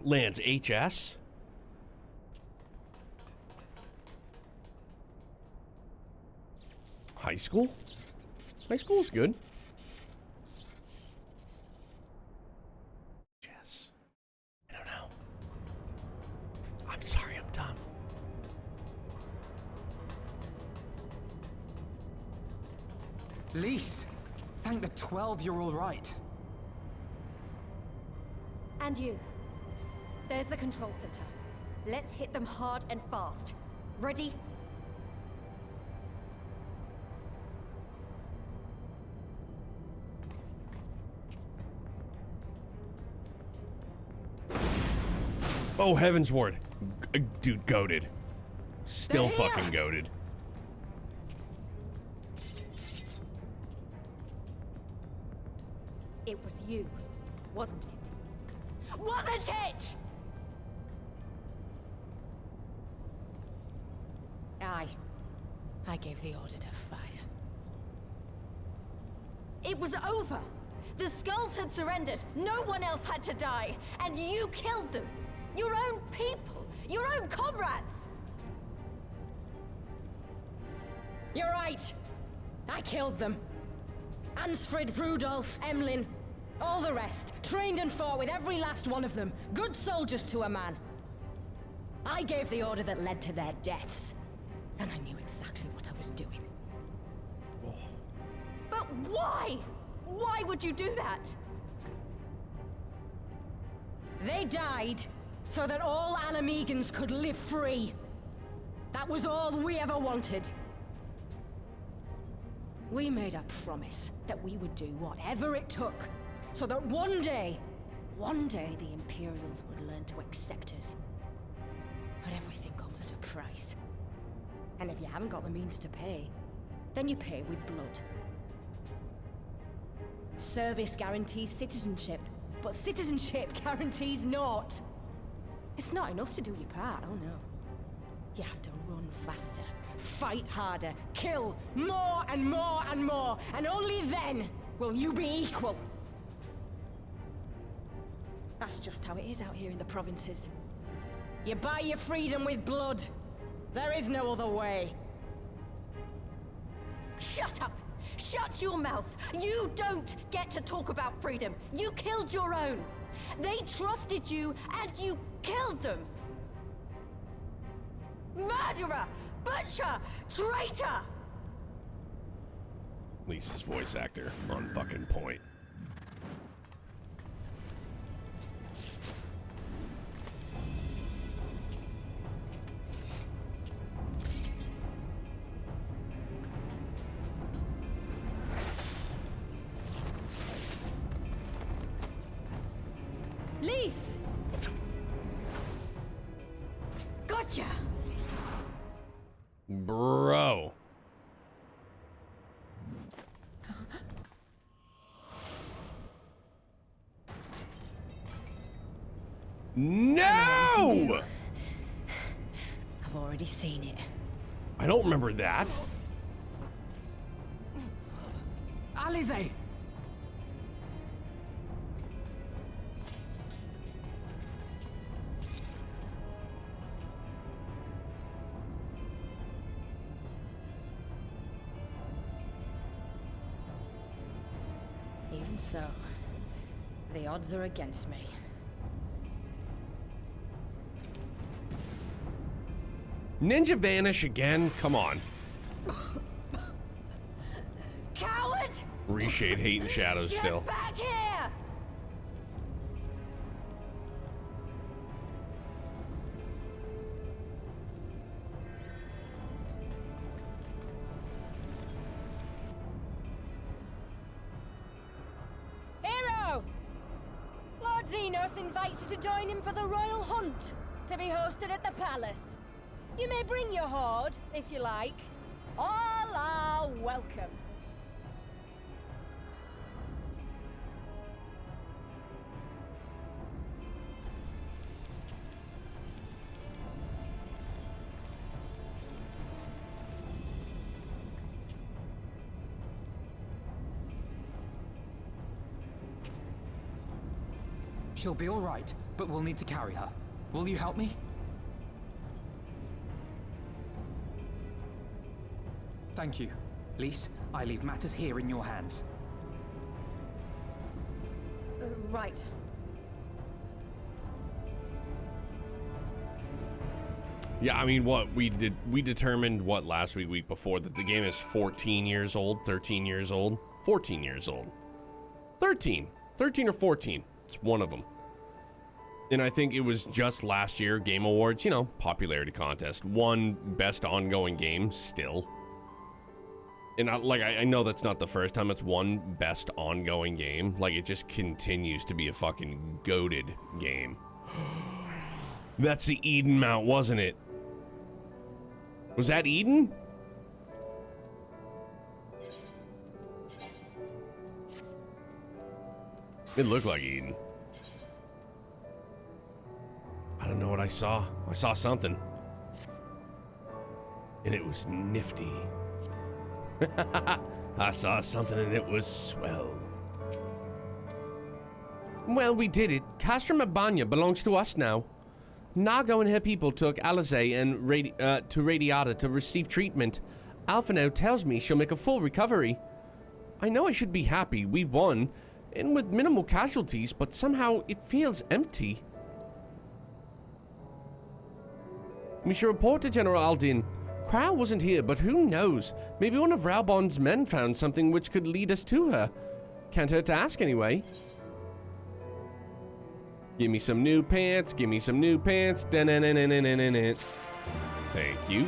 Lands HS? High school? High school's good. Yes. I don't know. I'm sorry, I'm dumb. Lyse! Thank the 12 you're all right. And you. There's the control center. Let's hit them hard and fast. Ready? Oh, Heavensward. Dude, goated. Still They're here. fucking goated. It was you, wasn't it? Wasn't it? I gave the order to fire. It was over! The Skulls had surrendered, no one else had to die, and you killed them! Your own people! Your own comrades! You're right. I killed them. Ansfrid, Rudolph, Emlyn, all the rest. Trained and fought with every last one of them. Good soldiers to a man. I gave the order that led to their deaths. And I knew exactly what I was doing. But why? Why would you do that? They died so that all Alamegans could live free. That was all we ever wanted. We made a promise that we would do whatever it took, so that one day the Imperials would learn to accept us. But everything comes at a price. And if you haven't got the means to pay, then you pay with blood. Service guarantees citizenship, but citizenship guarantees naught. It's not enough to do your part, oh no. You have to run faster, fight harder, kill more and more and more, and only then will you be equal. That's just how it is out here in the provinces. You buy your freedom with blood. There is no other way. Shut up! Shut your mouth! You don't get to talk about freedom! You killed your own! They trusted you, and you killed them! Murderer! Butcher! Traitor! Lisa's voice actor on fucking point. Lyse! Gotcha! Bro. No! I've already seen it. I don't remember that. Alize! Even so, the odds are against me. Ninja vanish again? Come on. Coward! Reshade hate and shadows Get still. back here! Hero! Lord Xenos invites you to join him for the royal hunt, to be hosted at the palace. You may bring your horde, if you like. All are welcome. She'll be all right, but we'll need to carry her. Will you help me? Thank you. Lise, I leave matters here in your hands. Right. Yeah, I mean, what we determined what last week before that the game is 14 years old, 13 years old, 14 years old. 13 or 14. It's one of them. And I think it was just last year, Game Awards, you know, popularity contest, won best ongoing game still. And I know that's not the first time it's won best ongoing game. Like, it just continues to be a fucking goated game. That's the Eden mount, wasn't it? Was that Eden? It looked like Eden. I don't know what I saw. I saw something. And it was nifty. I saw something and it was swell. Well, we did it. Castrum Abanya belongs to us now. Nago and her people took Alizé and to Radiata to receive treatment. Alphino tells me she'll make a full recovery. I know I should be happy. We won, and with minimal casualties, but somehow it feels empty. We should report to General Aldin. Kral wasn't here, but who knows? Maybe one of Raubon's men found something which could lead us to her. Can't hurt to ask anyway. Give me some new pants, give me some new pants. Thank you.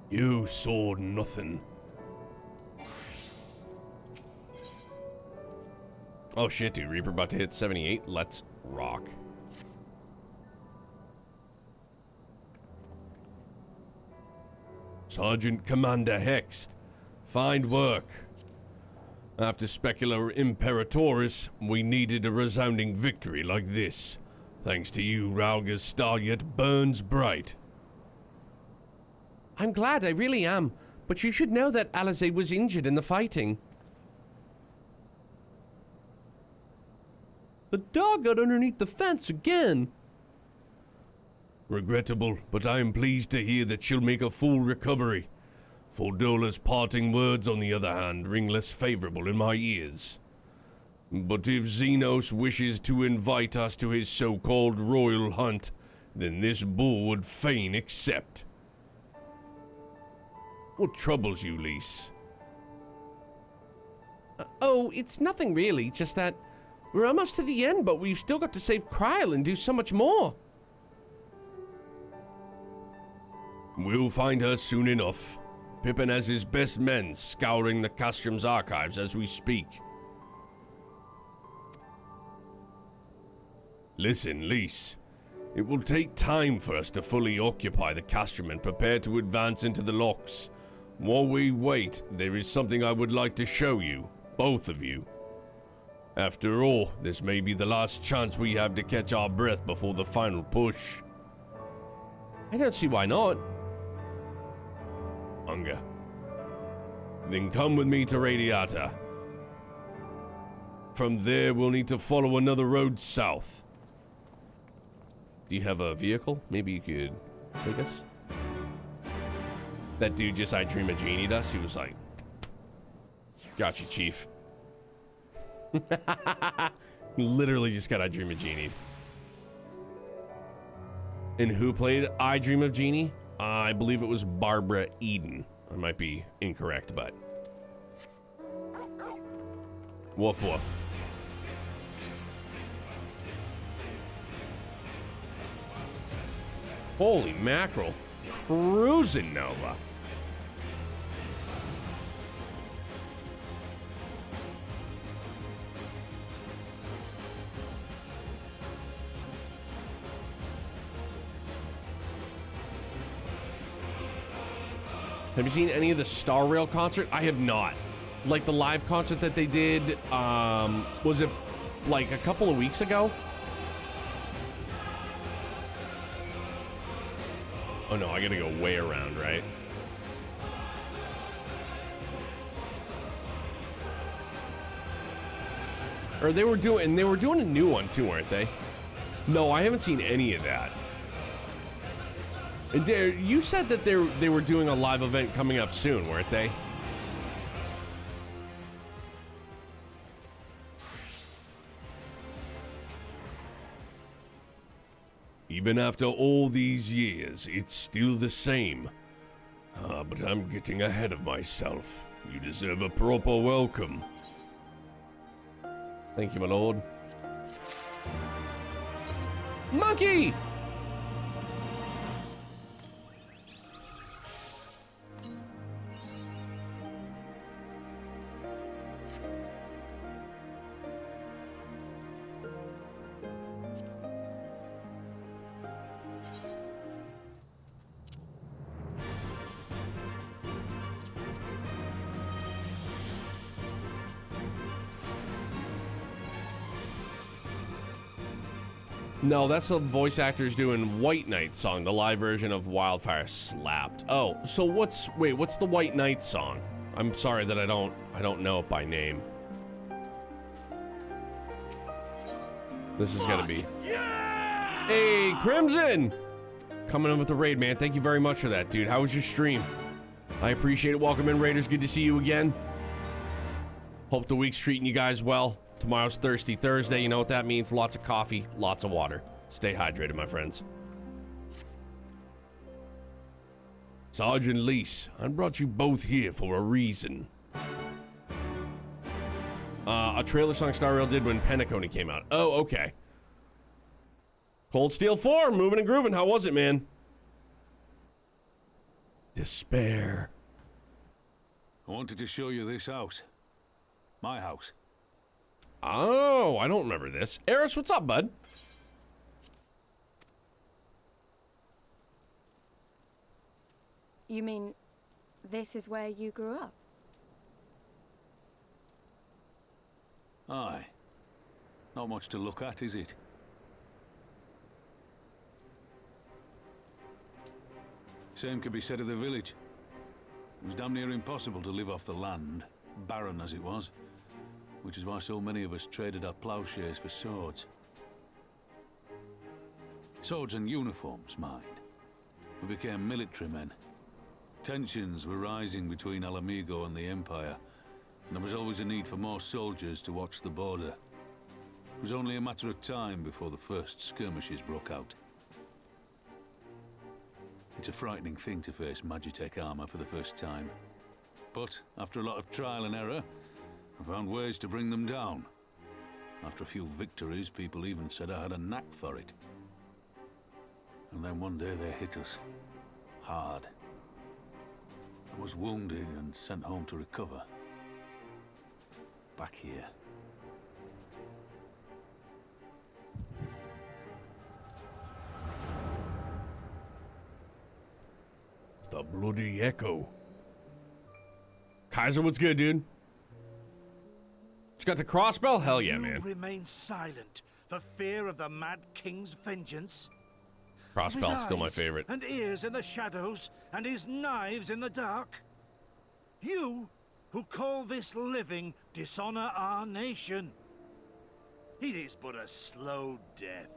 You saw nothing. Oh shit, dude. Reaper about to hit 78. Let's rock. Sergeant Commander Hext. Fine work. After Specula Imperatoris, we needed a resounding victory like this. Thanks to you, Raulga's star yet burns bright. I'm glad, I really am. But you should know that Alizé was injured in the fighting. The dog got underneath the fence again. Regrettable, but I am pleased to hear that she'll make a full recovery. Fordola's parting words, on the other hand, ring less favorable in my ears. But if Xenos wishes to invite us to his so-called royal hunt, then this bull would fain accept. What troubles you, Lise? Oh, it's nothing really, just that we're almost to the end, but we've still got to save Krile and do so much more. We'll find her soon enough. Pippin has his best men scouring the Castrum's archives as we speak. Listen, Lise. It will take time for us to fully occupy the Castrum and prepare to advance into the locks. While we wait, there is something I would like to show you, both of you. After all, this may be the last chance we have to catch our breath before the final push. I don't see why not. Hunger. Then come with me to Radiata. From there, we'll need to follow another road south. Do you have a vehicle? Maybe you could take us? That dude just I Dream a Genied us. He was like, got you, Chief. Literally just got I Dream of Genie. And who played I Dream of Genie? I believe it was Barbara Eden. I might be incorrect, but woof woof. Holy mackerel. Cruising Nova. Have you seen any of the Star Rail concert? I have not. Like the live concert that they did, was it like a couple of weeks ago? Oh no, I gotta go way around, right? Or they were doing a new one too, weren't they? No, I haven't seen any of that. And Dare, you said that they were doing a live event coming up soon, weren't they? Even after all these years, it's still the same. But I'm getting ahead of myself. You deserve a proper welcome. Thank you, my lord. Monkey! No, that's the voice actors doing White Knight song. The live version of Wildfire slapped. Oh, so what's the White Knight song? I'm sorry that I don't know it by name. This is gonna be. Yeah! Hey, Crimson! Coming in with the raid, man. Thank you very much for that, dude. How was your stream? I appreciate it. Welcome in, Raiders. Good to see you again. Hope the week's treating you guys well. Tomorrow's Thirsty Thursday. You know what that means. Lots of coffee, lots of water. Stay hydrated, my friends. Sergeant Lease, I brought you both here for a reason. A trailer song Star Rail did when Penacony came out. Oh, okay. Cold Steel 4, moving and grooving. How was it, man? Despair. I wanted to show you this house. My house. Oh, I don't remember this. Eris, what's up, bud? You mean this is where you grew up? Aye. Not much to look at, is it? Same could be said of the village. It was damn near impossible to live off the land, barren as it was. Which is why so many of us traded our plowshares for swords. Swords and uniforms, mind. We became military men. Tensions were rising between Alamigo and the Empire, and there was always a need for more soldiers to watch the border. It was only a matter of time before the first skirmishes broke out. It's a frightening thing to face Magitech armor for the first time. But after a lot of trial and error, I found ways to bring them down. After a few victories, people even said I had a knack for it. And then one day they hit us. Hard. I was wounded and sent home to recover. Back here. The bloody echo. Kaiser, what's good, dude? You got the crossbow? Hell yeah, man. Remain silent for fear of the Mad King's vengeance. Crossbow's still my favorite. And ears in the shadows, and his knives in the dark. You, who call this living, dishonor our nation. It is but a slow death.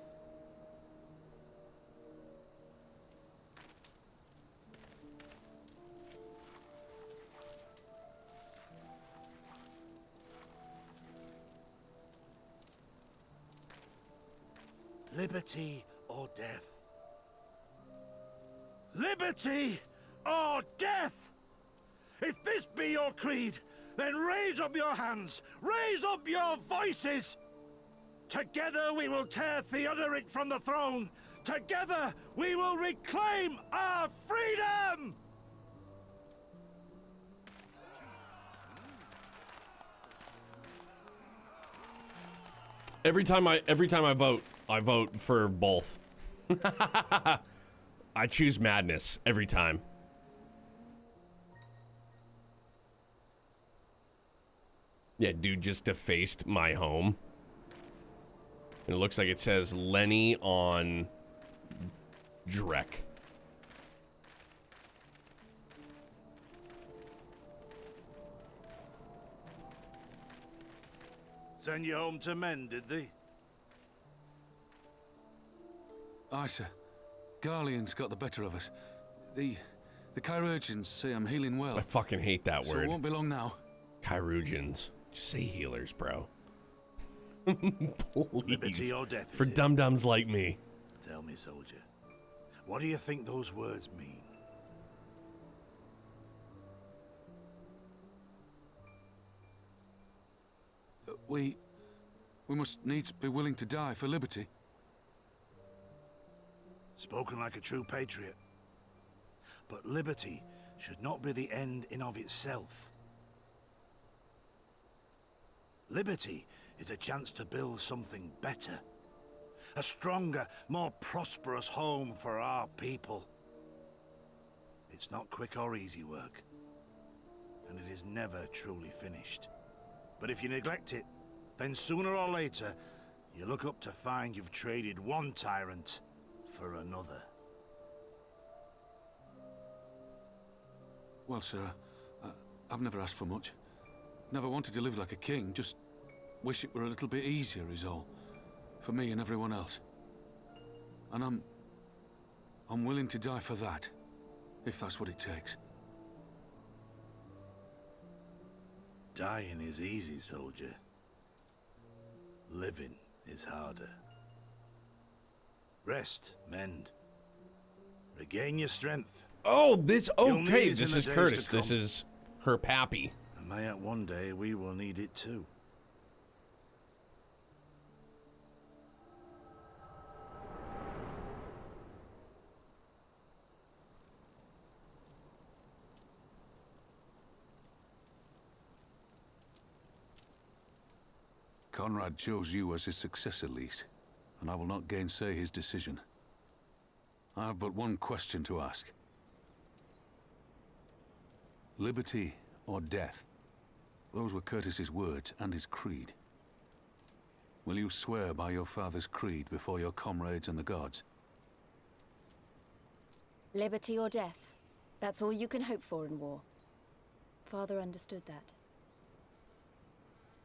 Liberty or death? Liberty or death? If this be your creed, then raise up your hands, raise up your voices! Together we will tear Theodoric from the throne! Together we will reclaim our freedom! Every time I vote for both. I choose madness every time. Yeah, dude just defaced my home. And it looks like it says Lenny on Drek. Send you home to men, did they? Aye, sir. Garlean's got the better of us. The chirurgeons say I'm healing well. I fucking hate that So word. it won't be long now. Chirurgeons. Just say healers, bro. Please. Liberty or death, For is it? dum-dums like me. Tell me, soldier, what do you think those words mean? We must needs be willing to die for liberty. Spoken like a true patriot. But liberty should not be the end in of itself. Liberty is a chance to build something better. A stronger, more prosperous home for our people. It's not quick or easy work. And it is never truly finished. But if you neglect it, then sooner or later, you look up to find you've traded one tyrant for another. Well, sir, I've never asked for much. Never wanted to live like a king, just wish it were a little bit easier is all. For me and everyone else. And I'm willing to die for that, if that's what it takes. Dying is easy, soldier. Living is harder. Rest, mend. Regain your strength. Oh, this, You'll need okay, it this in the is days Curtis. to This come. is her pappy. And mayhap one day we will need it too. Conrad chose you as his successor, Lise, and I will not gainsay his decision. I have but one question to ask. Liberty or death? Those were Curtis's words and his creed. Will you swear by your father's creed before your comrades and the gods? Liberty or death. That's all you can hope for in war. Father understood that.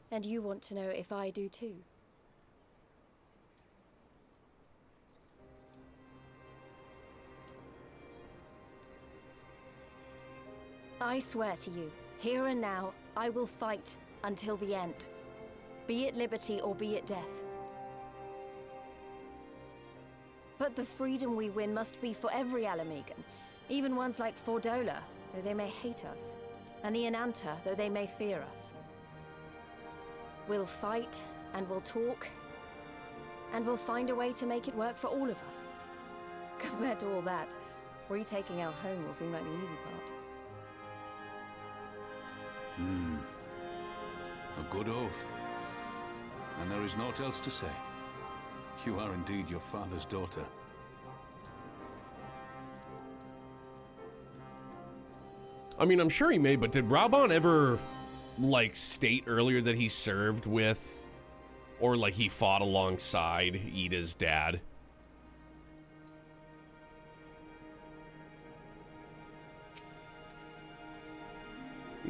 And you want to know if I do too. I swear to you, here and now, I will fight until the end. Be it liberty or be it death. But the freedom we win must be for every Alamegan, even ones like Fordola, though they may hate us, and the Enanta, though they may fear us. We'll fight, and we'll talk, and we'll find a way to make it work for all of us. Compared to all that, retaking our home will seem like the easy part. A good oath. And there is naught else to say. You are indeed your father's daughter. I mean, I'm sure he may, but did Raubon ever, like, state earlier that he served with, or, like, he fought alongside Ida's dad?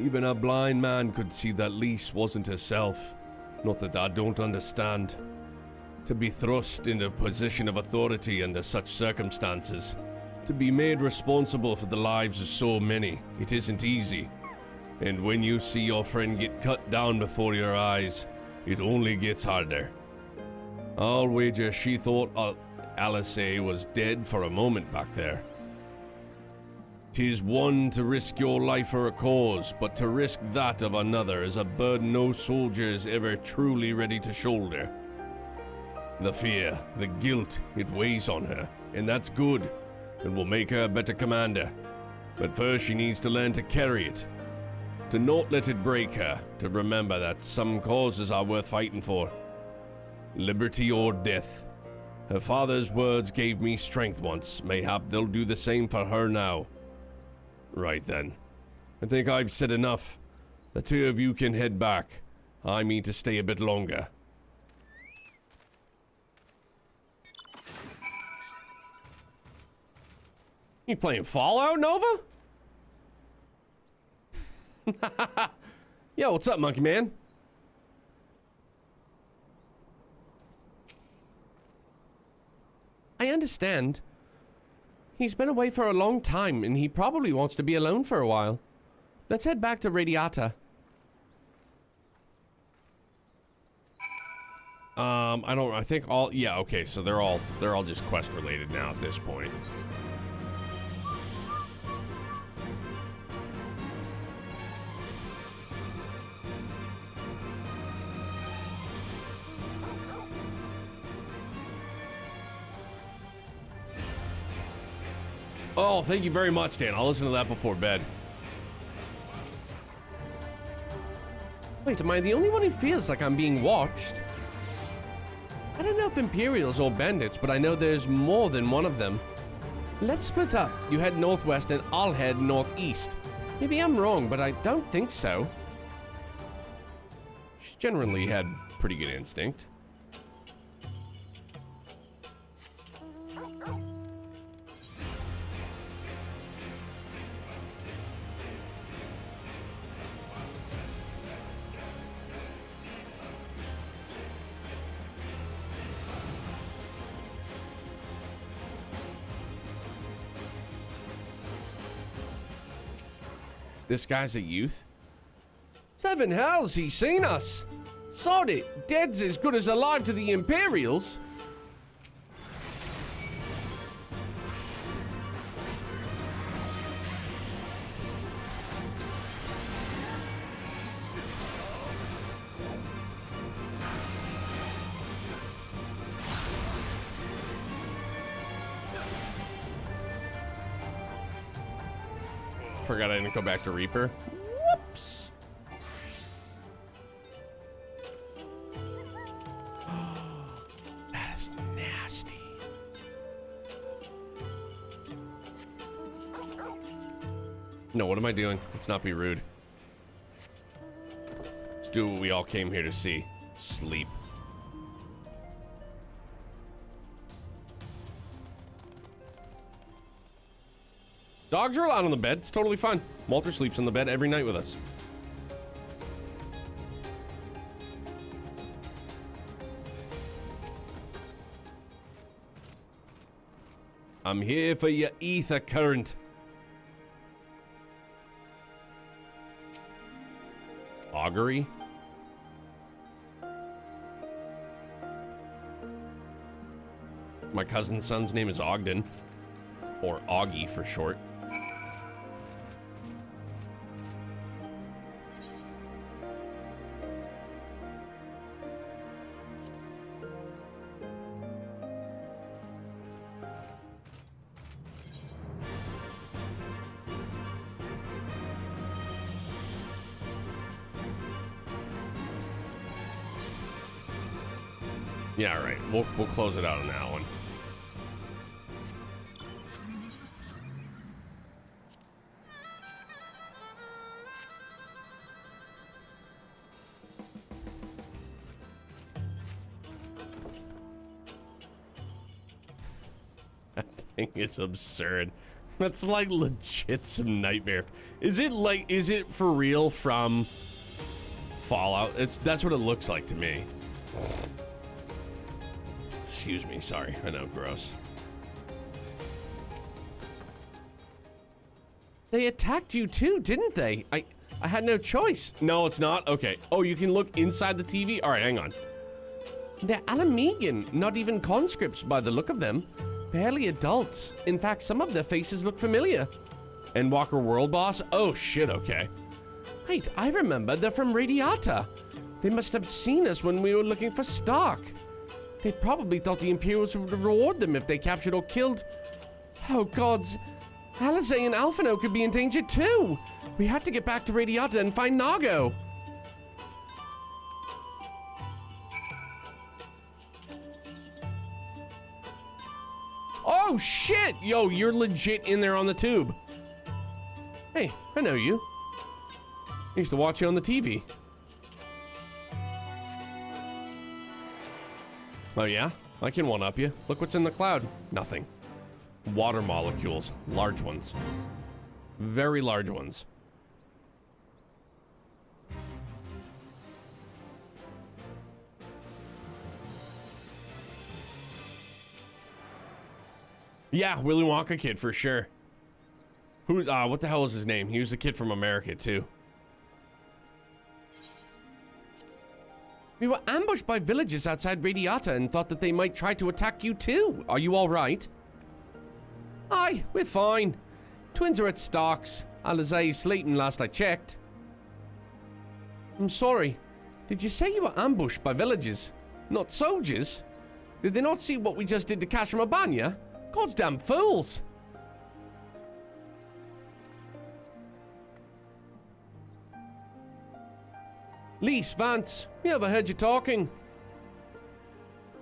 Even a blind man could see that Lise wasn't herself. Not that I don't understand. To be thrust into a position of authority under such circumstances, to be made responsible for the lives of so many, it isn't easy. And when you see your friend get cut down before your eyes, it only gets harder. I'll wager she thought Alice was dead for a moment back there. 'Tis one to risk your life for a cause, but to risk that of another is a burden no soldier is ever truly ready to shoulder. The fear, the guilt, it weighs on her, and that's good, and will make her a better commander. But first she needs to learn to carry it, to not let it break her, to remember that some causes are worth fighting for. Liberty or death. Her father's words gave me strength once, mayhap they'll do the same for her now. Right then. I think I've said enough. The two of you can head back. I mean to stay a bit longer. You playing Fallout, Nova? Yo, what's up, monkey man? I understand. He's been away for a long time, and he probably wants to be alone for a while. Let's head back to Radiata. I think all, yeah, okay, so they're all just quest related now at this point. Oh, thank you very much, Dan. I'll listen to that before bed. Wait, am I the only one who feels like I'm being watched? I don't know if Imperials or Bandits, but I know there's more than one of them. Let's split up. You head northwest and I'll head northeast. Maybe I'm wrong, but I don't think so. She's generally had pretty good instinct. This guy's a youth? Seven hells, he's seen us. Sod it, dead's as good as alive to the Imperials. Forgot I didn't go back to Reaper. Whoops. That is nasty. No, what am I doing? Let's not be rude. Let's do what we all came here to see. Sleep. Dogs are allowed on the bed. It's totally fine. Walter sleeps on the bed every night with us. I'm here for your ether current. Augury? My cousin's son's name is Ogden. Or Augie for short. Yeah, all right. We'll close it out on that one. That thing is absurd. That's like legit some nightmare. Is it for real from Fallout? That's what it looks like to me. Excuse me, sorry. I know, gross. They attacked you too, didn't they? I had no choice. No, it's not? Okay. Oh, you can look inside the TV? All right, hang on. They're Alamegan, not even conscripts by the look of them. Barely adults. In fact, some of their faces look familiar. Endwalker World Boss? Oh, shit, okay. Wait, I remember. They're from Radiata. They must have seen us when we were looking for stock. They probably thought the Imperials would reward them if they captured or killed... Oh, gods. Alizé and Alphino could be in danger, too. We have to get back to Radiata and find Nago. Oh, shit! Yo, you're legit in there on the tube. Hey, I know you. I used to watch you on the TV. Oh yeah? I can one-up you. Look what's in the cloud. Nothing. Water molecules. Large ones. Very large ones. Yeah, Willy Wonka kid for sure. Who's what the hell was his name? He was the kid from America too. We were ambushed by villagers outside Radiata and thought that they might try to attack you too. Are you all right? Aye, we're fine. Twins are at Stark's. Alizé sleeping last I checked. I'm sorry. Did you say you were ambushed by villagers? Not soldiers? Did they not see what we just did to Kashramabanya? Goddamn fools! Lise, Vance, we overheard you talking.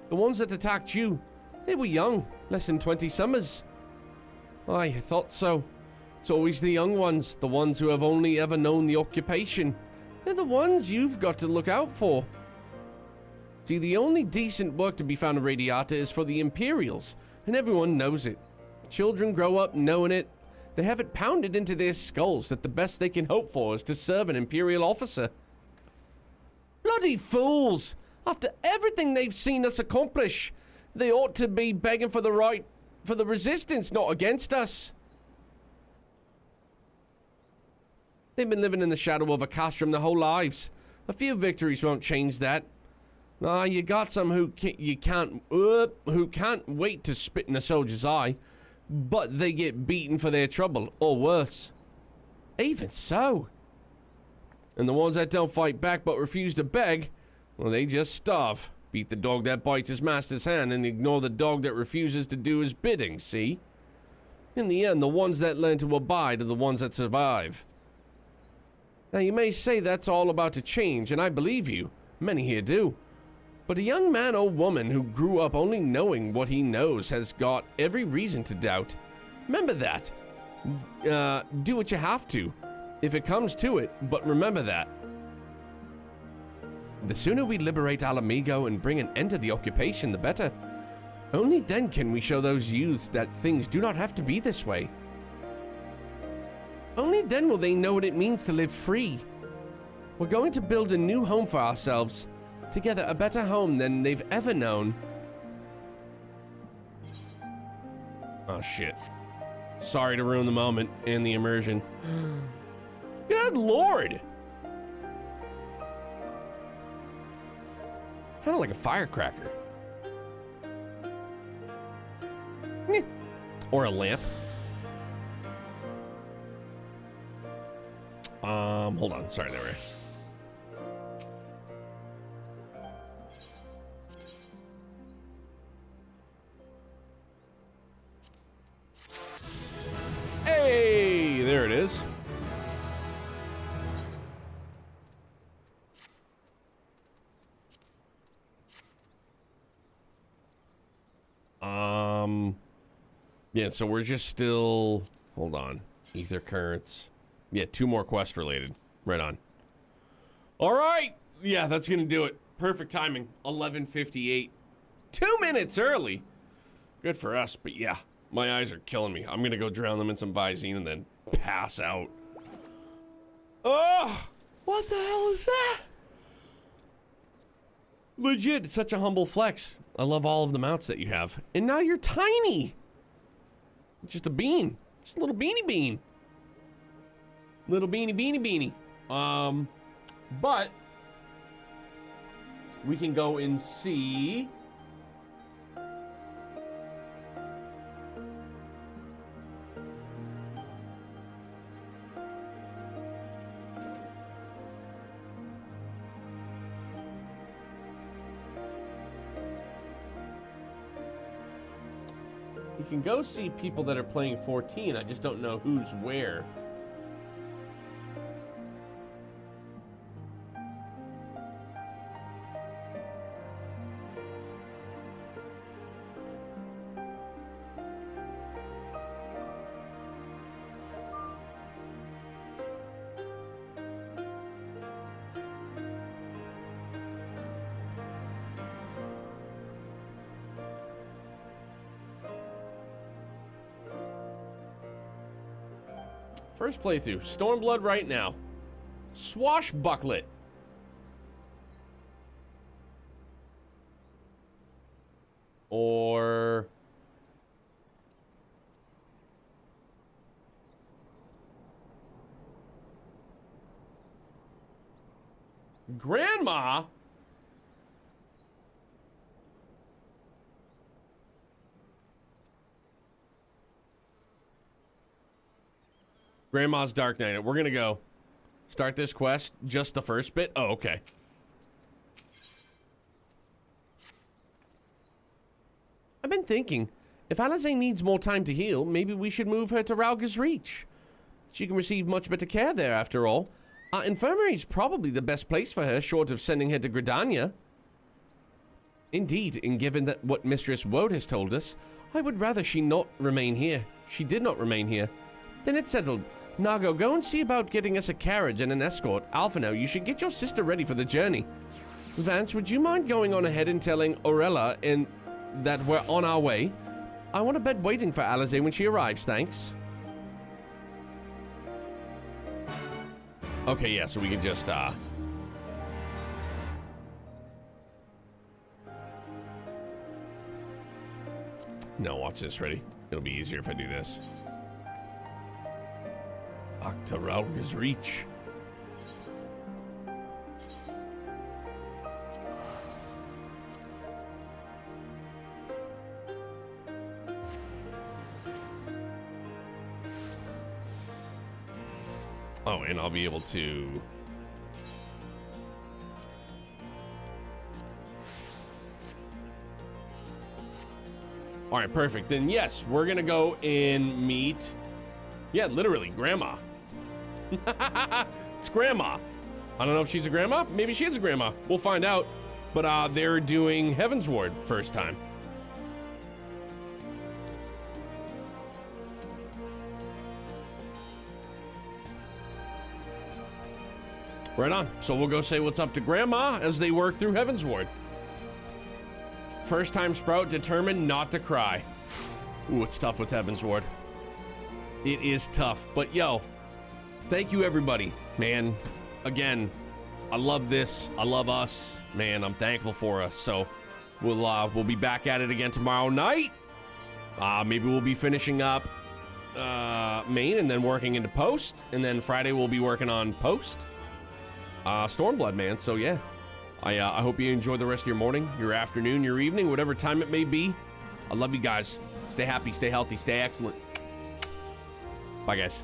The ones that attacked you, they were young, less than 20 summers. Aye, I thought so. It's always the young ones, the ones who have only ever known the occupation. They're the ones you've got to look out for. See, the only decent work to be found in Radiata is for the Imperials, and everyone knows it. Children grow up knowing it. They have it pounded into their skulls that the best they can hope for is to serve an Imperial officer. Bloody fools! After everything they've seen us accomplish, they ought to be begging for the right, for the resistance, not against us. They've been living in the shadow of a castrum their whole lives. A few victories won't change that. Ah, you got some who can't wait to spit in a soldier's eye, but they get beaten for their trouble, or worse. Even so. And the ones that don't fight back but refuse to beg, well, they just starve. Beat the dog that bites his master's hand and ignore the dog that refuses to do his bidding, see? In the end, the ones that learn to abide are the ones that survive. Now, you may say that's all about to change, and I believe you. Many here do. But a young man or woman who grew up only knowing what he knows has got every reason to doubt. Remember that. Do what you have to, if it comes to it, but remember that. The sooner we liberate Alamigo and bring an end to the occupation, the better. Only then can we show those youths that things do not have to be this way. Only then will they know what it means to live free. We're going to build a new home for ourselves. Together, a better home than they've ever known. Oh, shit. Sorry to ruin the moment and the immersion. Good lord! Kind of like a firecracker. Or a lamp. Hold on. Sorry, there we are. Hey, there it is. Yeah, so we're just still, hold on, ether currents. Yeah, 2 more quest related. Right on. All right. Yeah, that's going to do it. Perfect timing. 11:58. 2 minutes early. Good for us, but yeah, my eyes are killing me. I'm going to go drown them in some Visine and then pass out. Oh, what the hell is that? Legit, it's such a humble flex. I love all of the mounts that you have. And now you're tiny. Just a bean. Just a little beanie bean. Little beanie. But we can go and see. We can go see people that are playing 14. I just don't know who's where. First playthrough, Stormblood right now. Swashbucklet. Or Grandma? Grandma's Dark Knight. We're gonna go start this quest, just the first bit. Oh, okay. I've been thinking, if Alize needs more time to heal, maybe we should move her to Rauga's Reach. She can receive much better care there, after all. Our infirmary's probably the best place for her, short of sending her to Gridania. Indeed, and given that what Mistress Woad has told us, I would rather she not remain here. She did not remain here. Then it's settled. Nago, go and see about getting us a carriage and an escort. Alphino, you should get your sister ready for the journey. Vance, would you mind going on ahead and telling Aurella and that we're on our way? I want a bed waiting for Alize when she arrives, thanks. Okay, yeah, so we can just, No, watch this, ready? It'll be easier if I do this. Back to Rauga's Reach. Oh, and I'll be able to... All right, perfect. Then yes, we're gonna go and meet... Yeah, literally, Grandma. It's Grandma. I don't know if she's a grandma. Maybe she is a grandma. We'll find out. But they're doing Heaven's Ward first time. Right on. So we'll go say what's up to Grandma as they work through Heaven's Ward. First time Sprout determined not to cry. Ooh, it's tough with Heaven's Ward. It is tough. But yo, thank you everybody. Man, again, I love this. I love us. Man, I'm thankful for us. So we'll be back at it again tomorrow night. Maybe we'll be finishing up main and then working into post. And then Friday we'll be working on post. Stormblood, man. So yeah, I hope you enjoy the rest of your morning, your afternoon, your evening, whatever time it may be. I love you guys. Stay happy, stay healthy, stay excellent. Bye, guys.